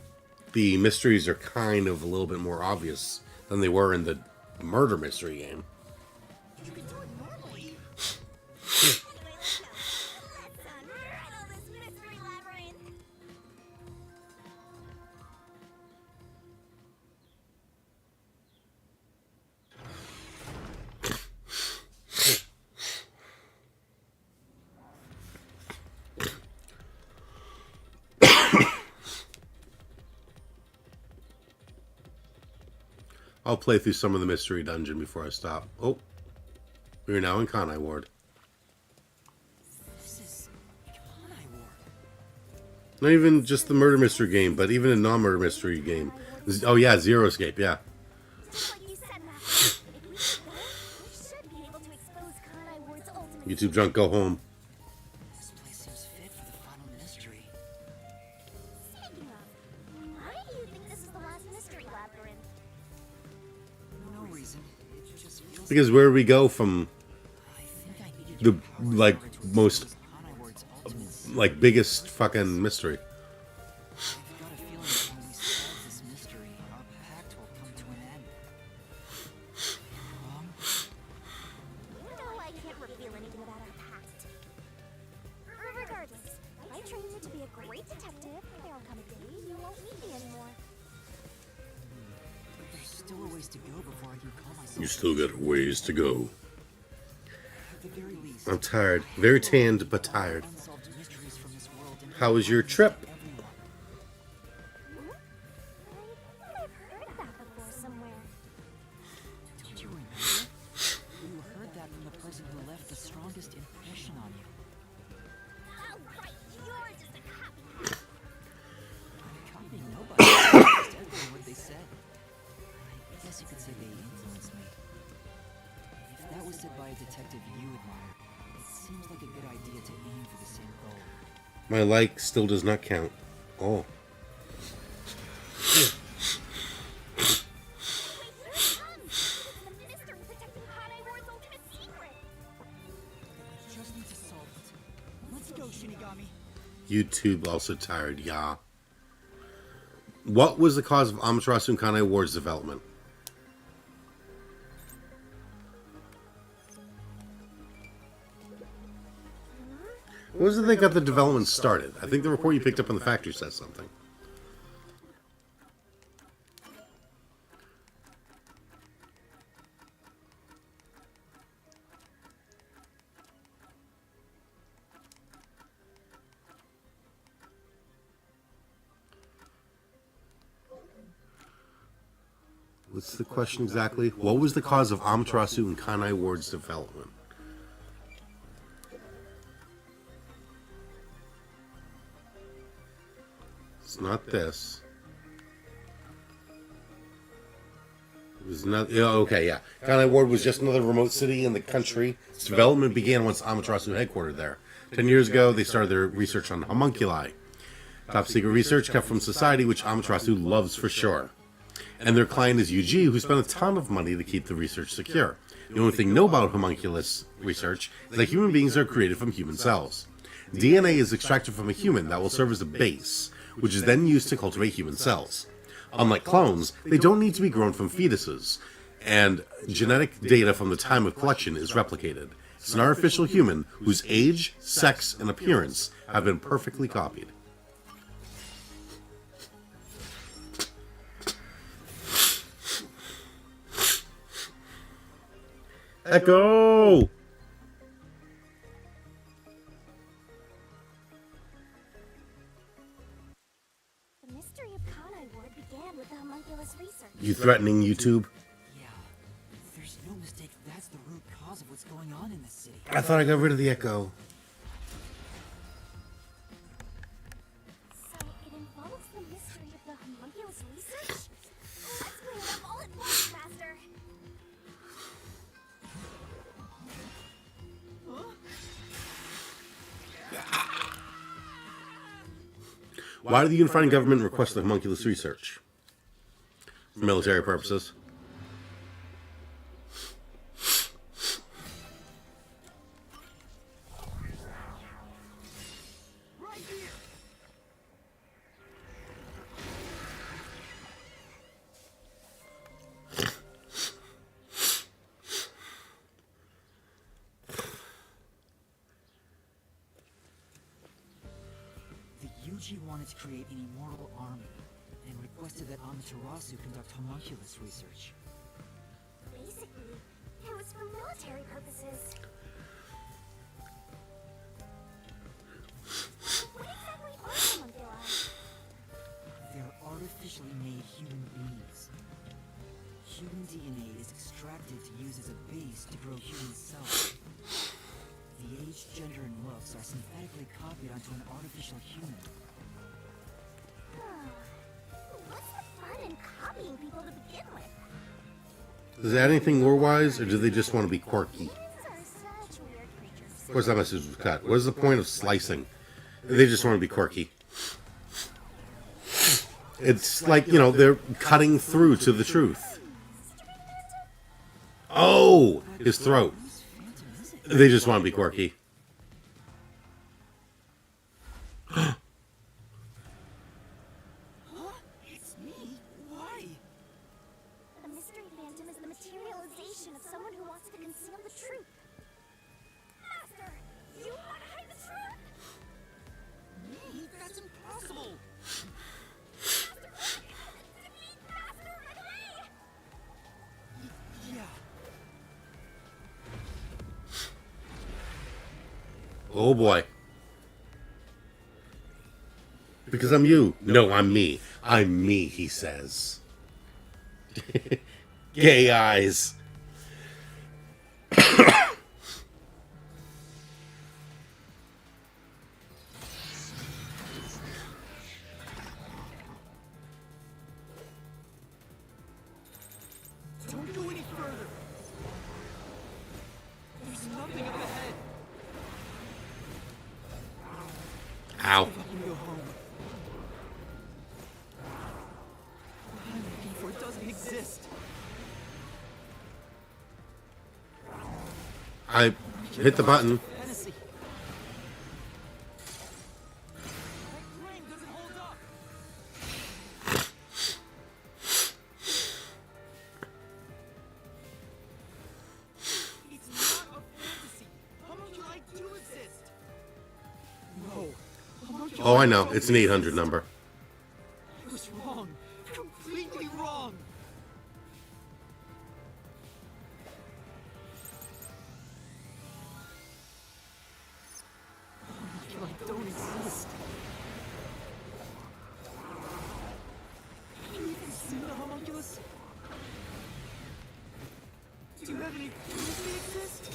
the mysteries are kind of a little bit more obvious than they were in the murder mystery game. You can do it normally. Anyway, let's go. Let's unravel this mystery labyrinth. I'll play through some of the mystery dungeon before I stop. Oh, we're now in Kanai Ward. This is Kanai Ward. Not even just the murder mystery game, but even a non-murder mystery game. Oh yeah, Zero Escape, yeah. Just like you said, Master. If we keep going, we should be able to expose Kanai Ward's ultimate YouTube junk, go home. This place seems fit for the final mystery. Speaking of, why do you think this is the last mystery labyrinth? No reason. It just feels Because where we go from I think I needed the your powers like in order to most expose Kanai Ward's ultimate like biggest fucking mystery. I've got a feeling that when we solve this mystery, our pact will come to an end. Wrong? You know I can't reveal anything about our past. Regardless, I train you to be a great detective. There'll come a day you won't need me anymore. There's still a ways to go before I can call myself. You still got a ways to go. At the very least, I'm tired. Very tanned, but tired. unsolved mysteries from this world and How was your trip? everyone. I've heard that before somewhere. Don't you remember? You heard that from the person who left the strongest impression on you. Oh, right, you're just a copycat. I'm copying nobody. Just echoing what they said. I guess you could say they influenced me. If that was said by a detective you admire, it seems like a good idea to aim for the same goal. My like still does not count. Oh. Wait, here it comes. It's the mystery protecting Kanai Ward's ultimate secret. Just need to solve it. Let's go, Shinigami. YouTube also tired, yeah. What was the cause of Amaterasu and Kanai Ward's development? What was it that got the development started? I think the report you picked up in the factory says something. What's the question exactly? What was the cause of Amaterasu and Kanai Ward's development? It's not this. It was not. Yeah, okay, yeah. Kanai Ward was just another remote city in the country. Its development began once Amaterasu headquartered there. 10 years ago, they started their research on homunculi. Top secret research kept from society, which Amaterasu loves for sure. And their client is UG, who spent a ton of money to keep the research secure. The only thing known about homunculus research is that human beings are created from human cells. DNA is extracted from a human that will serve as a base, which is then used to cultivate human cells. Unlike clones, they don't need to be grown from fetuses, and genetic data from the time of collection is replicated. It's an artificial human whose age, sex, and appearance have been perfectly copied. Echo! The mystery of Kanai Ward began with the homunculus research. You threatening YouTube? Yeah, there's no mistake that's the root cause of what's going on in this city. I thought I got rid of the echo. So it involves the mystery of the homunculus research? Let's clear it up all at once, Master. Why did the unifying government request the homunculus research? For military purposes. Yuji wanted to create an immortal army, and requested that Amaterasu conduct homunculus research. Basically, it was for military purposes. What exactly are homunculi? They're artificially made human beings. Human DNA is extracted to use as a base to grow human cells. The age, gender, and looks are synthetically copied onto an artificial human. What's the fun in copying people to begin with? Is that anything lore-wise, or do they just want to be quirky? Humans are such weird creatures. Of course, that message was cut. What is the point of slicing? They just want to be quirky. It's like, you know, they're cutting through to the truth. Oh! His throat. They just want to be quirky. It's me? Why? The mystery phantom is the materialization of someone who wants to conceal the truth. Master, you want to hide the truth? Me? That's impossible! Master, run away! Yeah. Oh boy. Because I'm you. No, I'm me. I'm me, he says. Gay eyes. Don't go any further. There's nothing up ahead. Ow. I can go home. What I'm looking for doesn't exist. I hit the button. Fantasy. That claim doesn't hold up. It's not a fantasy. Homunculi do exist. No. Homunculi Oh, I know. It's an 800 number. I was wrong. Completely wrong. Homunculi don't exist. Have you even seen a homunculus? have any proof they exist?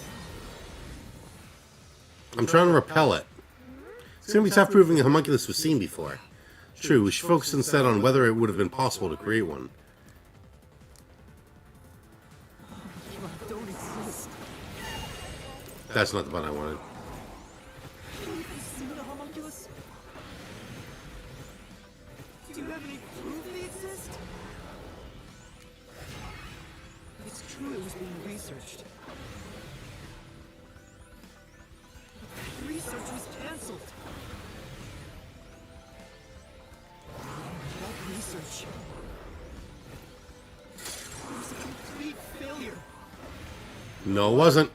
I'm trying to repel it. It's gonna be tough proving a homunculus was seen before. True, we should focus instead on whether it would have been possible to create one. Don't exist. That's not the button I wanted. Have you seen a homunculus? Do you have any proof they exist? It's true it was being researched. Research was cancelled. That research was a complete failure. No, it wasn't.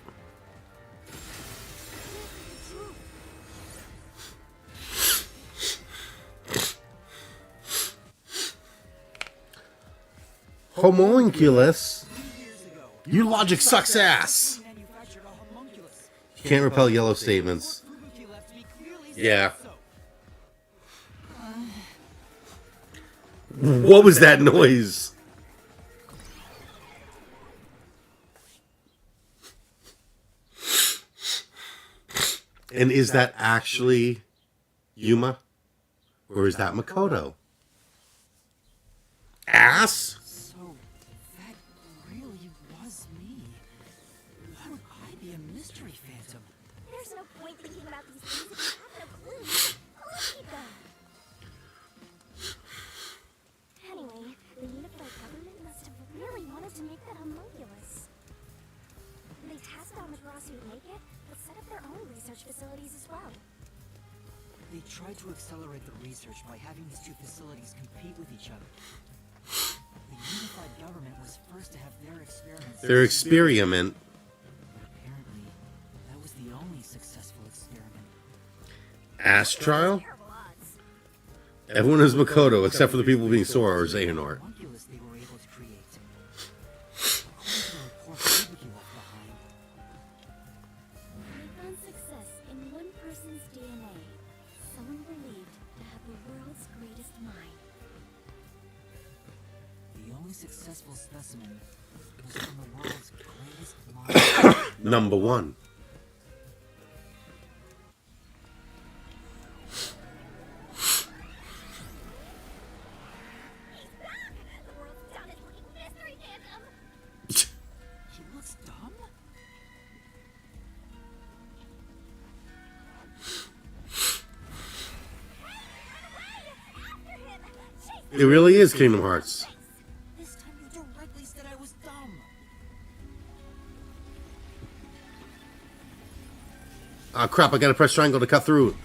Homunculus? Your logic sucks ass. You can't repel yellow statements. Yeah. What was that noise? And is that actually Yuma? Or is that Makoto? Ass? So, that really was me. Why would I be a mystery phantom? There's no point thinking about these things if you have no clue. Let's keep going. Anyway, the unified government must have really wanted to make that homunculus. They tasked Amaterasu to make it, but set up their own research facilities as well. They tried to accelerate the research by having these two facilities compete with each other. The unified government was first to have their experiments. Their experiment. Apparently, that was the only successful experiment. Ass trial? Everyone is Makoto except for the people being Sora or Xehanort. Homunculus they were able to create. According to the report Ibuki left behind, They found success in one person's DNA. Someone believed to have the world's greatest mind. the only successful specimen was from the world's greatest mind. Number one. The world's dumbest looking mystery phantom. He looks dumb? After him! Chase It really is Kingdom Hearts. This time you directly said I was dumb. Ah, crap, I gotta press triangle to cut through.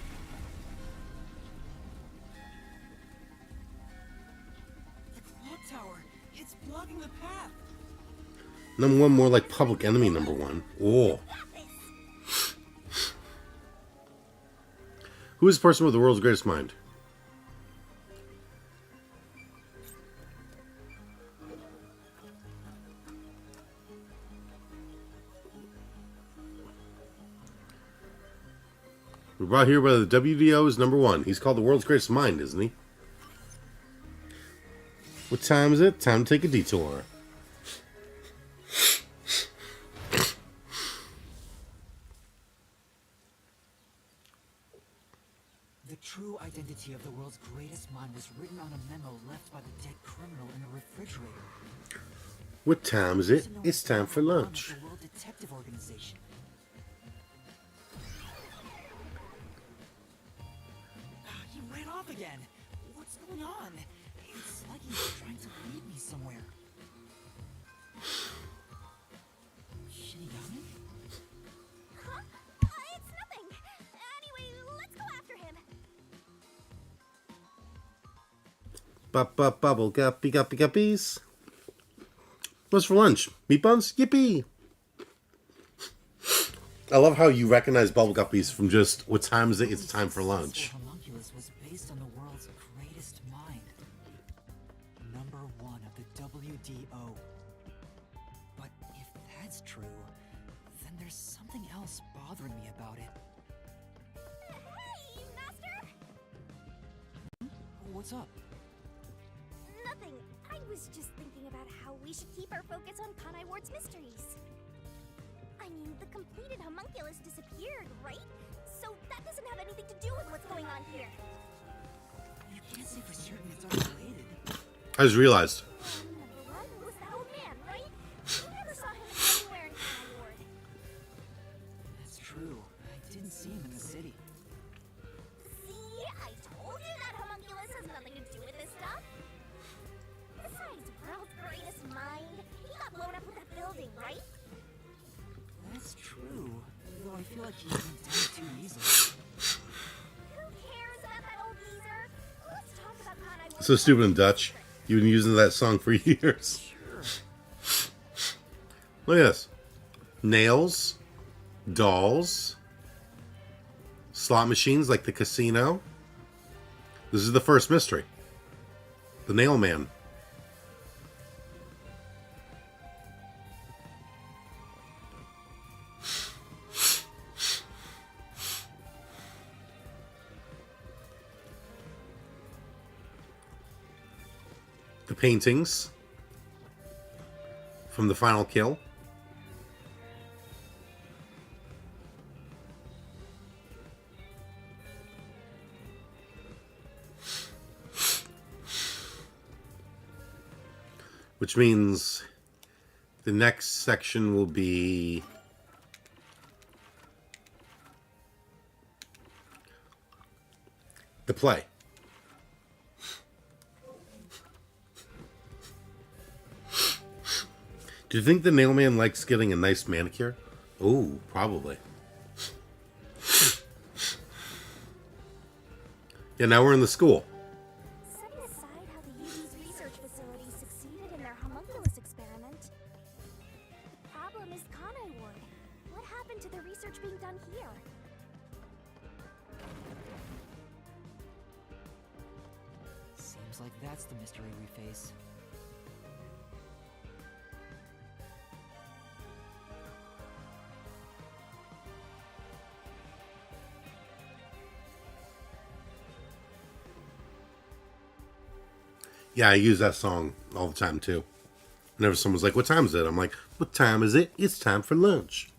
The clock tower, it's blocking the path. Number one, more like Public Enemy number one. Oh. Who is the person with the world's greatest mind? We're brought here by the WDO's number one. He's called the world's greatest mind, isn't he? What time is it? Time to take a detour. The true identity of the world's greatest mind was written on a memo left by the dead criminal in a refrigerator. What time is it? It's time for One of lunch. The World Detective Organization. He ran off again. What's going on? It's like he's trying to lead me somewhere. Shinigami? Huh? It's nothing. Anyway, let's go after him. Bubble guppy guppy guppies. What's for lunch? Meat buns? Yippee! I love how you recognize Bubble Guppies from just what time is it? It's time for lunch. The homunculus was based on the world's greatest mind. Number one of the WDO. But if that's true, then there's something else bothering me about it. Hey, Master! What's up? Nothing. I was just thinking about how we should keep our focus on Kanai Ward's mysteries. completed homunculus disappeared, right? So that doesn't have anything to do with what's going on here. You can't say for certain it's unrelated. I just realized. Number one was that old man, right? We never saw him anywhere in Kanai Ward. That's true. I didn't see him in the city. See, I told you that homunculus has nothing to do with this stuff. Besides, world's greatest mind, he got blown up with that building, right? That's true. Though I feel like he went down too easily. Who cares about that old geezer? Let's talk about Kanai Ward. So stupid in Dutch. You've been using that song for years. Look at this. Nails, dolls, slot machines like the casino. This is the first mystery. The Nail Man. The paintings from the final kill. Which means the next section will be the play. Do you think the nail man likes getting a nice manicure? Oh, probably. Yeah, now we're in the school. Setting aside how the UD's research facility succeeded in their homunculus experiment, the problem is Kanai Ward. What happened to the research being done here? Seems like that's the mystery we face. Yeah, I use that song all the time too. Whenever someone's like, "What time is it?" I'm like, "What time is it? It's time for lunch."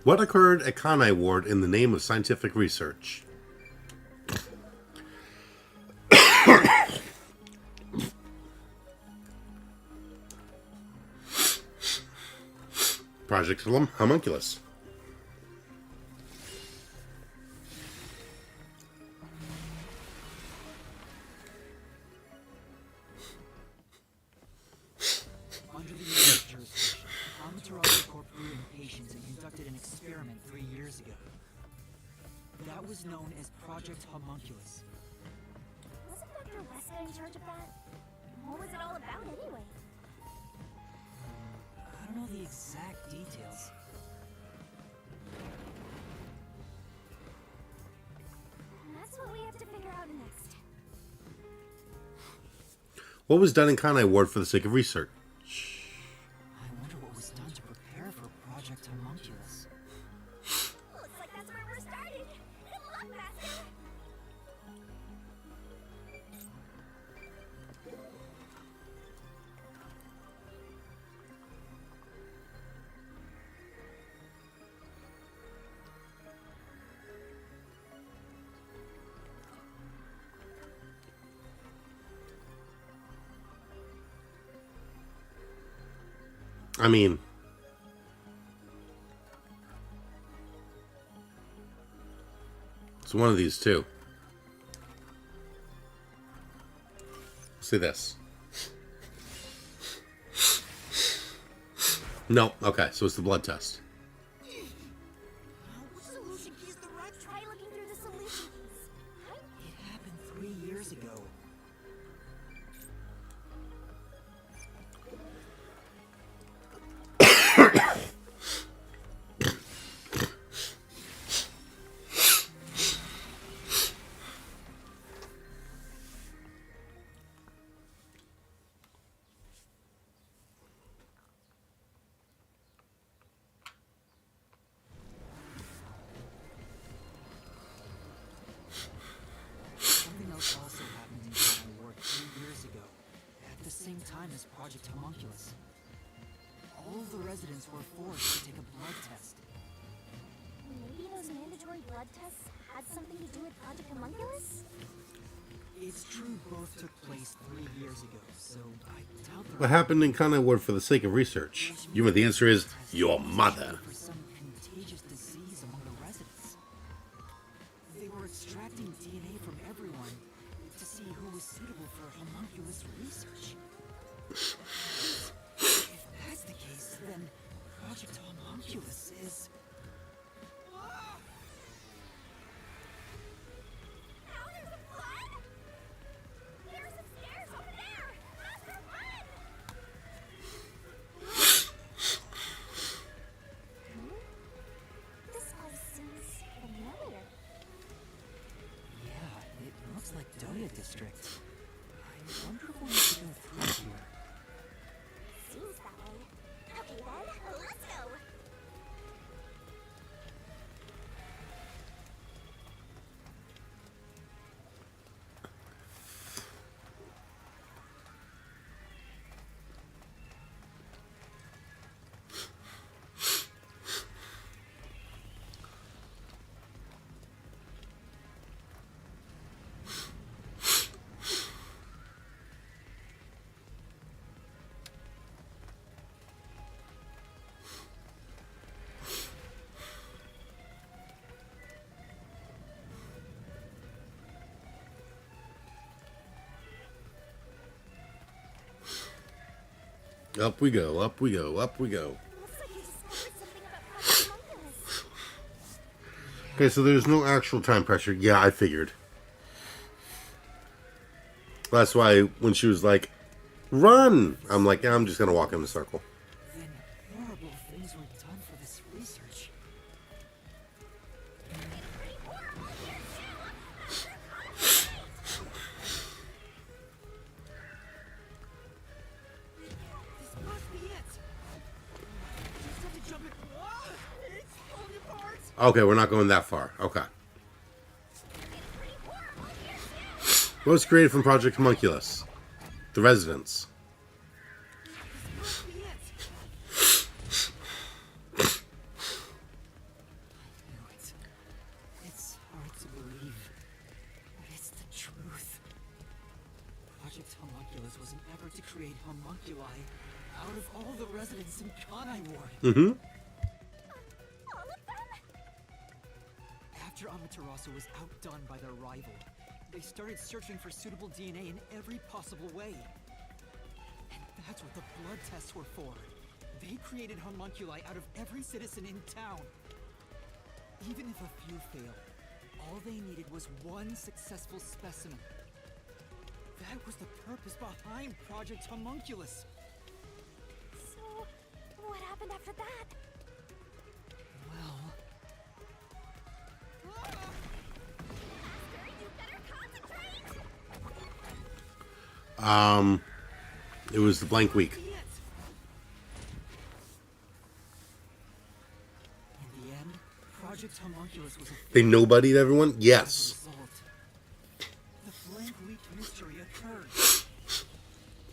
What occurred at Kanai Ward in the name of scientific research? Project Homunculus. Under the U.S. jurisdiction, Amaterasu Corp grew in patients and conducted an experiment 3 years ago. That was known as Project Homunculus. Wasn't Dr. Weska in charge of that? What was it all about anyway? I don't know the exact details. That's what we have to figure out next. What was done in Kanai Ward for the sake of research? I wonder what was done to prepare for Project Homunculus. Looks like that's where we're starting. Good luck, Master. I mean, it's one of these two. See this. No, okay, so it's the blood test. Which solution key is the right? Try looking through the solution keys. It happened 3 years ago. as Project Homunculus. All of the residents were forced to take a blood test. Maybe those mandatory blood tests had something to do with Project Homunculus? It's true both took place 3 years ago, so I doubt there What happened in Conway Ward for the sake of research? You know the answer is your mother. for some contagious disease among the residents. They were extracting DNA from everyone to see who was suitable for homunculus research. If that's the case, then Project Homunculus is... Now there's a flood? There's some stairs over there! Faster, run! This place seems familiar. Yeah, it looks like Doya District. I wonder if we should go through here. Seems that way. Okay then, let's go! Up we go, up we go, up we go. Looks like you discovered something about Project Homunculus. Okay, so there's no actual time pressure. Yeah, I figured. That's why when she was like, run! I'm like, yeah, I'm just going to walk in a circle. Then horrible things were done for this research. This must be it. Just have to jump in. Ah, it's falling apart. Okay, we're not going that far. Okay. What was created from Project Homunculus? The residents. This must be it. I knew it. It's hard to believe, but it's the truth. Project Homunculus was an effort to create homunculi out of all the residents in Kanai Ward. Mm-hmm. All of them? After Amaterasu was outdone by their rival, they started searching for suitable DNA in every possible way. And that's what the blood tests were for. They created homunculi out of every citizen in town. Even if a few failed, all they needed was one successful specimen. That was the purpose behind Project Homunculus. So, what happened after that? Well... Master, you better concentrate! It was the blank week. In the end, Project Homunculus was a They nobodied everyone? Yes. the blank week mystery occurred.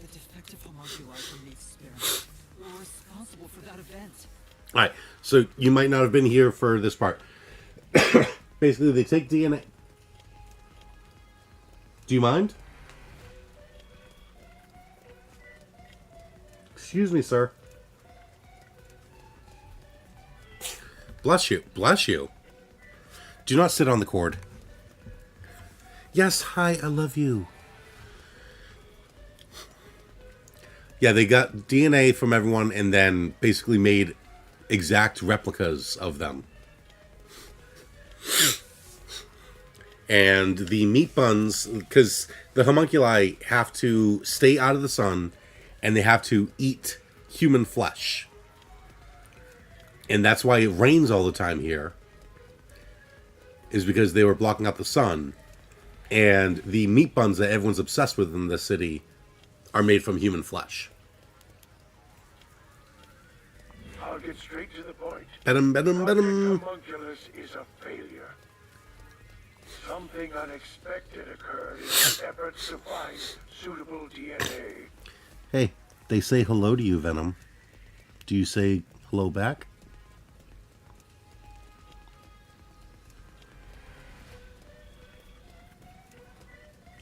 The defective homunculi from the experiment were responsible for that event. Alright, so you might not have been here for this part. Basically, they take DNA. Do you mind? Excuse me, sir. Bless you. Bless you. Do not sit on the cord. Yes, hi, I love you. Yeah, they got DNA from everyone and then basically made exact replicas of them. And the meat buns, because the homunculi have to stay out of the sun and they have to eat human flesh. And that's why it rains all the time here, is because they were blocking out the sun. And the meat buns that everyone's obsessed with in the city are made from human flesh. I'll get straight to the point. Bedum, bedum, Project bedum. Homunculus is a failure. Something unexpected occurred in efforts to find suitable DNA. Hey, They say hello to you, Venom. Do you say hello back?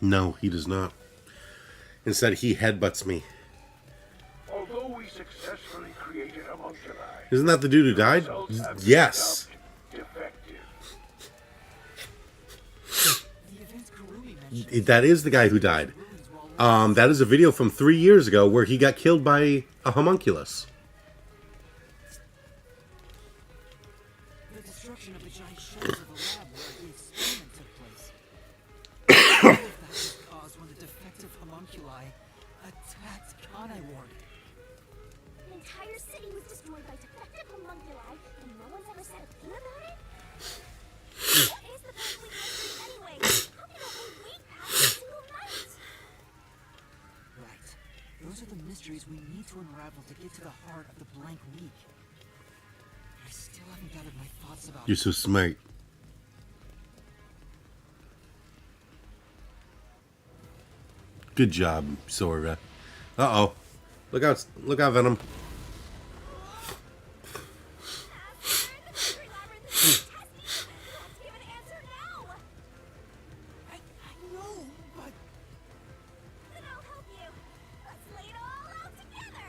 No, he does not. Instead, he headbutts me. Although we successfully created homunculi, Isn't that the dude who died? Yes. defective. That is the guy who died. That is a video from 3 years ago where he got killed by a homunculus. The destruction of the giant shells of the lab where the experiment took place. All of that was caused when the defective homunculi attacked Kanai Ward. An entire city was destroyed by defective homunculi, and no one's ever said a thing about it? What is the blank week mystery anyway? How can a whole week pass in a single night? Right. Those are the mysteries we need to unravel to get to the heart of the blank week. I still haven't gathered my thoughts about You're so smart. Good job, Sora. Uh-oh. Look out, Venom. I know, but Then I'll help you. Let's lay it all out together.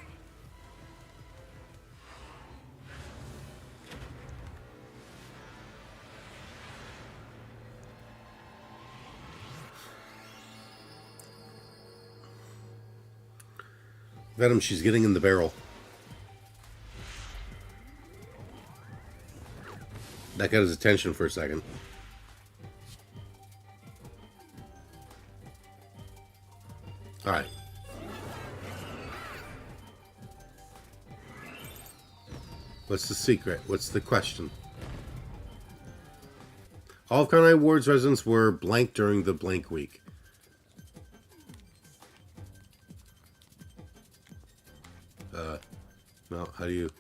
Venom, she's getting in the barrel. That got his attention for a second. Alright. What's the secret? What's the question? All of Kanai Ward's residents were blank during the blank week. No, how do you...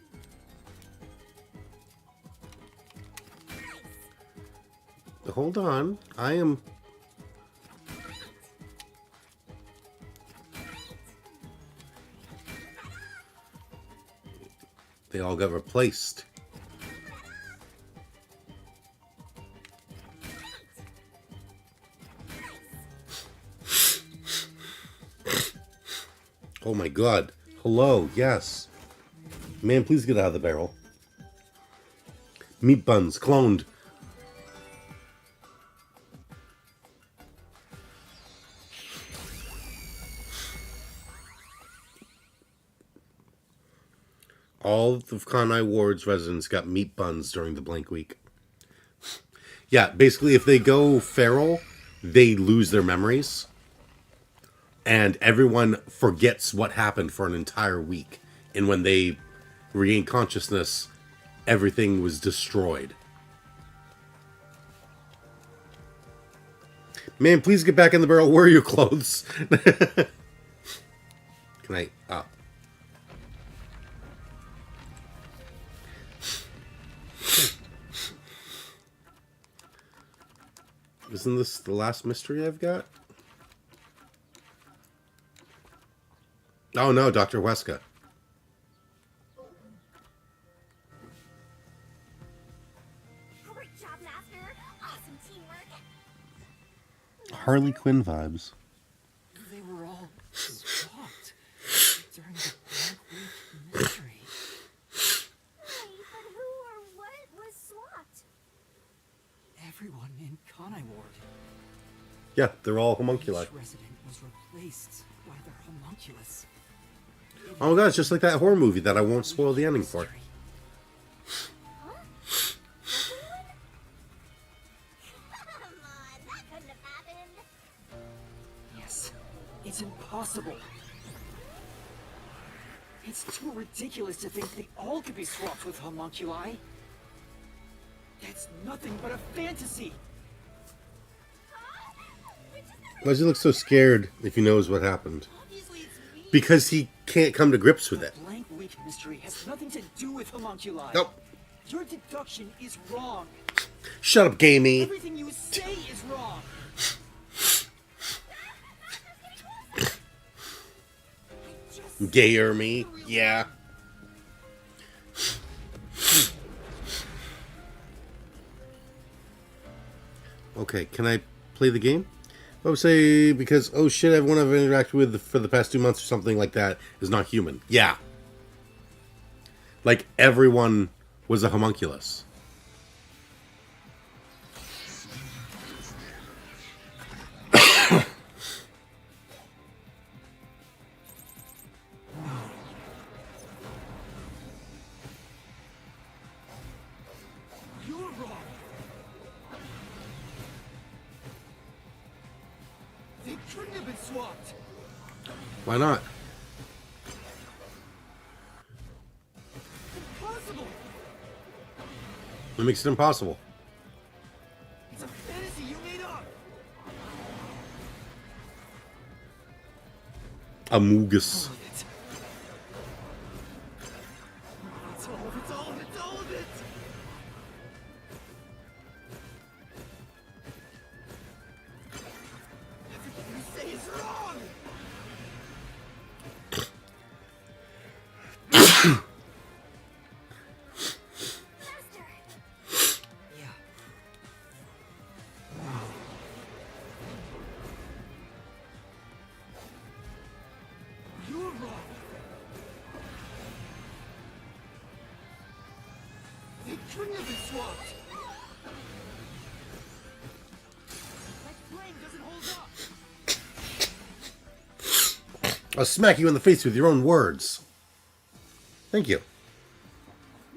Hold on. I am... They all got replaced. Oh my god. Hello, yes. Man, please get out of the barrel. Meat buns, cloned. All of Kanai Ward's residents got meat buns during the blank week. Yeah, basically if they go feral, they lose their memories. And everyone forgets what happened for an entire week. And when they regain consciousness, everything was destroyed. Man, please get back in the barrel. Where are your clothes? Can I... Isn't this the last mystery I've got? Oh no, Dr. Weska. Great job, Master. Awesome teamwork. Harley Quinn vibes. they were all swapped during the blank week mystery. Wait, but who or what was swapped? Everyone in Kanai Ward. Yeah, they're all homunculi. Each resident was replaced by their homunculus. Oh my god, it's just like that horror movie that I won't spoil the ending for. Huh? Everyone? Come on, that couldn't have happened. Yes, it's impossible. It's too ridiculous to think they all could be swapped with homunculi. That's nothing but a fantasy. Why does he look so scared if he knows what happened? Obviously it's me. Because he can't come to grips with it. The blank week mystery has nothing to do with homunculi. Nope. Your deduction is wrong. Shut up, gamey. Everything you say is wrong. I just Gayer me. Yeah. Okay, can I play the game? I would say because, oh shit, everyone I've interacted with for the past 2 months or something like that is not human. Yeah. Like, everyone was a homunculus. You're wrong. They couldn't have been swapped. Why not? Impossible. What makes it impossible? It's a fantasy you made up. Amogus. It's all of it, it's all of it, it's all of it. Everything you say is wrong. Yeah. You're wrong. They couldn't have been swapped. That claim doesn't hold up. I'll smack you in the face with your own words. Thank you.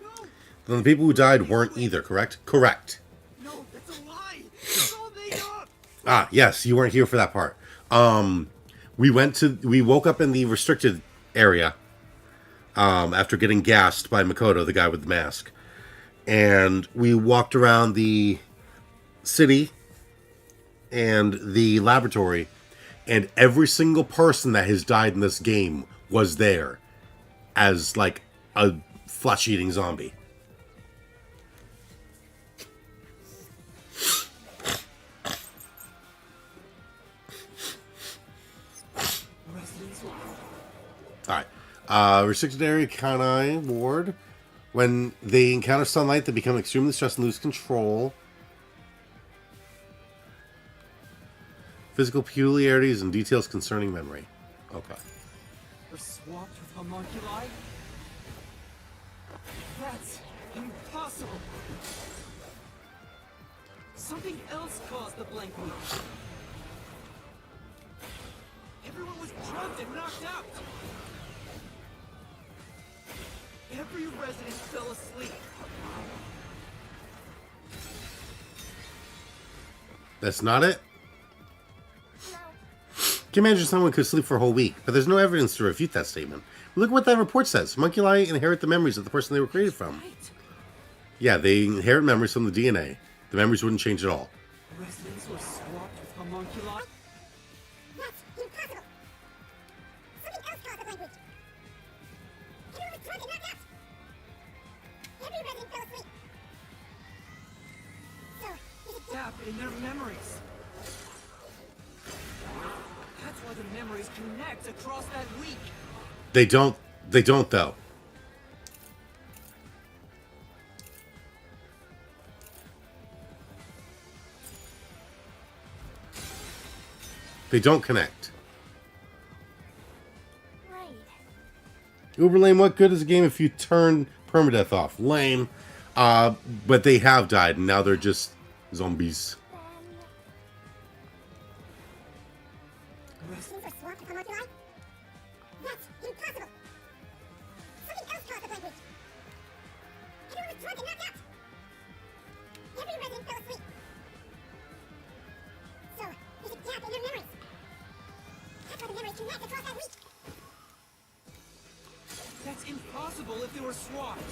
No, Then the people who died weren't either, correct? Correct. no, that's a lie. It's all made up. Ah, yes, you weren't here for that part. We woke up in the restricted area, after getting gassed by Makoto, the guy with the mask. And we walked around the city and the laboratory, and every single person that has died in this game was there as, like, a flesh-eating zombie. Residents Alright. Restricted area Kanai ward. When they encounter sunlight, they become extremely stressed and lose control. Physical peculiarities and details concerning memory. Okay. were swapped with homunculi? That's impossible. Something else caused the blank week. Everyone was drugged and knocked out. Every resident fell asleep. That's not it? Can you imagine someone could sleep for a whole week? But there's no evidence to refute that statement. Look what that report says. Homunculi inherit the memories of the person they were created from. Yeah, they inherit memories from the DNA. The memories wouldn't change at all. Residents were swapped with homunculi? That's impossible. Something else caused the blank week. Everyone was drugged and knocked out. Every resident fell asleep. So, is it Gap in their memories. That's why the memories connect across that week. They don't though. They don't connect. right? Uber lame, what good is a game if you turn permadeath off? Lame. But they have died and now they're just zombies. Residents were swapped with homunculi? That's impossible. Something else caused the blank week. Everyone was drugged and knocked out. Every resident fell asleep. So, there's a gap in their memories. That's why the memories connect across that week. That's impossible if they were swapped.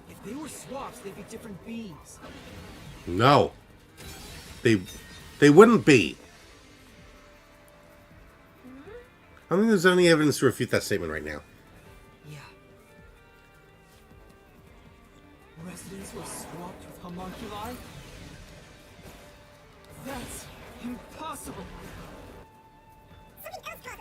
If they were swaps, they'd be different beings. No. They wouldn't be. I don't think there's any evidence to refute that statement right now. Yeah. Residents were swapped with homunculi? That's impossible. Something else caused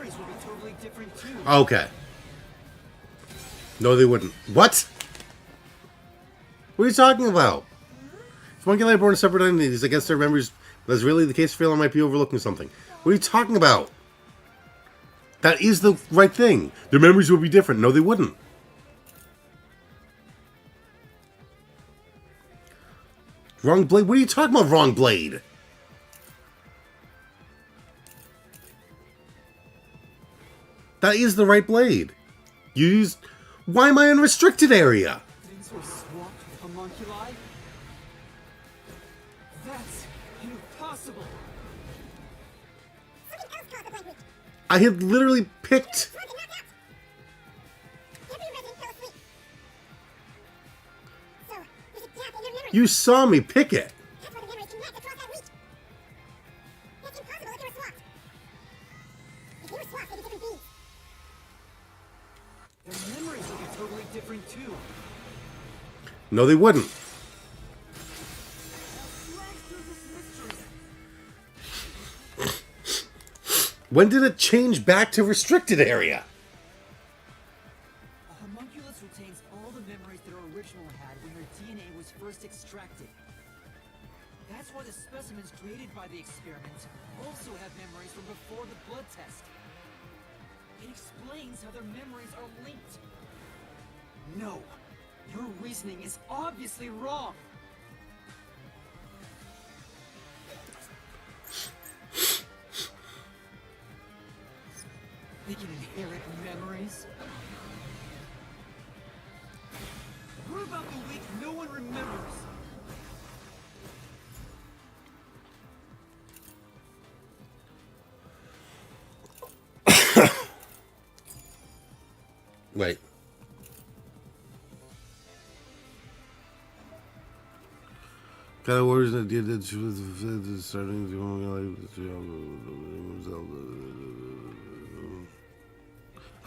memories will be totally different too. Okay. No, they wouldn't. What? What are you talking about? If Monkey are born separate entities, I guess their memories... If that's really the case, Phelan might be overlooking something. What are you talking about? That is the right thing. Their memories would be different. No, they wouldn't. Wrong blade? What are you talking about, wrong blade? That is the right blade. You used... Why am I in restricted area? Things were swapped with homunculi? That's impossible. I had literally picked... You saw me pick it. Their memories will be totally different too. No, they wouldn't. When did it change back to restricted area? A homunculus retains all the memories that our original had when their DNA was first extracted. That's why the specimens created by the experiment also have memories from before the blood test. It explains how their memories are linked. No, your reasoning is obviously wrong. They can inherit memories. What about the week no one remembers? Wait. Kind of words that did that starting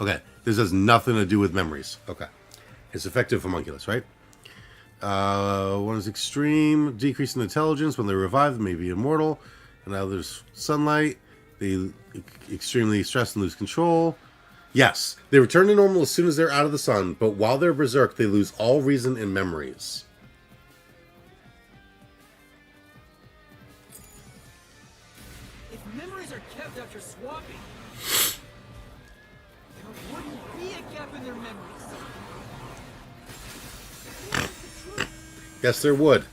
Okay, this has nothing to do with memories. Okay, it's effective homunculus, right? One is extreme, decrease in intelligence. When they revive, they may be immortal. And now there's sunlight. They extremely stress and lose control. Yes, they return to normal as soon as they're out of the sun, but while they're berserk, they lose all reason and memories. If memories are kept after swapping, there wouldn't be a gap in their memories. Yes, there would.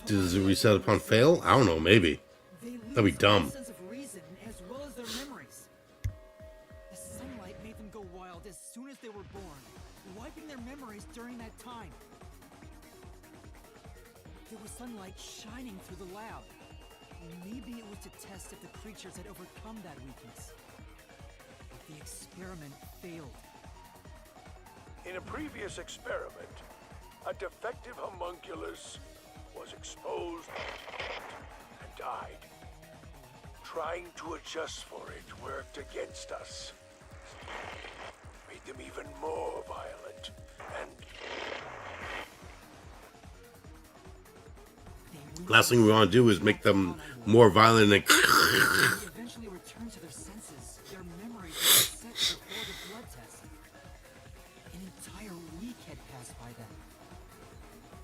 Does it reset upon fail? I don't know, maybe. That'd be dumb. Sense of reason as well as their memories. The sunlight made them go wild as soon as they were born, wiping their memories during that time. There was sunlight shining through the lab. Maybe it was to test if the creatures had overcome that weakness. But the experiment failed. In a previous experiment, a defective homunculus was exposed and died. Trying to adjust for it worked against us. Made them even more violent and... Last thing we want to do is make them more violent and... Eventually return to their senses. Their memories were set before the blood test. An entire week had passed by then.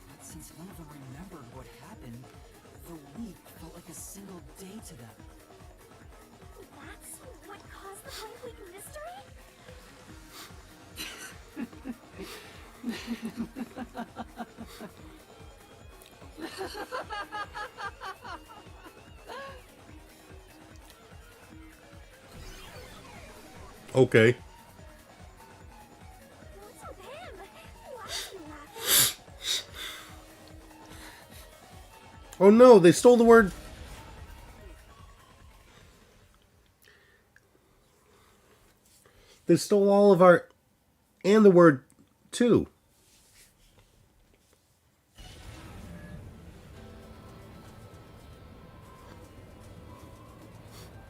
But since none of them remembered what happened, the week felt like a single day to them. That's what caused the Blank Week mystery? Okay. What's with him? Why is he laughing? Oh no, they stole the word... They stole all of our... And the word, too.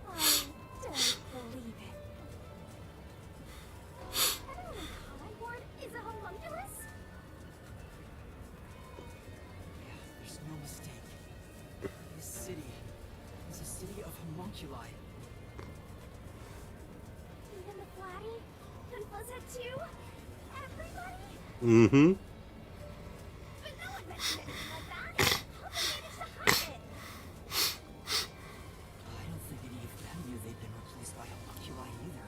I don't believe it. Everyone in Conward is a homunculus? Yeah, there's There's no mistake. This city is a city of homunculi. Even the Flatty? And Buzzhead too? Everybody? Mm-hmm. But no one mentioned anything like that. How did they manage to hide it? I don't think any of them knew they'd been replaced by homunculi either.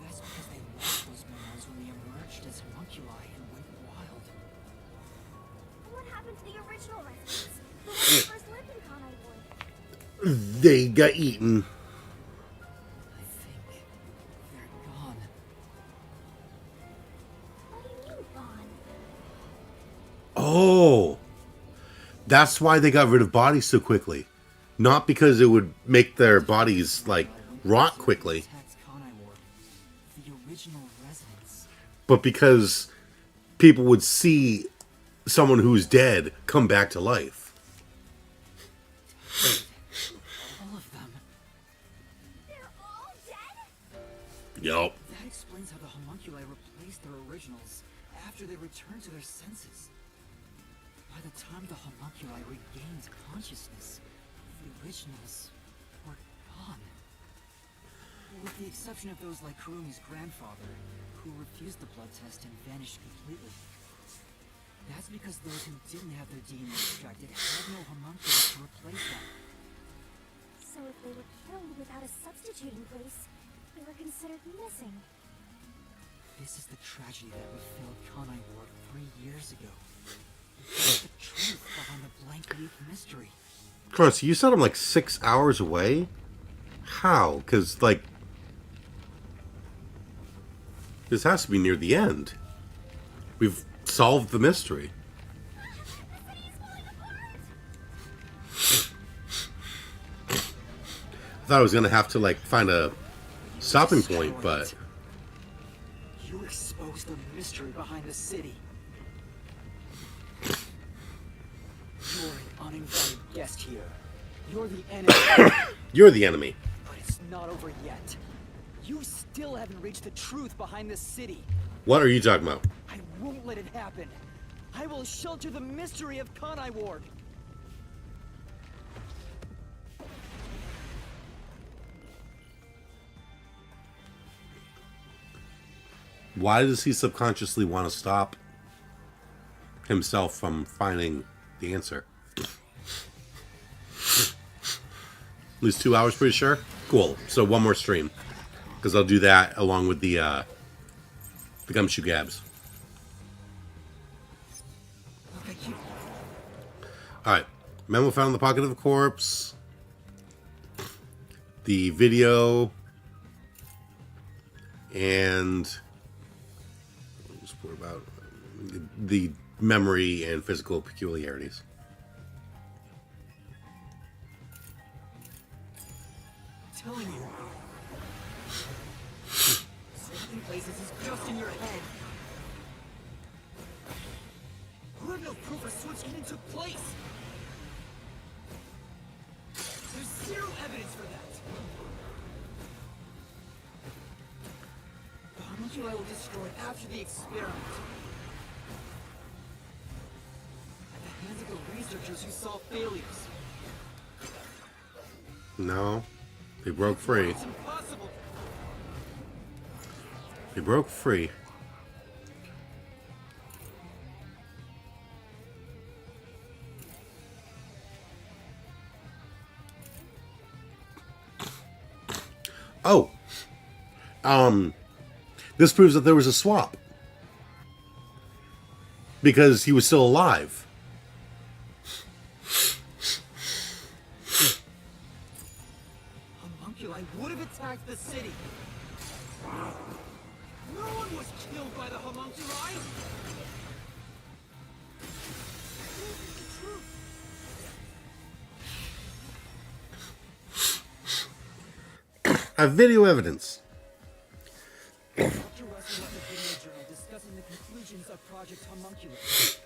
That's because they lost those memos when they emerged as homunculi and went wild. What happened to the original residents? The ones who first lived in Conai Wood? They got eaten. I think they're gone. What do you mean, gone? Oh, that's why they got rid of bodies so quickly. Not because it would make their bodies, like, rot quickly, Attacked Conai Ward. The original residents. but because people would see someone who's dead come back to life. All of them. They're all dead? Yup. That explains how the homunculi replaced their originals after they returned to their senses. By the time the homunculi regained consciousness, the originals were gone. With the exception of those like Kurumi's grandfather, who refused the blood test and vanished completely. That's because those who didn't have their DNA extracted had no homunculi to replace them. So if they were killed without a substituting place, they were considered missing. This is the tragedy that befell Conai Ward 3 years ago. It's the truth behind the blank leaf mystery. Come on, so you said I'm like 6 hours away? How? Because, like, this has to be near the end. We've solved the mystery. I thought I was going to have to, like, find a stopping point, but... You exposed the mystery behind the city. You're an uninvited guest here. You're the enemy. You're the enemy. But it's not over yet. You still haven't reached the truth behind this city. What are you talking about? I won't let it happen. I will shelter the mystery of Conai Ward. Why does he subconsciously want to stop himself from finding the answer? At least 2 hours, pretty sure? Cool. So one more stream. Because I'll do that along with the gumshoe gabs. Alright. Memo found in the pocket of a corpse. The video. And... what about the memory and physical peculiarities. I'm telling you. Switching places is just in your head. You have no proof a switch even took place. There's zero evidence for that. The homunculi will destroy after the experiment. At the hands of the researchers who saw failures. No. They broke free. It's impossible. They broke free. Oh. This proves that there was a swap. Because he was still alive. Homunculi would have attacked the city. No one was killed by the homunculi. I have video evidence. Dr. Russell left a video journal discussing the conclusions of Project Homunculus.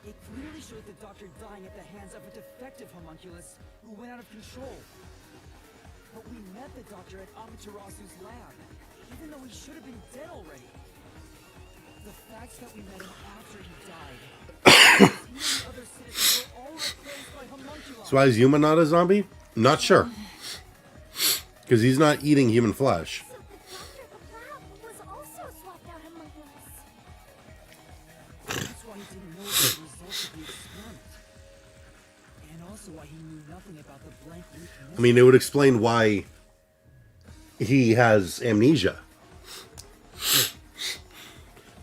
It clearly showed the doctor dying at the hands of a defective homunculus who went out of control. But we met the doctor at Amaterasu's lab, even though he should have been dead already. The fact that we met him after he died So why is Yuma not a zombie? Not sure. Because he's not eating human flesh. So the doctor of the lab was also swapped out among us. That's why he didn't know the results of the experiment. And also why he knew nothing about the blank ink. I mean, it would explain why he has amnesia.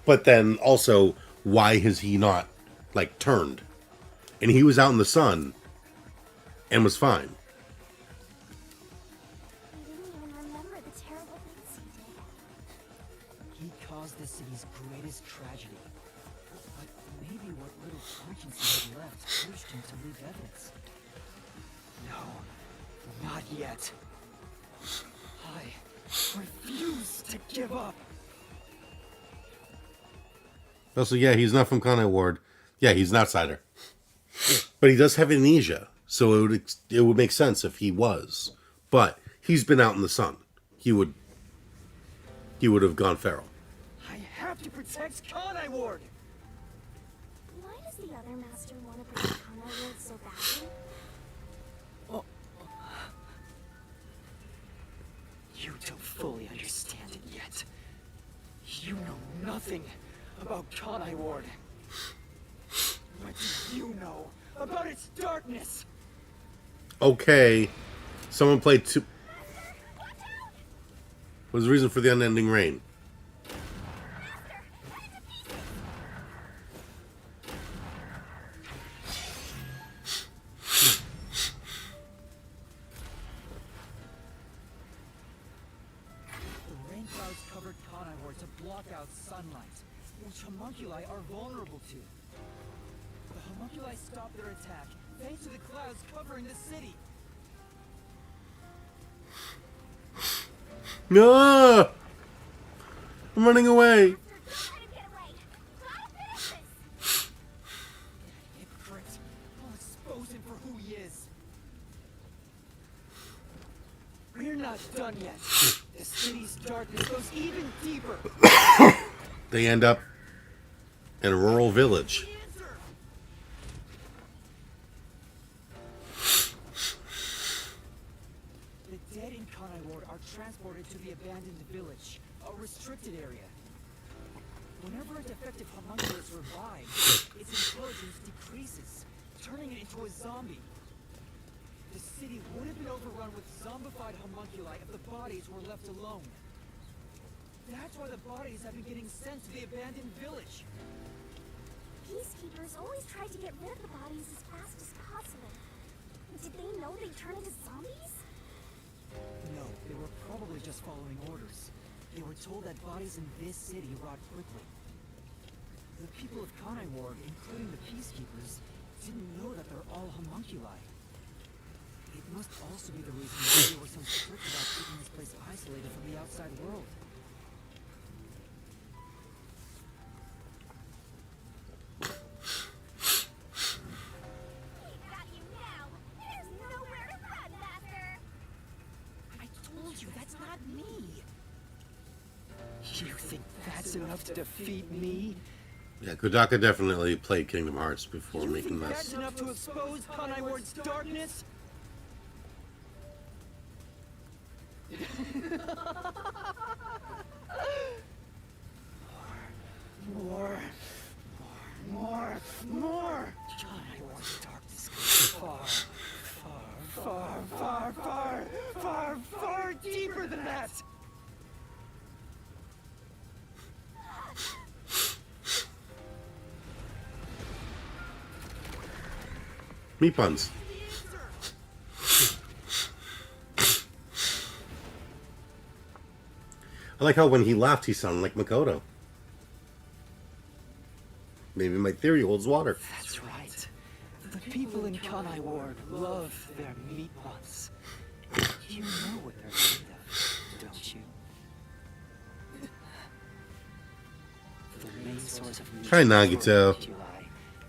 But then also, why has he not, like, turned? And he was out in the sun and was fine. I didn't even remember the terrible things he did. He caused the city's greatest tragedy. But maybe what little conscience he had left pushed him to leave evidence. No, not yet. I refuse to give up. Also, yeah, he's not from Conai Ward. Yeah, he's an outsider. But he does have amnesia, so it would make sense if he was. But he's been out in the sun. He would have gone feral. I have to protect Conai Ward. Why does the other master want to protect Conai Ward so badly? You don't fully understand it yet. You know nothing about Conai Ward. What do you know about its darkness? Okay, someone played two. What was the reason for the unending rain? The rain clouds covered Conai Ward to block out sunlight, which homunculi are vulnerable to. The homunculi stopped their attack thanks to the clouds covering the city. No! I'm running away. Let him get away. I'll finish this. Hypocrite. I'll expose him for who he is. We're not done yet. The city's darkness goes even deeper. They end up in a rural village. The dead in Conai Ward are transported to the abandoned village, a restricted area. Whenever a defective homunculus is revived, its intelligence decreases, turning it into a zombie. The city would have been overrun with zombified homunculi if the bodies were left alone. That's why the bodies have been getting sent to the abandoned village. Peacekeepers always try to get rid of the bodies as fast as possible. Did they know they'd turn into zombies? No, they were probably just following orders. They were told that bodies in this city rot quickly. The people of Conai Ward, including the Peacekeepers, didn't know that they're all homunculi. It must also be the reason why they were so strict about keeping this place isolated from the outside world. We've got you now. There's nowhere to run, Master. I told you, that's not me! You think that's enough to defeat me? Yeah, Kodaka definitely played Kingdom Hearts before You making think that's this. enough to expose Conai Ward's darkness? More. Conai Ward's darkness goes far deeper than that! Meat buns. I like how when he laughed, he sounded like Makoto. Maybe my theory holds water. That's right. The people in Conai Ward love their meat buns. You know what they're made of, don't you? The main source of meat Hi, Nagito.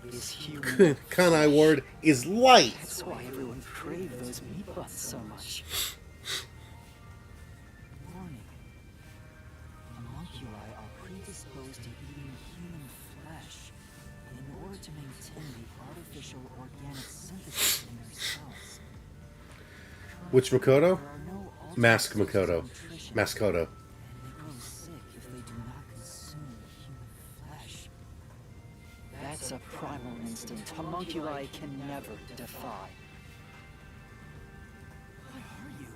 is human. Kanai Ward is light. That's why everyone craves those meat buns so much. Warning. Homunculi are predisposed to eating human flesh in order to maintain the artificial organic synthesis in their cells. Which Makoto? There are no Mask alternate sources Makoto. of nutrition, Maskoto. and they grow sick if they do not consume human flesh. That's a primal instinct homunculi can never defy. What are you?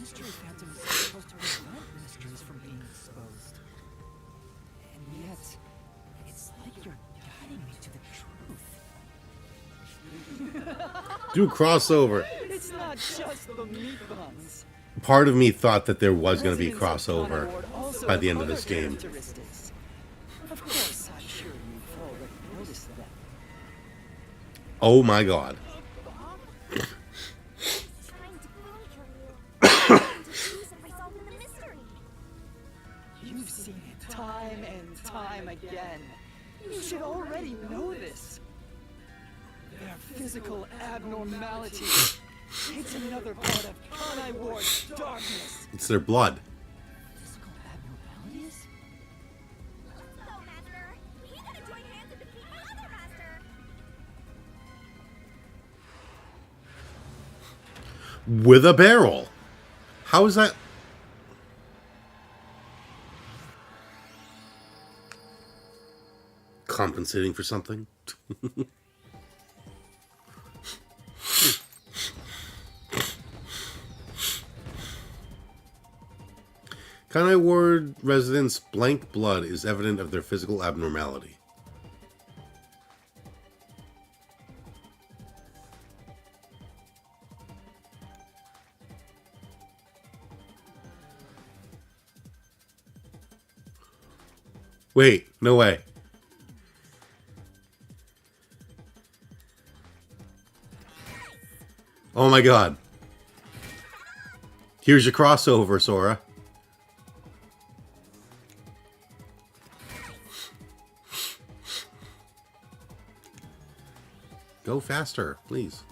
Mystery Phantom is supposed to prevent mysteries from being exposed. And yet, it's like you're guiding me to the truth. Do a crossover. It's not just the meat buns. Part of me thought that there was going to be a Residents of crossover Concord also by the have end of other this game. characteristics. Of course, I'm sure you've already noticed them. Oh my god. Trying to kill you. Trying to choose and resolve the mystery. You've seen it time and time again. You should already know this. Their physical abnormality. It's another part of Kanai Ward's darkness. It's their blood. Physical abnormalities? So, Master, we gotta join hands and defeat my other master. With a barrel. How is that? Compensating for something? Kanai Ward residents' blank blood is evident of their physical abnormality. Wait, no way. Oh my god. Here's your crossover, Sora. Go faster, please.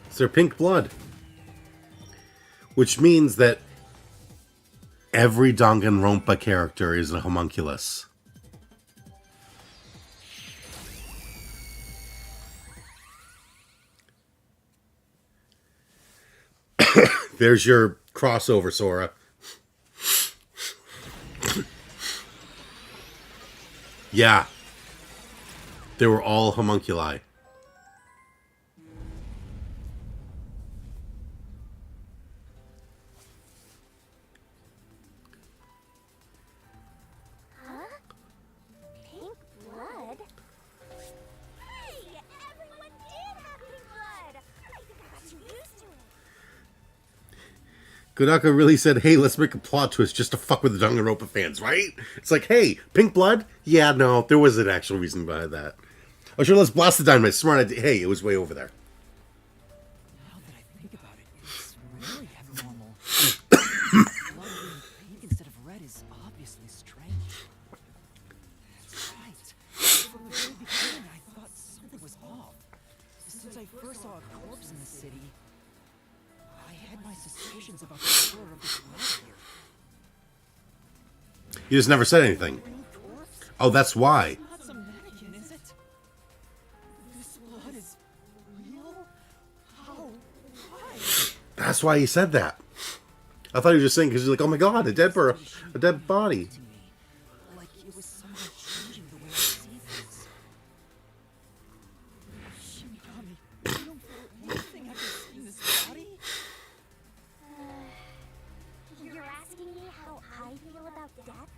It's their pink blood. Which means that every Danganronpa character is a homunculus. There's your crossover, Sora. Yeah. They were all homunculi. Huh? Pink blood? Hey! Everyone did have pink blood! I think I got too used to it. Kodaka really said, hey, let's make a plot twist just to fuck with the Danganronpa fans, right? It's like, hey, pink blood? Yeah, no, there was an actual reason behind that. Oh, sure, let's blast the dynamite. Smart idea. Hey, it was way over there. Now that I think about it, it's really abnormal. Blood being pink instead of red is obviously strange. That's right. From the very beginning, I thought something was off. Since I first saw a corpse in the city, I had my suspicions about the color of the blood here. You just never said anything. Green corpse? Oh, that's why. It's not some mannequin, is it? This blood is real? How? Why? That's why he said that. I thought he was just saying because he's like, oh my god, a dead body. To me, like it was somehow changing the way I see things. Shinigami, you don't feel anything after seeing this body? You're asking me how I feel about death?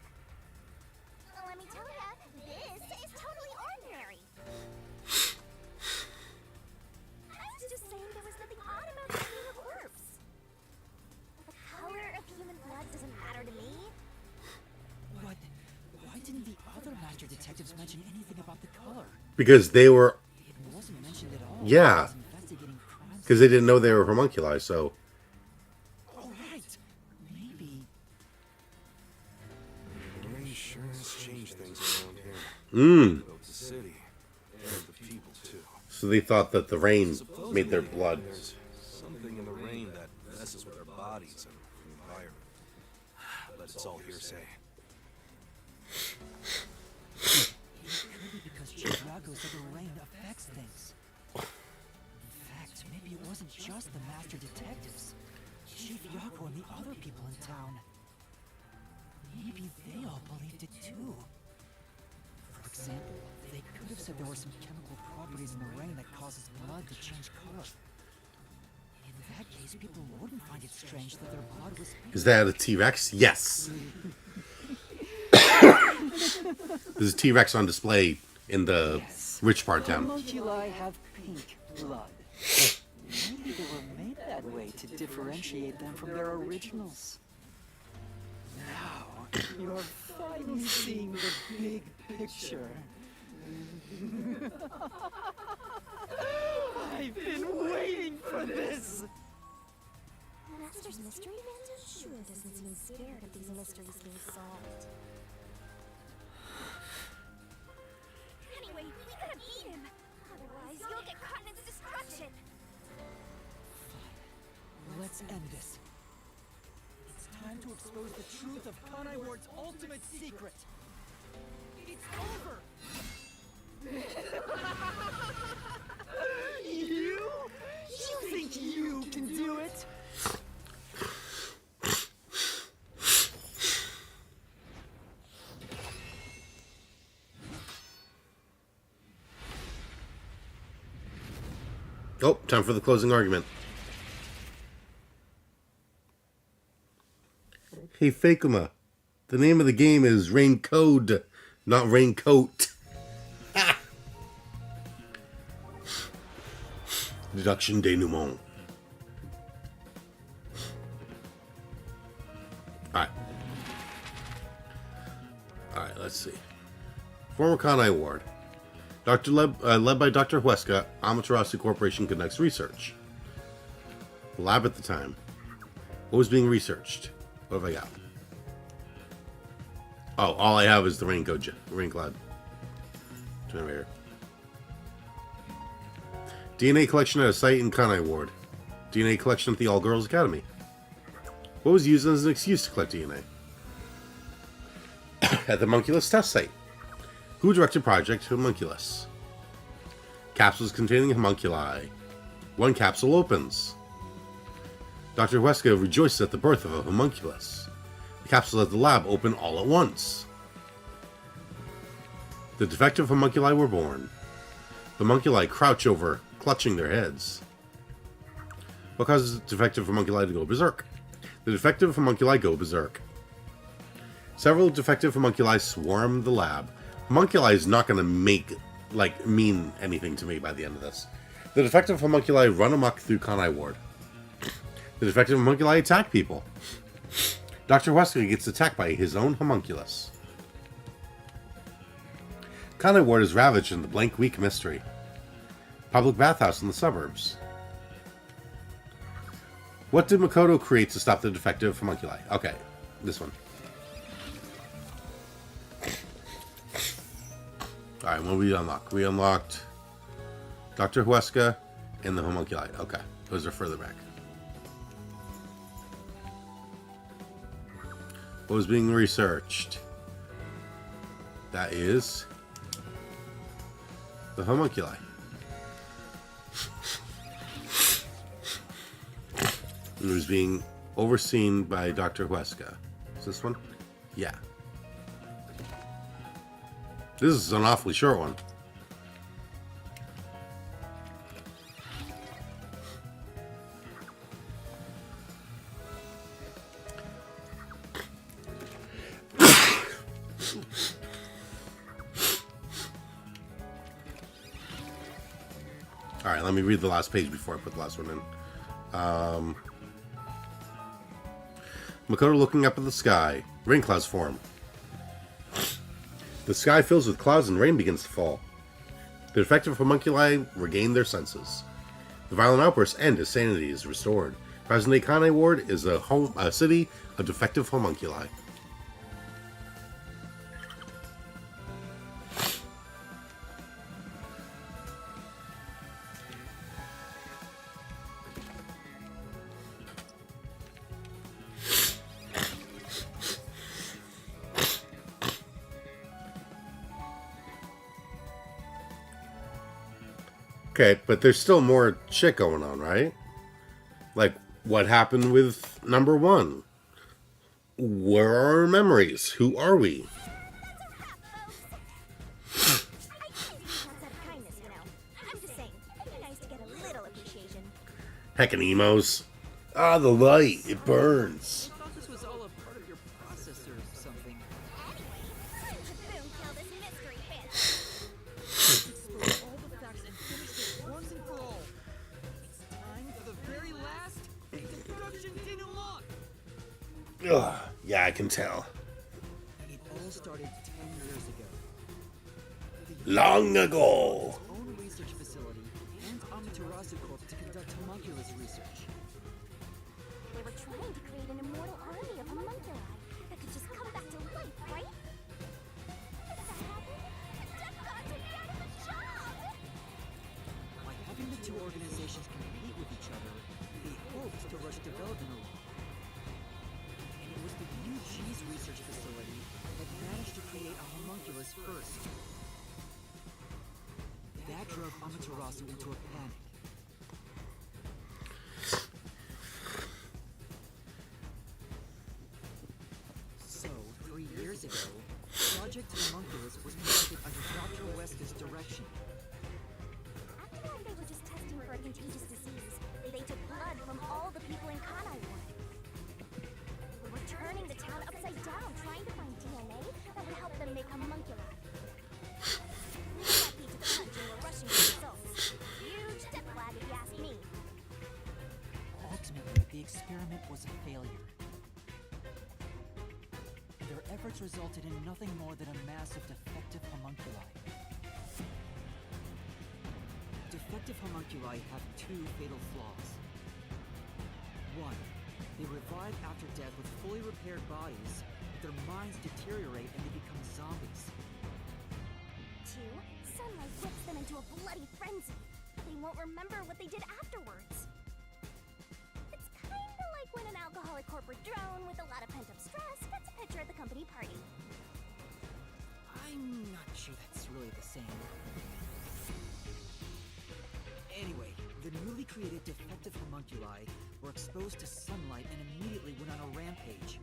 Let me tell ya, this is totally ordinary. I was just saying there was nothing odd about seeing a corpse. The color of human blood doesn't matter to me. But why didn't the other master detectives mention anything about the color? Because they were, It wasn't mentioned at all. Yeah. I was investigating crimes. because they didn't know they were homunculi, so. All right, maybe. Rain sure has changed things around here. Both the city and the people too. So they thought that the rain made their blood. There's something in the rain that messes with our bodies and the environment. But it's all hearsay. could be because Chief Yago said the rain affects things. In fact, maybe it wasn't just the master detectives. Chief Yago and the other people in town. Maybe they all believed it too. For example, they could have said there were some chemical properties in the rain that causes blood to change color. In that case, people wouldn't find it strange that their blood was pink. Is that a T-Rex? Yes. There's a T-Rex on display in the rich part of town. Homunculi have pink blood. Maybe they were made that way to differentiate them from their originals. Now, you're finally seeing the big picture. I've been waiting for this! Master's mystery man sure doesn't seem scared of these mysteries being solved. Anyway, we gotta beat him! Otherwise, you'll get caught in its destruction! Let's end this. It's time to expose the truth of Kanai Ward's ultimate secret. It's over! You? You think you can do it? Oh, time for the closing argument. Hey, Fakuma. The name of the game is RAINCODE, not Raincoat. Ah! Deduction denouement. Alright, let's see. Former Kanai Ward. Led by Dr. Huesca, Amaterasu Corporation conducts research. Lab at the time. What was being researched? What have I got? Oh, all I have is the RAINCODE. RAINCODE. Generator. DNA collection at a site in Kanai Ward. DNA collection at the All-Girls Academy. What was used as an excuse to collect DNA? At the Homunculus test site. Who directed Project Homunculus? Capsules containing homunculi. One capsule opens. Dr. Huesca rejoices at the birth of a homunculus. The capsules at the lab open all at once. The defective homunculi were born. The homunculi crouch over, clutching their heads. What causes the defective homunculi to go berserk? The defective homunculi go berserk. Several defective homunculi swarm the lab. Homunculi is not going to mean anything to me by the end of this. The defective homunculi run amok through Kanai Ward. The defective homunculi attack people. Dr. Huesca gets attacked by his own homunculus. Kanai Ward is ravaged in the blank week mystery. Public bathhouse in the suburbs. What did Makoto create to stop the defective homunculi? Okay, this one. Alright, what did we unlock? We unlocked Dr. Huesca and the homunculi. Okay, those are further back. What was being researched? That is the homunculi. It was being overseen by Dr. Huesca. Is this one? Yeah. This is an awfully short one. Alright, let me read the last page before I put the last one in. Makoto looking up at the sky. Rain clouds form. The sky fills with clouds and rain begins to fall. The defective homunculi regain their senses. The violent outbursts end as sanity is restored. Present-day Kanai Ward is a city of defective homunculi. Okay, but there's still more shit going on, right? Like, what happened with number one? Where are our memories? Who are we? I didn't do this out of kindness, you know. I'm just saying, it'd be nice to get a little appreciation. Heckin' emos. Ah, the light. It burns. I thought this was all a part of your process or something. Anyway, time to boom kill this mystery bitch. Explore all the facts and finish this once and for all. It's time for the very last destruction denouement. Ugh, yeah, I can tell. It all started 10 years ago. Long ago. Own research facility and Amaterasu Corp to conduct homunculus research. They were trying to create an immortal army of homunculi that could just come back to life, right? If that happened, the death gods would be out of a job! By having the two organizations compete with each other, they hoped to rush development along. And it was the UG's research facility that managed to create a homunculus first. That drove Amaterasu into a panic. So, 3 years ago, Project Homunculus was conducted under Dr. Weska's direction. Acting like they were just testing for a contagious disease, they took blood from all the people in Kanai Ward. They were turning the town upside down, trying to find DNA that would help them make homunculi. We got beat to the punch and were rushing for results. Huge death flag if you ask me. Ultimately, the experiment was a failure. Their efforts resulted in nothing more than a mass of defective homunculi. Defective homunculi have two fatal flaws. One, they revive after death with fully repaired bodies, but their minds deteriorate and they become zombies. Two, sunlight whips them into a bloody frenzy. They won't remember what they did afterwards. It's kinda like when an alcoholic corporate drone with a lot of pent-up stress gets a picture at the company party. I'm not sure that's really the same. Anyway, the newly created defective homunculi were exposed to sunlight and immediately went on a rampage.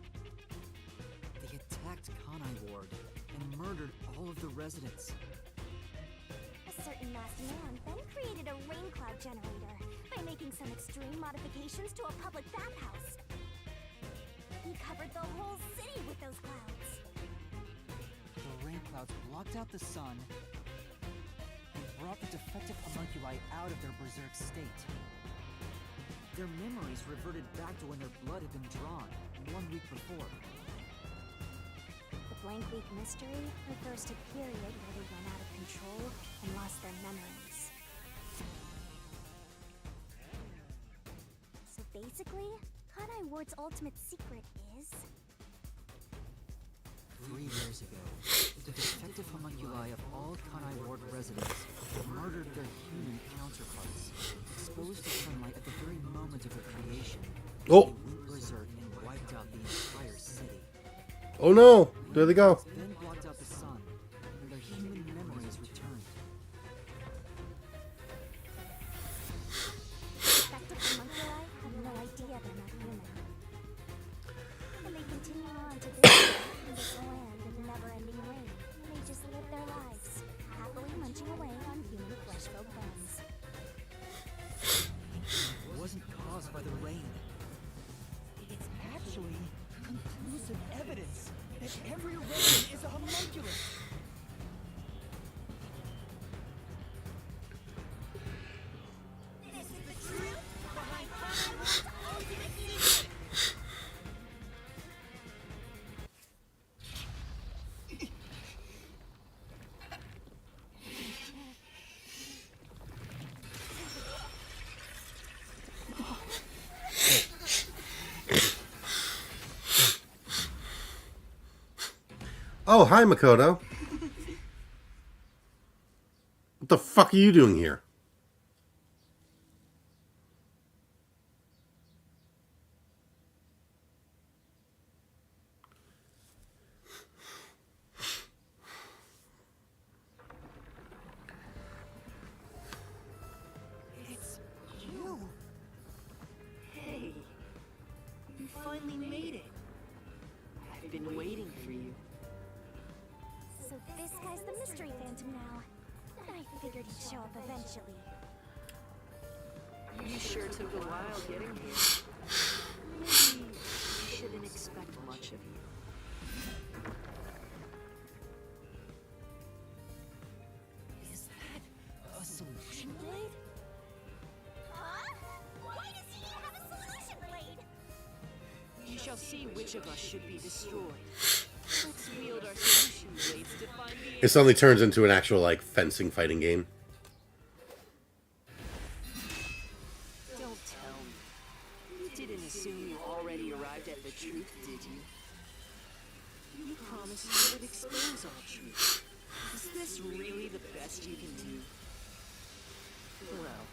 They attacked Kanai Ward and murdered all of the residents. A certain masked man then created a rain cloud generator by making some extreme modifications to a public bathhouse. He covered the whole city with those clouds. The rain clouds blocked out the sun and brought the defective homunculi out of their berserk state. Their memories reverted back to when their blood had been drawn 1 week before. The blank week mystery refers to period where they went out of control and lost their memories. So basically, Kanai Ward's ultimate secret is... 3 years ago, the defective homunculi of all Kanai Ward residents murdered their human counterparts, exposed to sunlight at the very moment of their creation. Oh. They went berserk and wiped out the entire city. Oh no! There they go. Then blocked out the sun, and their human memories returned. Defective homunculi have no idea they're not human. And they continue on to this in this land of never-ending rain. And they just live their lives, happily munching away on human flesh-filled bones. It wasn't caused by the rain. It's actually conclusive evidence that every rain is a homunculus. This is the truth behind Kanai Ward's ultimate secret! Oh, hi, Makoto. What the fuck are you doing here? usually. You sure took a while getting here. Maybe we shouldn't expect much of you. Is that a solution blade? Huh? Why does he have a solution blade? We shall see which of us should be destroyed. Let's wield our solution blades to find the It suddenly turns into an actual, like, fencing fighting game. Don't tell me. You didn't assume you already arrived at the truth, did you? You promised you would expose all truth. Is this really the best you can do? Well,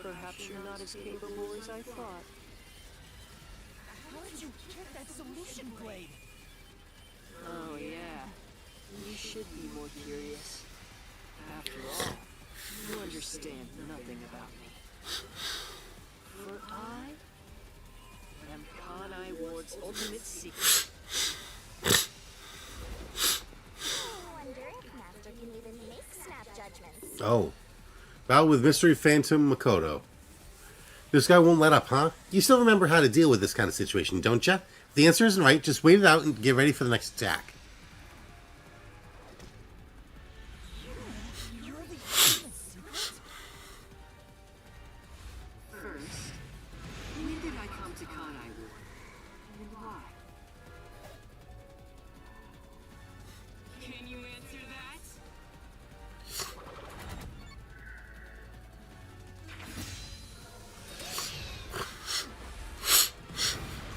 perhaps you're not as capable as I thought. How did you get that solution blade? Oh yeah, you should be more curious. After all, you understand nothing about me. For I am Kanai Ward's ultimate secret. Wonder if Master can even make snap judgments. Oh. Battle with Mystery Phantom Makoto. This guy won't let up, huh? You still remember how to deal with this kind of situation, don't ya? If the answer isn't right, just wait it out and get ready for the next attack. You're the ultimate secret? First, when did I come to Kanai Ward? And why? Can you answer that?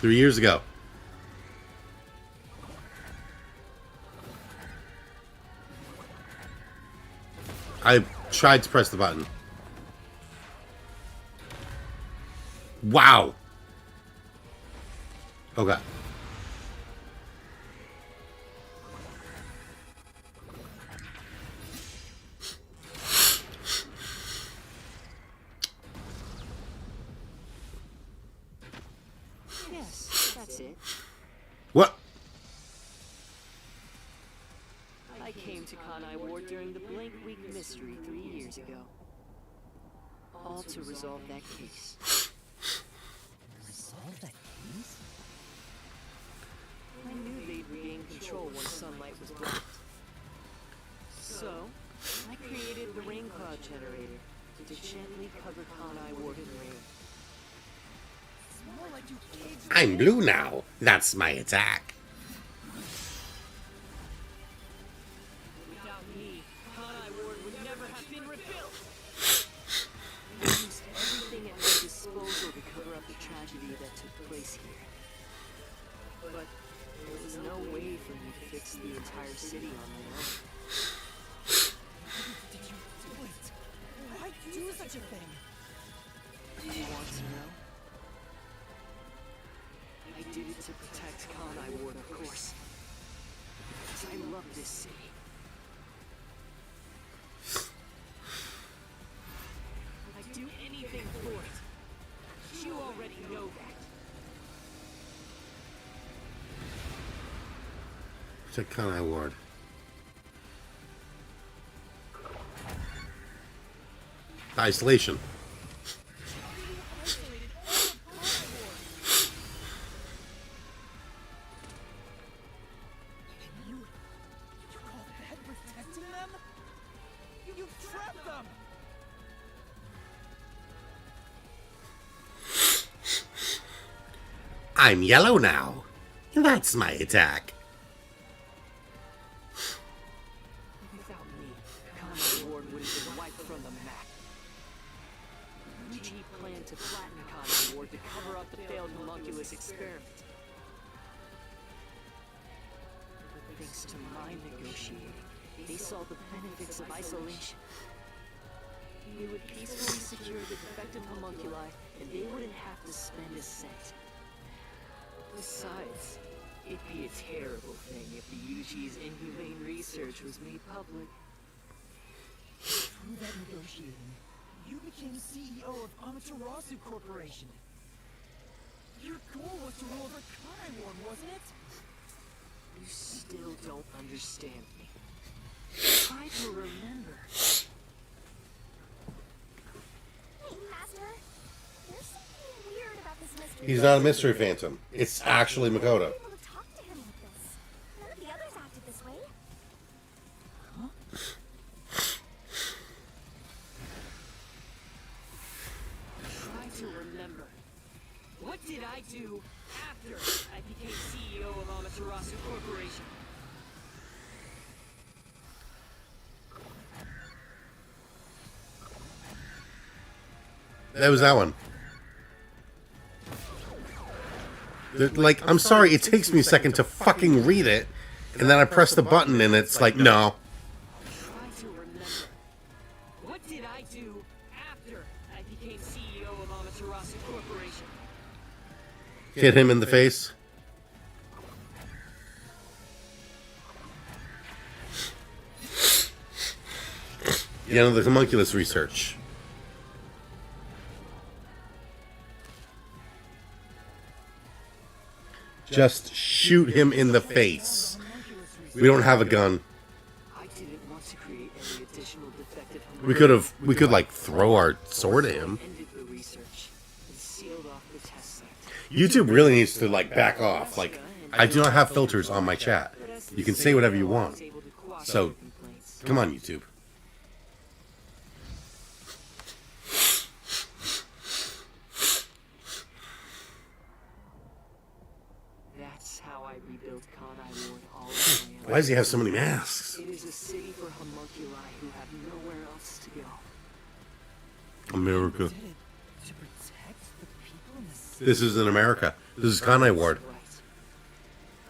3 years ago. I tried to press the button. Wow. Okay. Yes, that's it. What? I came to Kanai Ward during the Blank Week mystery 3 years ago. All to resolve that case. Resolve that case? I knew they'd regain control when sunlight was blocked. So, I created the RAINCODE generator to gently cover Kanai Ward in rain. It's more like you caged I'm blue now. That's my attack. Without me, Kanai Ward would never have been rebuilt. I used everything at my disposal to cover up the tragedy that took place here. But there was no way for me to fix the entire city on my own. Did you do it? Why do such a thing? Do you want to know? I did it to protect Kanai Ward, of course. Because I love this city. I'd do anything for it. You already know that. Check Kanai Ward. Isolation. Isolated all of Kanai Ward. And you call that protecting them? You trapped them! I'm yellow now. That's my attack. Without me, Kanai Ward would have been wiped from the map. G planned to flatten Kanai Ward to cover up the failed homunculus experiment. But thanks to my negotiating, they saw the benefits of isolation. We would peacefully secure the defective homunculi, and they wouldn't have to spend a cent. Besides, it'd be a terrible thing if the UG's inhumane research was made public. Through that negotiating, you became CEO of Amaterasu Corporation. Your goal was to rule over Kanai Ward, wasn't it? You still don't understand me. Try to remember. He's not a mystery phantom. It's actually Makoto. Able to talk to him like this. None of the others acted this way. Try to remember. What did I do after I became CEO of Amaterasu Corporation? That was that one. Like, I'm sorry, it takes me a second to fucking read it, and then I press the button and it's like, no. Try to remember. What did I do after I became CEO of Amaterasu Corporation? Hit him in the face. The end of the homunculus research. Just shoot him in the face. We don't have a gun. I didn't want to create any additional defective We could like throw our sword at him. ended the research and sealed off the test site. YouTube really needs to like back off. Like, I do not have filters on my chat. You can say whatever you want. So, come on, YouTube. That's how I rebuilt Kanai Ward all over my own. Why does he have so many masks? It is a city for homunculi who have nowhere else to go. America. Did it to protect the people in the city. This is in America. This is Kanai Ward. Right.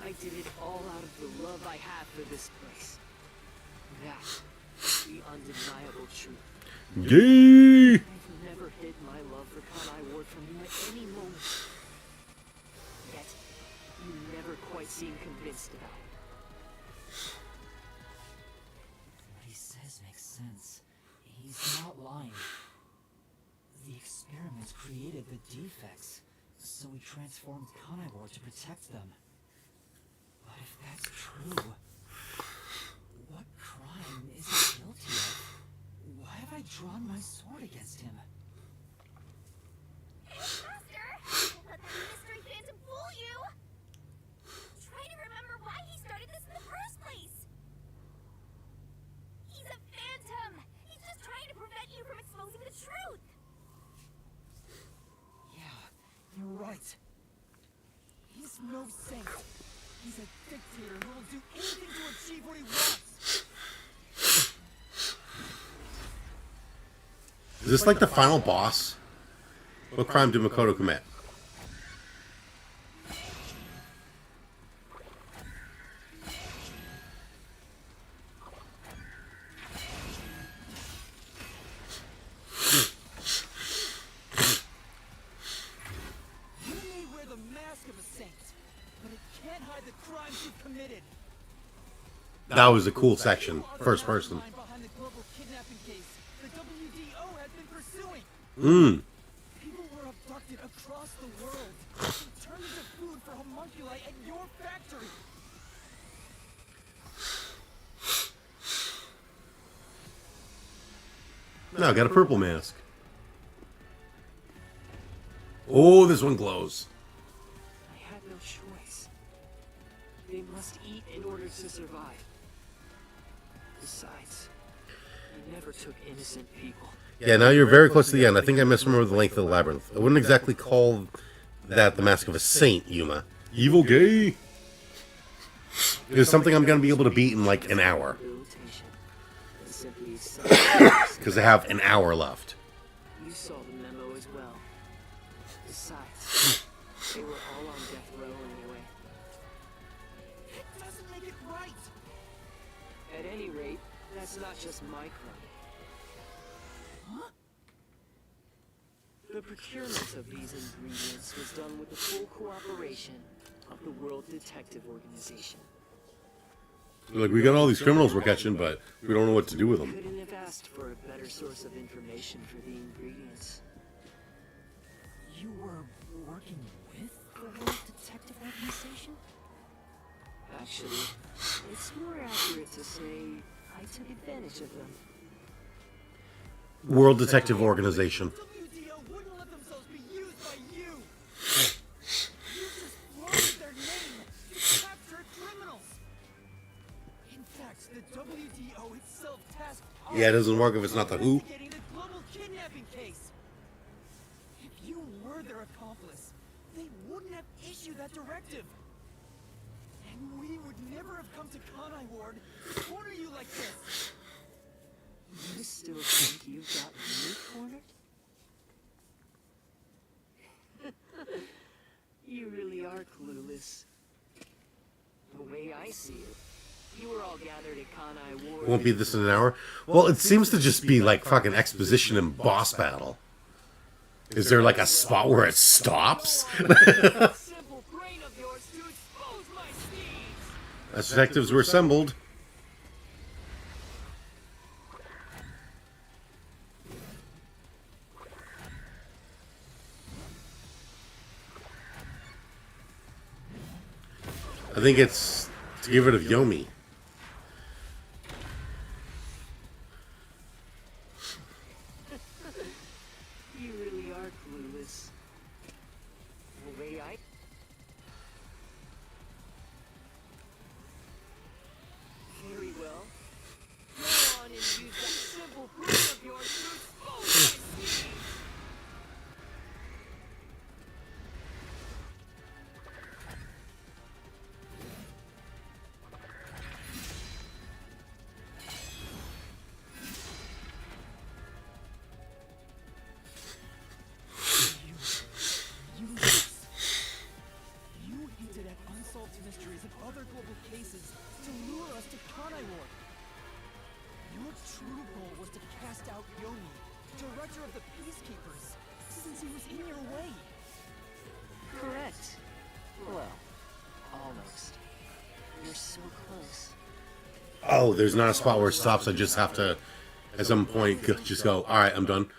I did it all out of the love I have for this place. That's the undeniable truth. Gay! I've never hid my love for Kanai Ward from you at any moment. Yet, you never quite seem convinced about it. What he says makes sense. He's not lying. The experiments created the defects, so we transformed Carnivore to protect them. But if that's true, what crime is he guilty of? Why have I drawn my sword against him? Master! Don't let that mystery phantom fool you! Try to remember why he started this in the first place! He's a phantom! He's just trying to prevent you from exposing the truth! Yeah, you're right. He's no saint. He's a dictator who will do anything to achieve what he wants. Is this like the final boss? What crime did Makoto commit? You may wear the mask of a saint, but it can't hide the crimes you've committed. That was a cool section. First person. Behind the global kidnapping case the WDO has been pursuing. People were abducted across the world and turned into food for homunculi at your factory. No, got a purple mask. Oh, this one glows. I had no choice. They must eat in order to survive. Besides, I never took innocent people. Yeah, now you're very close to the end. I think I misremember the length of the labyrinth. I wouldn't exactly call that the Mask of a Saint, Yuma. Evil gay. It's something I'm going to be able to beat in like an hour. Rehabilitation. And simply Because I have an hour left. You saw the memo as well. Besides, they were all on death row anyway. It doesn't make it right. At any rate, that's not just my crime. The procurement of these ingredients was done with the full cooperation of the World Detective Organization. Like, we got all these criminals we're catching, but we don't know what to do with them. Couldn't have asked for a better source of information for the ingredients. You were working with the World Detective Organization? Actually, it's more accurate to say I took advantage of them. World Detective Organization. WDO wouldn't let themselves be used by you. The WDO itself tasked Yeah, it doesn't work if it's not the WHO. investigating the global kidnapping case. If you were their accomplice, they wouldn't have issued that directive. And we would never have come to Kanai Ward to corner you like this. You still think you've got me cornered? You really are clueless. The way I see it, you were all gathered at Kanai Ward. Won't be this in an hour. Well, it seems to just be like fucking exposition and boss battle. Is there like a spot where it stops? Simple brain of yours to expose my steeds. As detectives were assembled. I think it's to get rid of Yomi. You really are clueless. The way I... Very well. Go on and use that simple brain of yours to expose my steeds. You hinted at unsolved mysteries and other global cases to lure us to Kanai Ward. Your true goal was to cast out Yomi, director of the Peacekeepers, since he was in your way. Correct. Well, almost. You're so close. Oh, there's not a spot where it stops. I just have to, at some point, just go, alright, I'm done.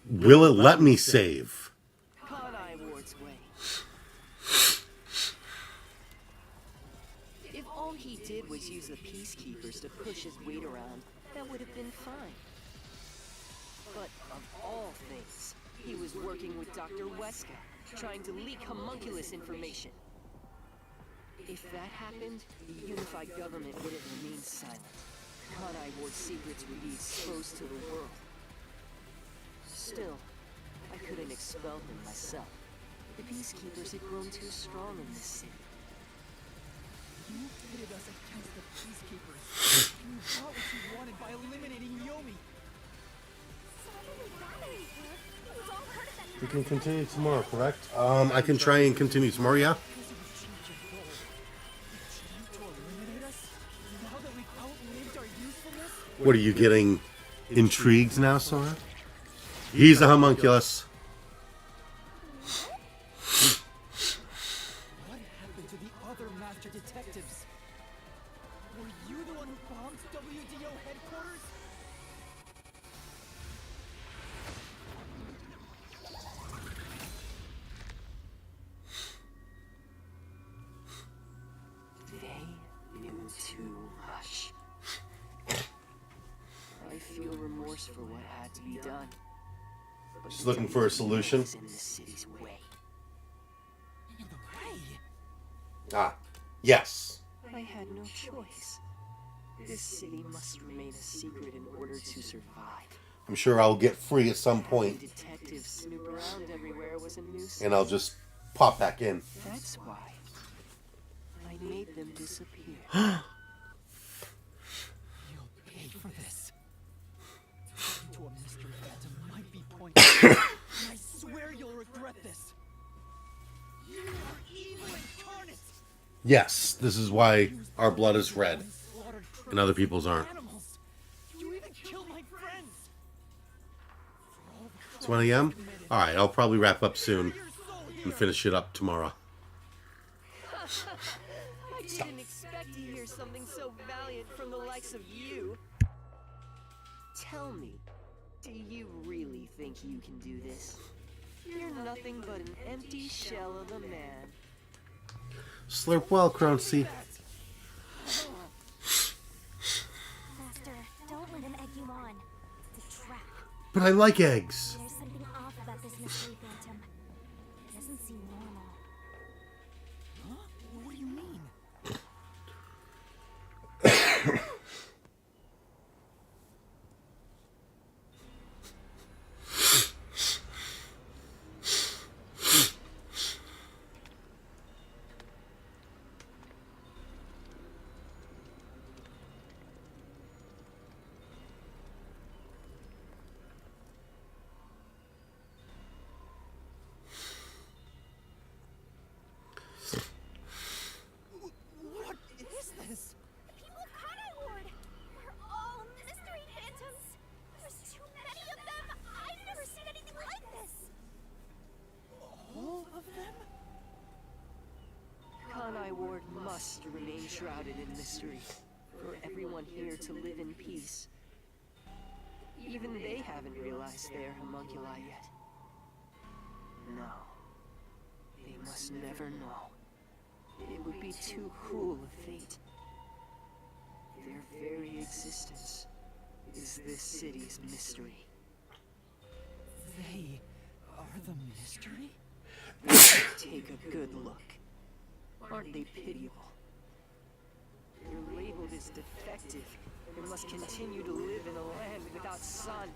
Will it let me save? Kanai Ward's way. If all he did was use the Peacekeepers to push his weight around, that would have been fine. But of all things, he was working with Dr. Weska, trying to leak homunculus information. If that happened, the unified government wouldn't remain silent. Kanai Ward's secrets would be exposed to the world. Still, I couldn't expel him myself. The Peacekeepers had grown too strong in this city. You pitted us against the Peacekeepers. You got what you wanted by eliminating Yomi. So I didn't got anything. It was all part of that. We can continue tomorrow, correct? I can try and continue tomorrow, yeah? Because it was change your goal. You tried to eliminate us? Now that we've outlived our usefulness? What are you getting intrigued now, Sora? He's a homunculus. What happened to the other master detectives? Were you the one who bombed WDO headquarters? They knew too much. I feel remorse for what had to be done. But Just looking for a solution. was in the city's way. In the way? Ah, yes. I had no choice. This city must remain a secret in order to survive. I'm sure I'll get free at some point, Detectives snoop around everywhere was a nuisance. and I'll just pop back in. That's why I made them disappear. You'll pay for this. Talking to a mystery phantom might be pointless. And I swear you'll regret this. You are evil incarnate. Yes, this is why our blood is red, Slaughtered and other people's aren't. animals. You even killed my friends. For all the It's 1 a.m.? Alright, I'll probably wrap up soon your soul and here. finish it up tomorrow. I didn't expect to hear something so valiant from the likes of you. Tell me, do you really think you can do this? You're nothing but an empty shell of a man. Slurp well, Croncy. Master, don't let him egg you on. It's a trap. But I like eggs. There's something off about this mystery phantom. It doesn't seem normal. Huh? What do you mean? mystery, for everyone here to live in peace. Even they haven't realized they're homunculi yet. No. They must never know. It would be too cruel a fate. Their very existence is this city's mystery. They are the mystery? Take a good look. Aren't they pitiable? They're labeled as defective and must continue to live in a land without sun.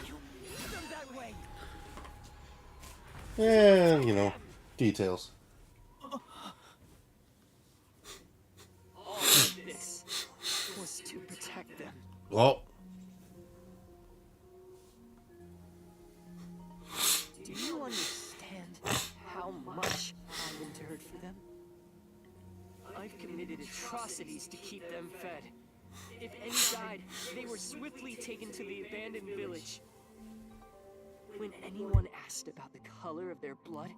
You made them that way! Yeah, you know, details. All of this was to protect them. Well, Do you understand how much I've endured for them? I've committed atrocities to keep them fed. If any died, they were swiftly taken to the abandoned village. When anyone asked about the color of their blood,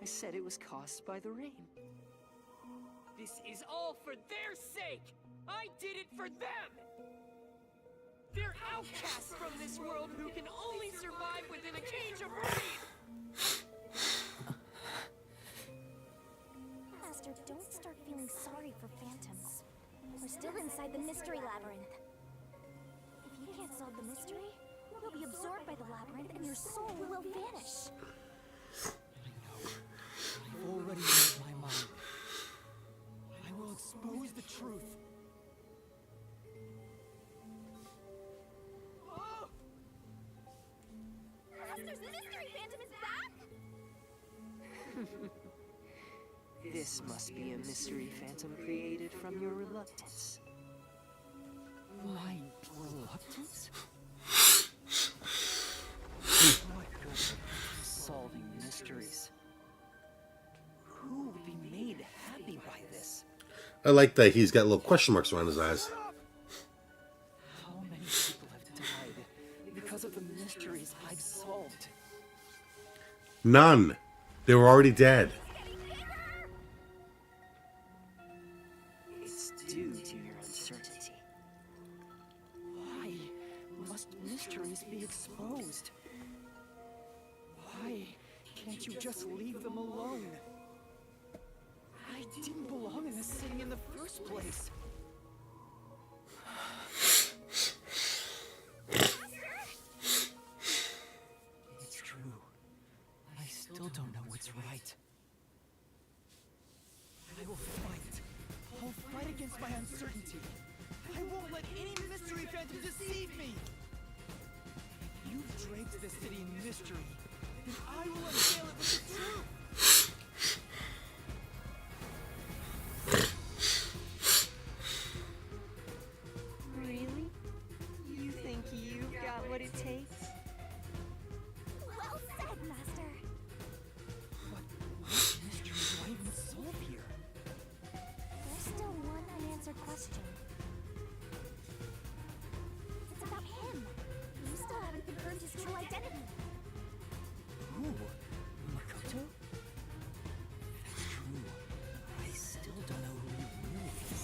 I said it was caused by the rain. This is all for their sake! I did it for them! They're outcasts from this world who can only survive within a cage of rain! Master, don't start feeling sorry for phantoms. We're still inside the mystery labyrinth. If you can't solve the mystery, you'll be absorbed by the labyrinth and your soul will vanish. I know. I've already made my mind. I will expose the truth. Master's mystery phantom is back? This must be a mystery phantom created from your reluctance. My reluctance? What good is solving mysteries? Who would be made happy by this? I like that he's got little question marks around his eyes. How many people have died because of the mysteries I've solved? None. They were already dead. It's due to your uncertainty. Why must mysteries be exposed? Why can't you just leave them alone? I didn't belong in this city in the first place. It's true. I still don't know what's right. I will fight. I'll fight against my uncertainty. I won't let any mystery phantom deceive me. If you've draped this city in mystery, then I will unveil it with the truth. Really? You think you've got what it takes? Well said, Master. What mystery do I even solve here? There's still one unanswered question. It's about him. You still haven't confirmed his true identity. Who? Makoto? That's true. I still don't know who he really is.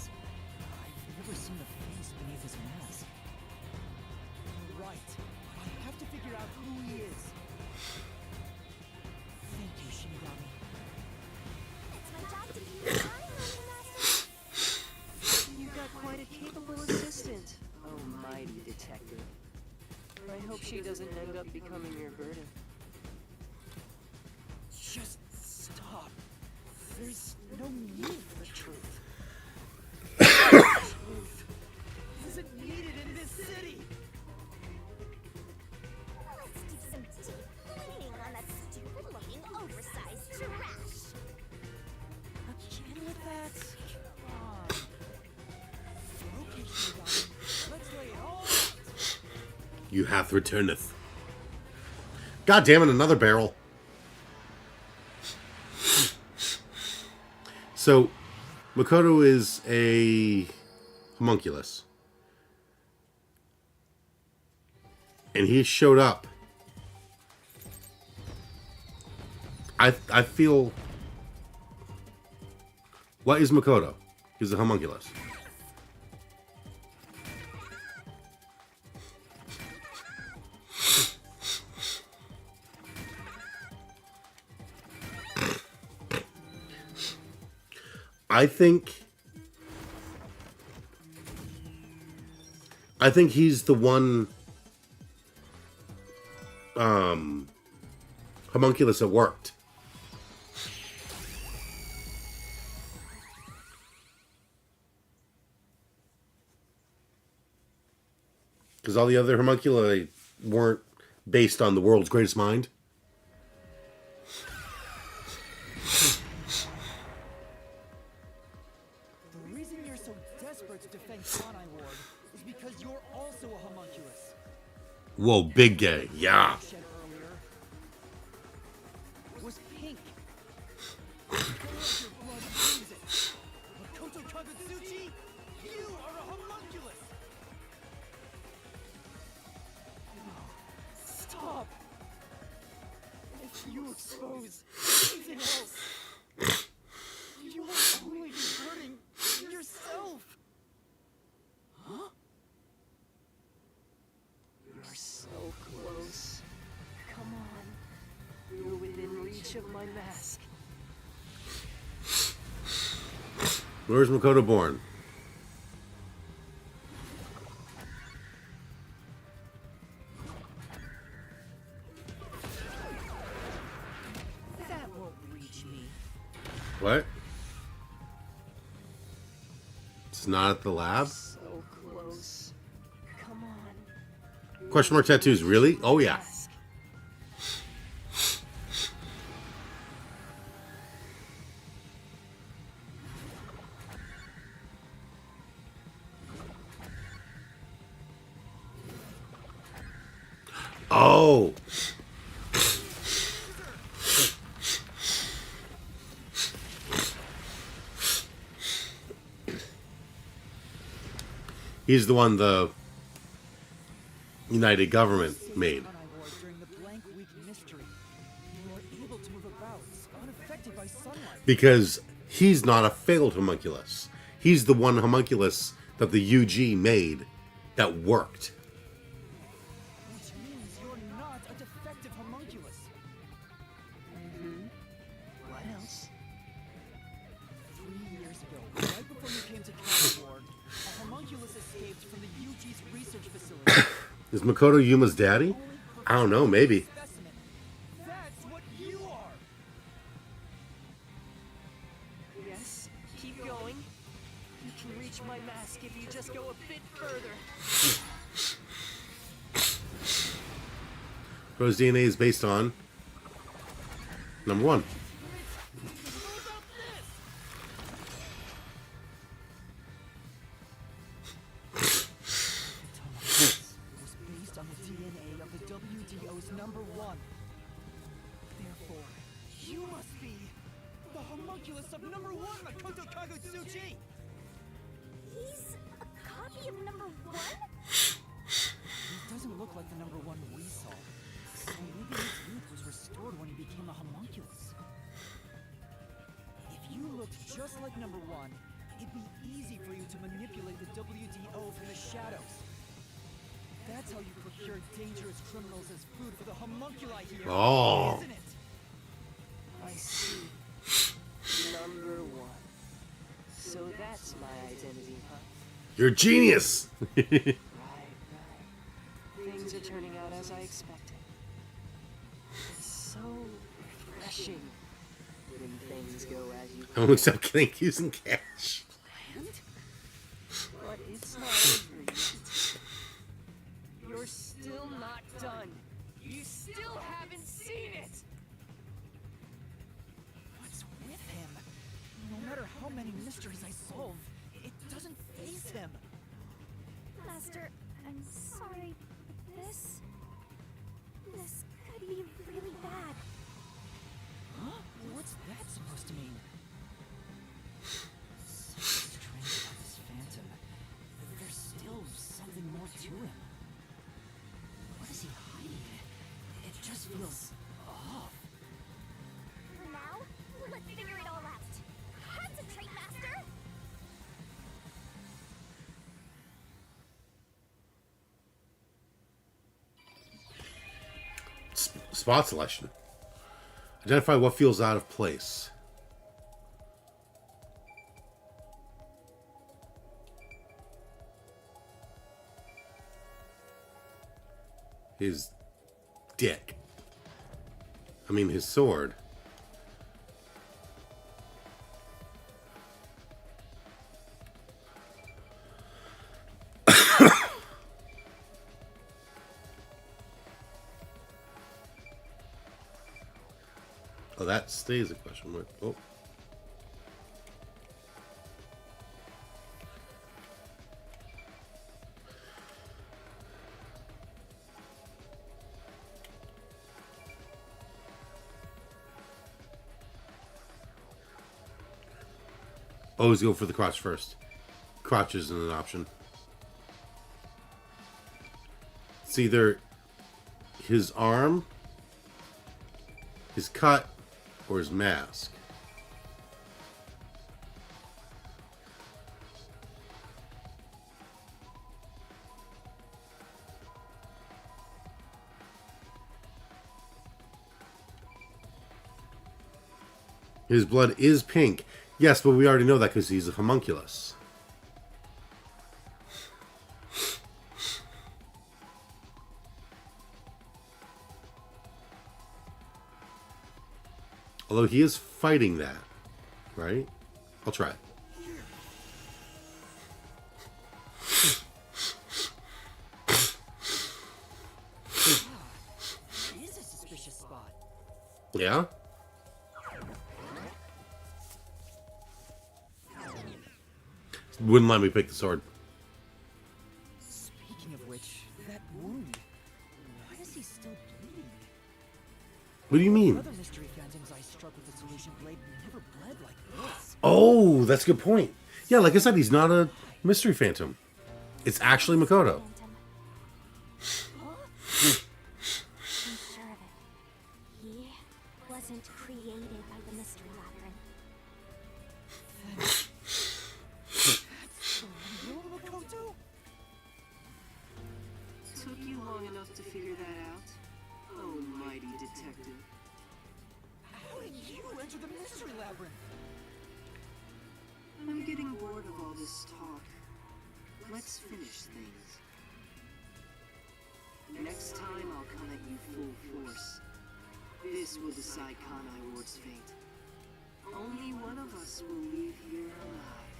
I've never seen the face beneath his mask. Right. I have to figure out who he is. Thank you, Shinigami. It's my job to keep an eye on you, Master. You've got quite a capable assistant, oh mighty detective. I hope she doesn't end up becoming your burden. Just stop. There's no need for the truth. Truth isn't needed in this city. Let's do some deep cleaning on that stupid-looking, oversized trash. Again with that? Come on. Okay, Shinigami. Let's lay it all out. You hath returneth. God damn it, another barrel. So, Makoto is a homunculus. And he showed up. I feel What is Makoto? He's a homunculus. I think he's the one homunculus that worked. Because all the other homunculi weren't based on the world's greatest mind. The reason you're so desperate to defend Kanai Ward is because you're also a homunculus. Whoa, big gay. Yeah. Shed earlier was pink. Your blood proves it. Makoto Kagutsuchi, you are a homunculus. Stop. If you expose anything else, you will only be hurting yourself. Huh? You're so close. Come on. You're within reach of my mask. Where's Makoto born? That won't reach me. What? It's not at the lab? So close. Come on. Question mark tattoos, really? Oh yeah. Oh. He's the one the United government made. During the blank week mystery, you are able to move about unaffected by sunlight. Because he's not a failed homunculus. He's the one homunculus that the UG made that worked. Which means you're not a defective homunculus. What else? 3 years ago, right before you came to Kanai Ward, a homunculus escaped from the UG's research facility. Is Makoto Yuma's daddy? I don't know, maybe. Specimen. That's what you are. Yes, keep going. You can reach my mask if you just go a bit further. Rose DNA is based on number 1. Was based on the DNA of the WDO's #1. Therefore, you must be the homunculus of #1, Makoto Kagutsuchi. He's a copy of number 1? He doesn't look like the #1 we saw. So maybe his youth was restored when he became a homunculus. If you looked just like #1, it'd be easy for you to manipulate the WDO from the shadows. That's how you procure dangerous criminals as food for the homunculi here, Oh. isn't it? I see. #1. So that's my identity, huh? You're a genius! Right. Things are turning out as I expected. It's so refreshing when things go as you I'm gonna stop getting using cash. planned. But it's not over yet. You're still not done. You still haven't seen it. What's with him? No matter how many mysteries I solve, it doesn't faze him. Master, I'm sorry, but this could be really bad. Huh? What's that supposed to mean? Something's strange about this phantom. There's still something more to him. What is he hiding? It just feels off. For now, let's figure it all out. Concentrate, Master! Spot selection. Identify what feels out of place. His dick. I mean, his sword. Oh, that stays a question mark. Oh. Always go for the crotch first. Crotch isn't an option. It's either his arm, his cut, or his mask. His blood is pink. Yes, but we already know that because he's a homunculus. Although he is fighting that, right? I'll try it. It is a suspicious spot. Yeah? Wouldn't let me pick the sword. Speaking of which, that wound. Why is he still bleeding? What do you mean? Other mystery phantoms I struck with the solution blade never bled like this. Oh, that's a good point. Yeah, like I said, he's not a mystery phantom. It's actually Makoto. I'm sure of it. He wasn't created by the mystery labyrinth. Took you long enough to figure that out? Oh, mighty detective. How did you enter the mystery labyrinth? I'm getting bored of all this talk. Let's finish things. Next time I'll come at you full force. This will decide Kanai Ward's fate. Only one of us will leave here alive.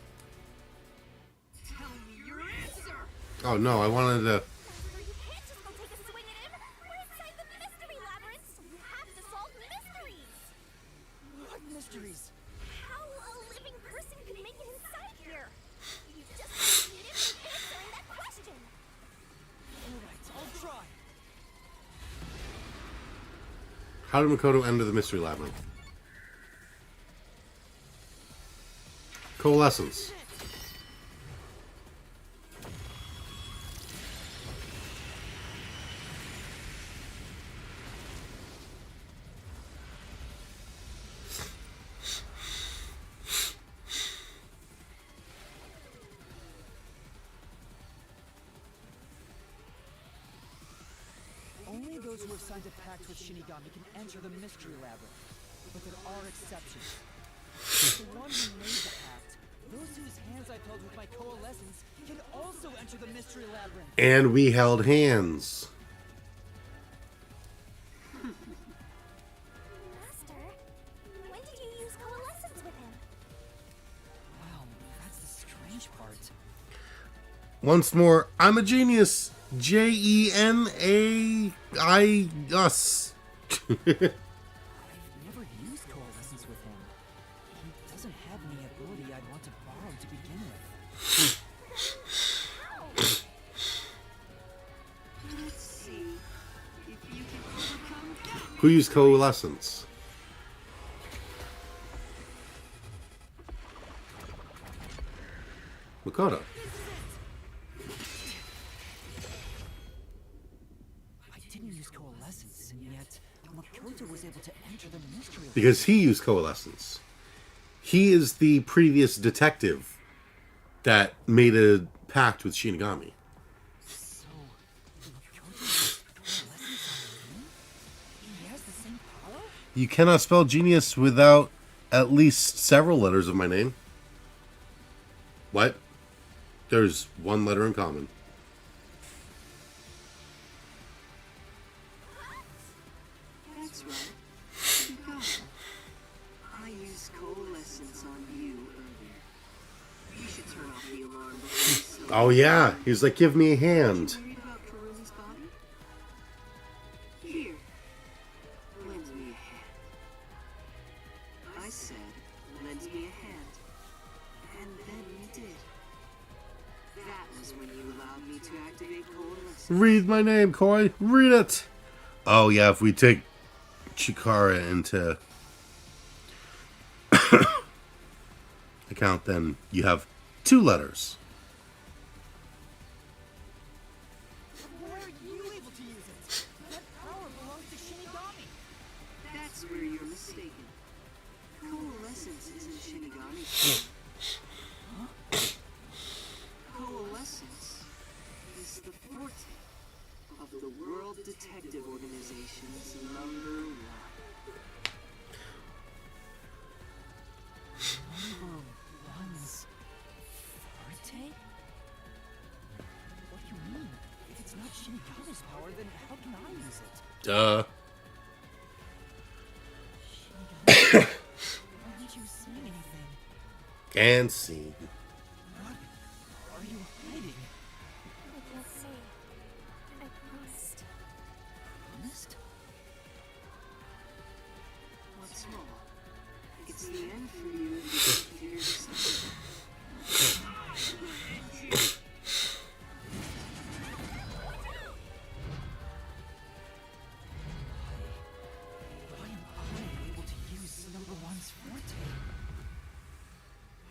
Tell me your answer! Oh no, I wanted to... You can't just go take a swing at him. We're inside the mystery labyrinth, so we have to solve mysteries. What mysteries? How a living person could make it inside here? You just succeeded in answering that question. Alright, I'll try. How did Makoto enter the mystery labyrinth? Coalescence. Only those who have signed a pact with Shinigami can enter the mystery labyrinth. But there are exceptions. The one who made the pact, those whose hands I've held with my coalescence, can also enter the mystery labyrinth. And we held hands. Master, when did you use coalescence with him? Wow, that's the strange part. Once more, I'm a genius. Genaius. I've never used coalescence with him. He doesn't have any ability I'd want to borrow to begin with. Let's see if you can overcome that. Who used coalescence? Makoto. I didn't use coalescence, and yet Makoto was able to enter the mystery labyrinth. Because he used coalescence. He is the previous detective that made a pact with Shinigami. So, Makoto used coalescence on him? He has You cannot spell genius without at least several letters of my name. What? There's one letter in common. That's right. You got it. I used coalescence on you earlier. You should turn off the alarm before you Oh yeah, he's like, give me a hand. read about Karun's body? Here. Lend me a hand. I said, lend me a hand. And then you did. That was when you allowed me to activate coalescence. Read my name, Koi. Read it. Oh yeah, if we take Chikara into account, then you have 2 letters. Where are you able to use it? That power belongs to Shinigami. That's where you're mistaken. Coalescence isn't Shinigami. Coalescence is the forte of the World Detective Organization's number 1. One's forte? What do you mean? If it's not Shinigami's power, then how can I use it? Duh. Shinigami, why aren't you saying anything? And see. What are you hiding? I can't say. I promised. Honest? What's wrong? It's the end for you if you figure this out. Why am I able to use number 1's forte?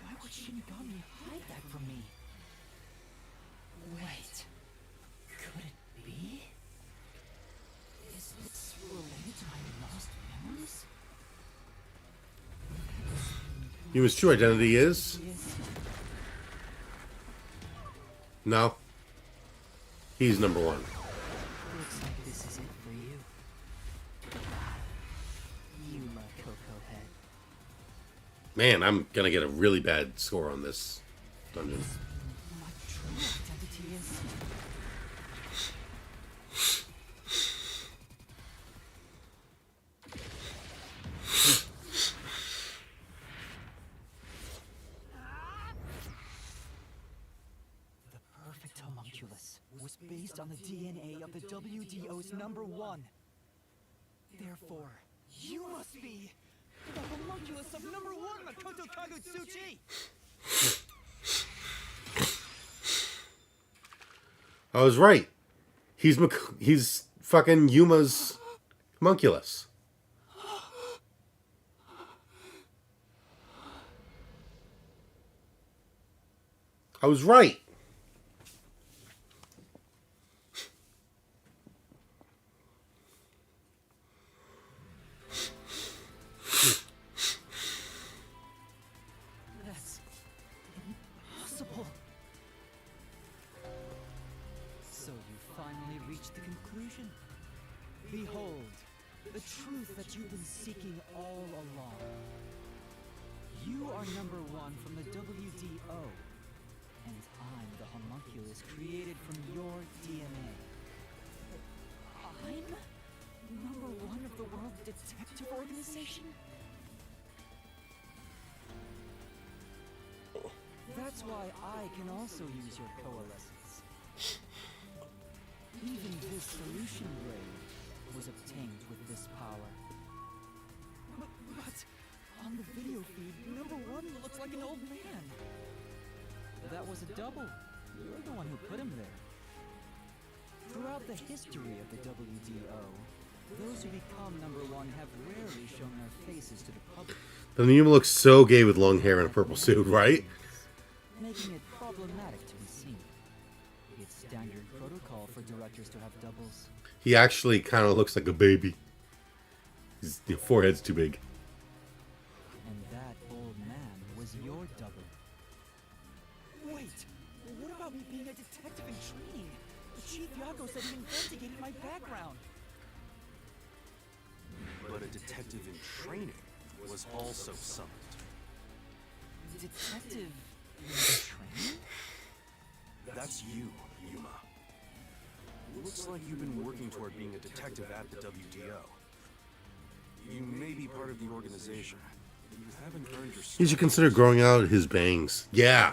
Why would Shinigami hide that from me? Wait. Could it be? Is this related to my lost memories? Yuma's true identity is? Yes. No. He's number 1. Looks like this is it for you. You, my cocoa head. Man, I'm gonna get a really bad score on this dungeon. My true identity is... The perfect homunculus was based on the DNA of the WDO's number 1. Therefore, you must be the homunculus of number 1 Makoto Kagutsuchi! I was right. He's fucking Yuma's homunculus. I was right. That's impossible. So you finally reached the conclusion. Behold, the truth that you've been seeking all along. You are number 1 from the WDO, and I'm the homunculus created from your DNA. I'm number 1 of the World Detective Organization? That's why I can also use your coalescence. Even this solution ray was obtained with this power. But on the video feed, number 1 looks like an old man. That was a double. You're the one who put him there. Throughout the history of the WDO, those who become number 1 have rarely shown their faces to the public. But Yuma looks so gay with long hair and a purple suit, right? Making it problematic to be seen. It's standard protocol for directors to have doubles. He actually kind of looks like a baby. His forehead's too big. And that old man was your double. Wait, what about me being a detective in training? Chief Yako said he investigated my background. But but a detective in training was also summoned. Detective in training? That's you, Yuma. Looks like you've been working toward being a detective at the WDO. You may be part of the organization, but you haven't earned your... He should consider growing out his bangs. Yeah.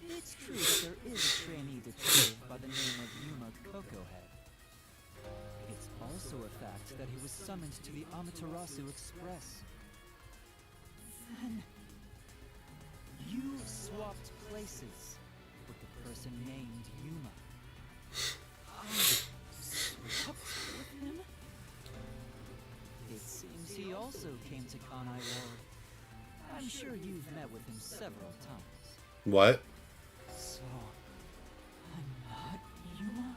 It's true that there is a trainee detective by the name of Yuma Cocohead. It's also a fact that he was summoned to the Amaterasu Express. Then... you swapped places with the person named Yuma. I swapped with him? It seems he also came to Kanai Ward. I'm sure you've met with him several times. What? So, I'm not Yuma?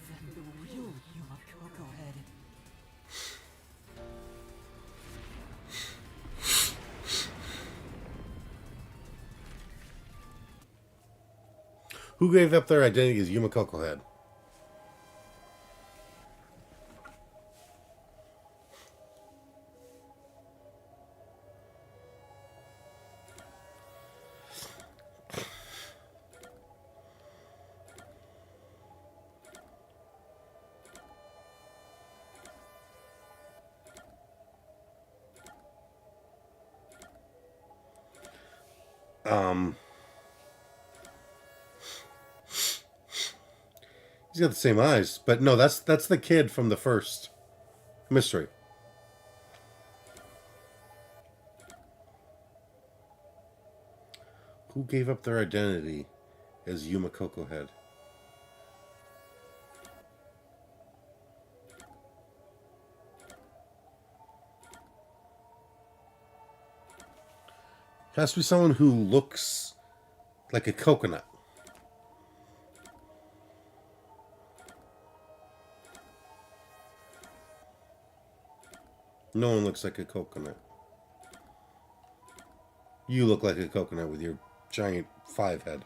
Then the real Yuma Cocohead. Who gave up their identity as Yuma Cocohead? He's got the same eyes, but no, that's the kid from the first mystery. Who gave up their identity as Yuma Cocohead? Has to be someone who looks like a coconut. No one looks like a coconut. You look like a coconut with your giant 5 head.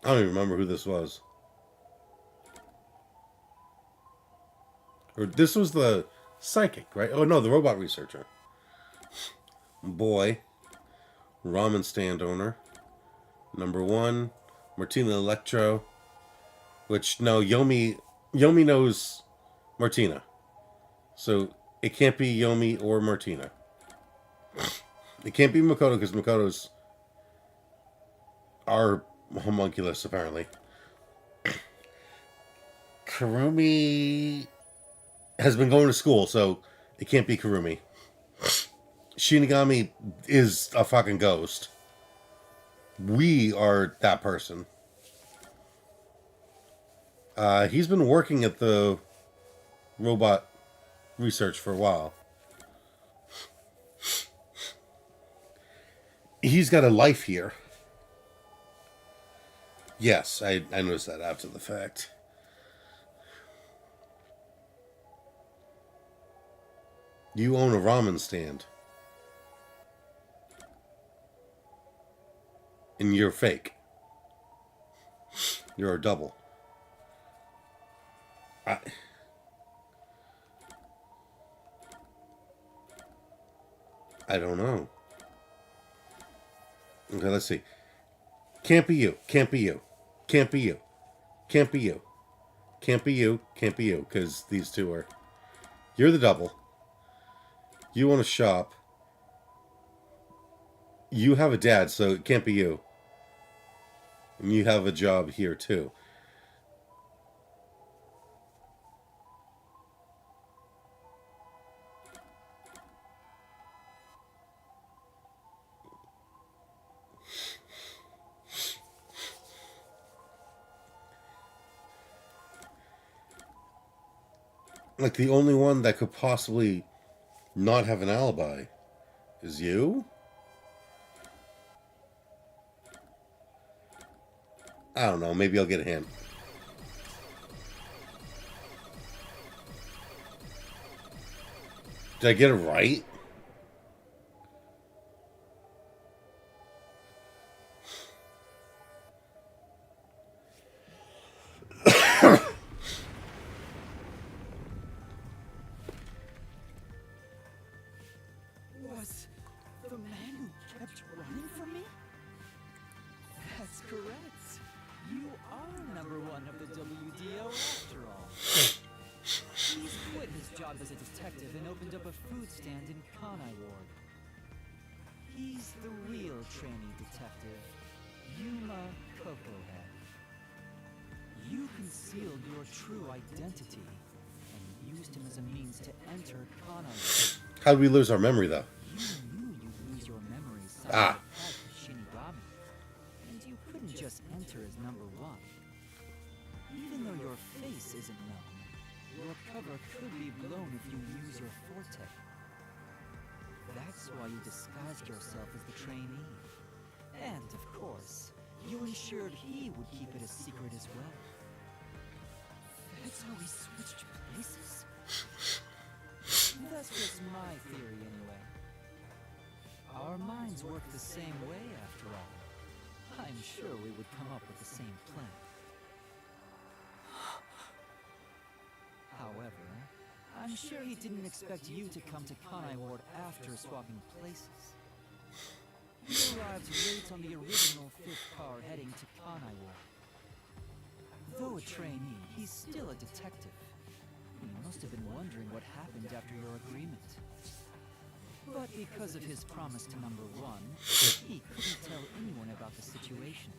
I don't even remember who this was. Or this was the psychic, right? Oh no, the robot researcher. Boy. Ramen stand owner. Number 1. Martina Electro. Which, no, Yomi knows Martina. So, it can't be Yomi or Martina. It can't be Makoto, because Makoto's are homunculus, apparently. Kurumi has been going to school, so it can't be Kurumi. Shinigami is a fucking ghost. We are that person. He's been working at the robot research for a while. He's got a life here. Yes, I noticed that after the fact. You own a ramen stand. And you're fake. You're a double. I don't know. Okay, let's see. Can't be you. Can't be you. Can't be you. Can't be you. Can't be you. Can't be you. Because these two are... You're the double. You own a shop. You have a dad, so it can't be you. And you have a job here, too. Like, the only one that could possibly not have an alibi is you? I don't know. Maybe I'll get a hint. Did I get it right? as a detective and opened up a food stand in Kanai Ward. He's the real trainee detective, Yuma Cocohead. You concealed your true identity and used him as a means to enter Kanai Ward. How did we lose our memory, though? You knew you'd lose your memories Ah. Shinigami, and you couldn't just enter as number one. Even though your face isn't known, your cover could be blown if you use your forte. That's why you disguised yourself as the trainee. And, of course, you ensured he would keep it a secret as well. That's how we switched places? That's just my theory, anyway. Our minds work the same way, after all. I'm sure we would come up with the same plan. However, I'm sure he didn't expect you to come to Kanai Ward after swapping places. You arrived late on the original 5th car heading to Kanai Ward. Though a trainee, he's still a detective. He must have been wondering what happened after your agreement. But because of his promise to number one, he couldn't tell anyone about the situation.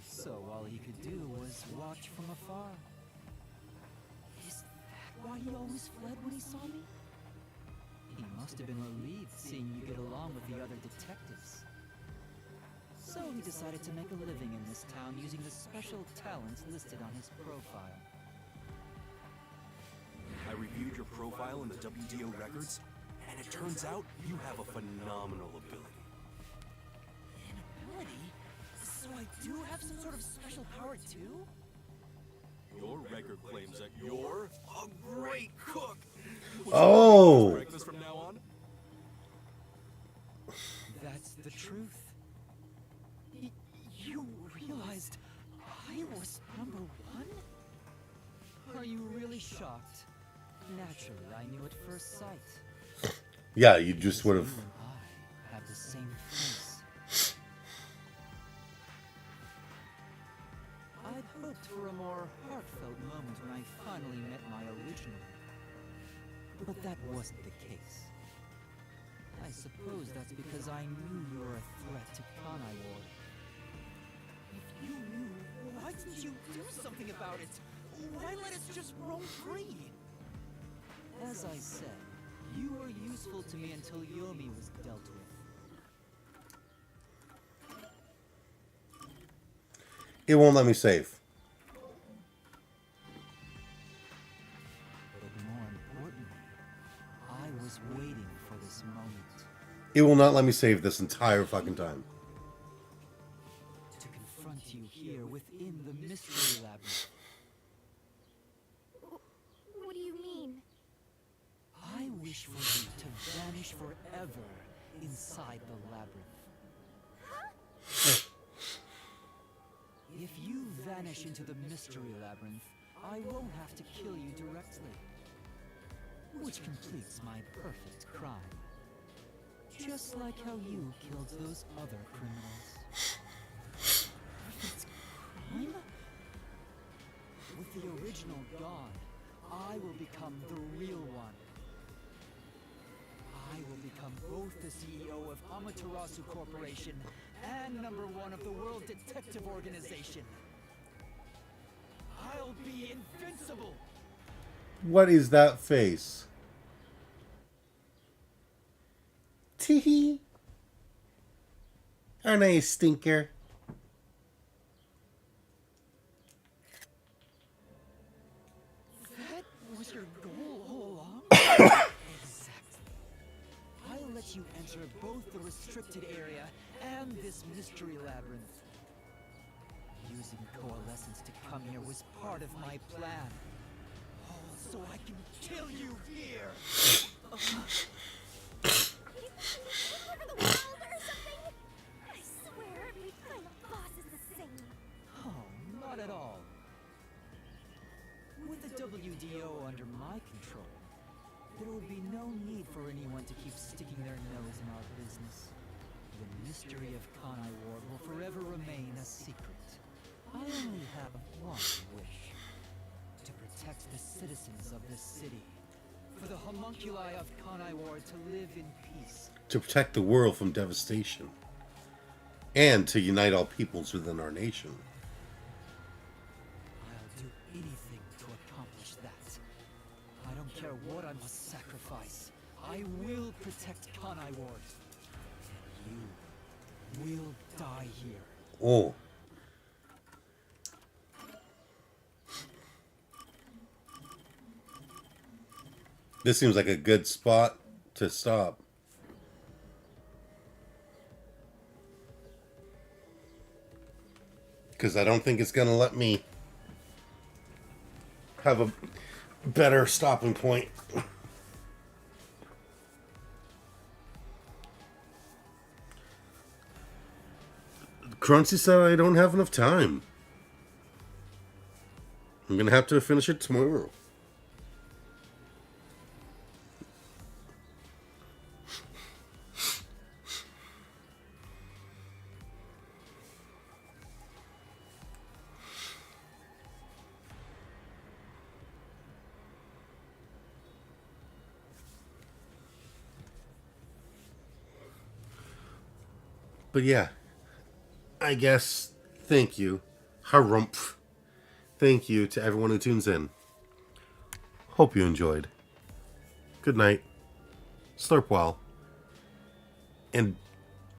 So all he could do was watch from afar. Is that why he always fled when he saw me? He must have been relieved seeing you get along with the other detectives. So he decided to make a living in this town using the special talents listed on his profile. I reviewed your profile in the WDO records, and it turns out you have a phenomenal ability. An ability? So I do have some sort of special power too? Your record claims that you're a great cook. Oh! Breakfast from now on? That's the truth. You realized I was number one? Are you really shocked? Naturally, I knew at first sight. Yeah, you just would have. You and I have the same face. I'd hoped for a more heartfelt moment when I finally met my original. But that wasn't the case. I suppose that's because I knew you were a threat to Kanai Ward. If you knew, why didn't you do something about it? Why let us just roam free? As I said, you were useful to me until Yomi was dealt with. It won't let me save. But more importantly, I was waiting for this moment. It will not let me save this entire fucking time. To confront you here within the mystery labyrinth. What do you mean? I wish for you to vanish forever inside the labyrinth. If you vanish into the mystery labyrinth, I won't have to kill you directly. Which completes my perfect crime. Just like how you killed those other criminals. Perfect crime? With the original gone, I will become the real one. I will become both the CEO of Amaterasu Corporation and number one of the World Detective Organization. I'll be invincible! What is that face? Teehee. Aren't I a stinker? That was your goal all along? Exactly. I'll let you enter both the restricted area and this mystery labyrinth. Using coalescence to come here was part of my plan. All so I can kill you here! Over the world or something? I swear every final boss is the same. Oh, not at all. With the WDO under my control, there would be no need for anyone to keep sticking their nose in our business. The mystery of Kanai Ward will forever remain a secret. I only have one wish. To protect the citizens of this city. for the homunculi of Kanai Ward to live in peace. To protect the world from devastation. And to unite all peoples within our nation. I'll do anything to accomplish that. I don't care what I must sacrifice. I will protect Kanai Ward. And you will die here. Oh. This seems like a good spot to stop. Because I don't think it's going to let me have a better stopping point. Crunchy said I don't have enough time. I'm going to have to finish it tomorrow. But yeah, I guess thank you. Harumph. Thank you to everyone who tunes in. Hope you enjoyed. Good night. Slurp well. And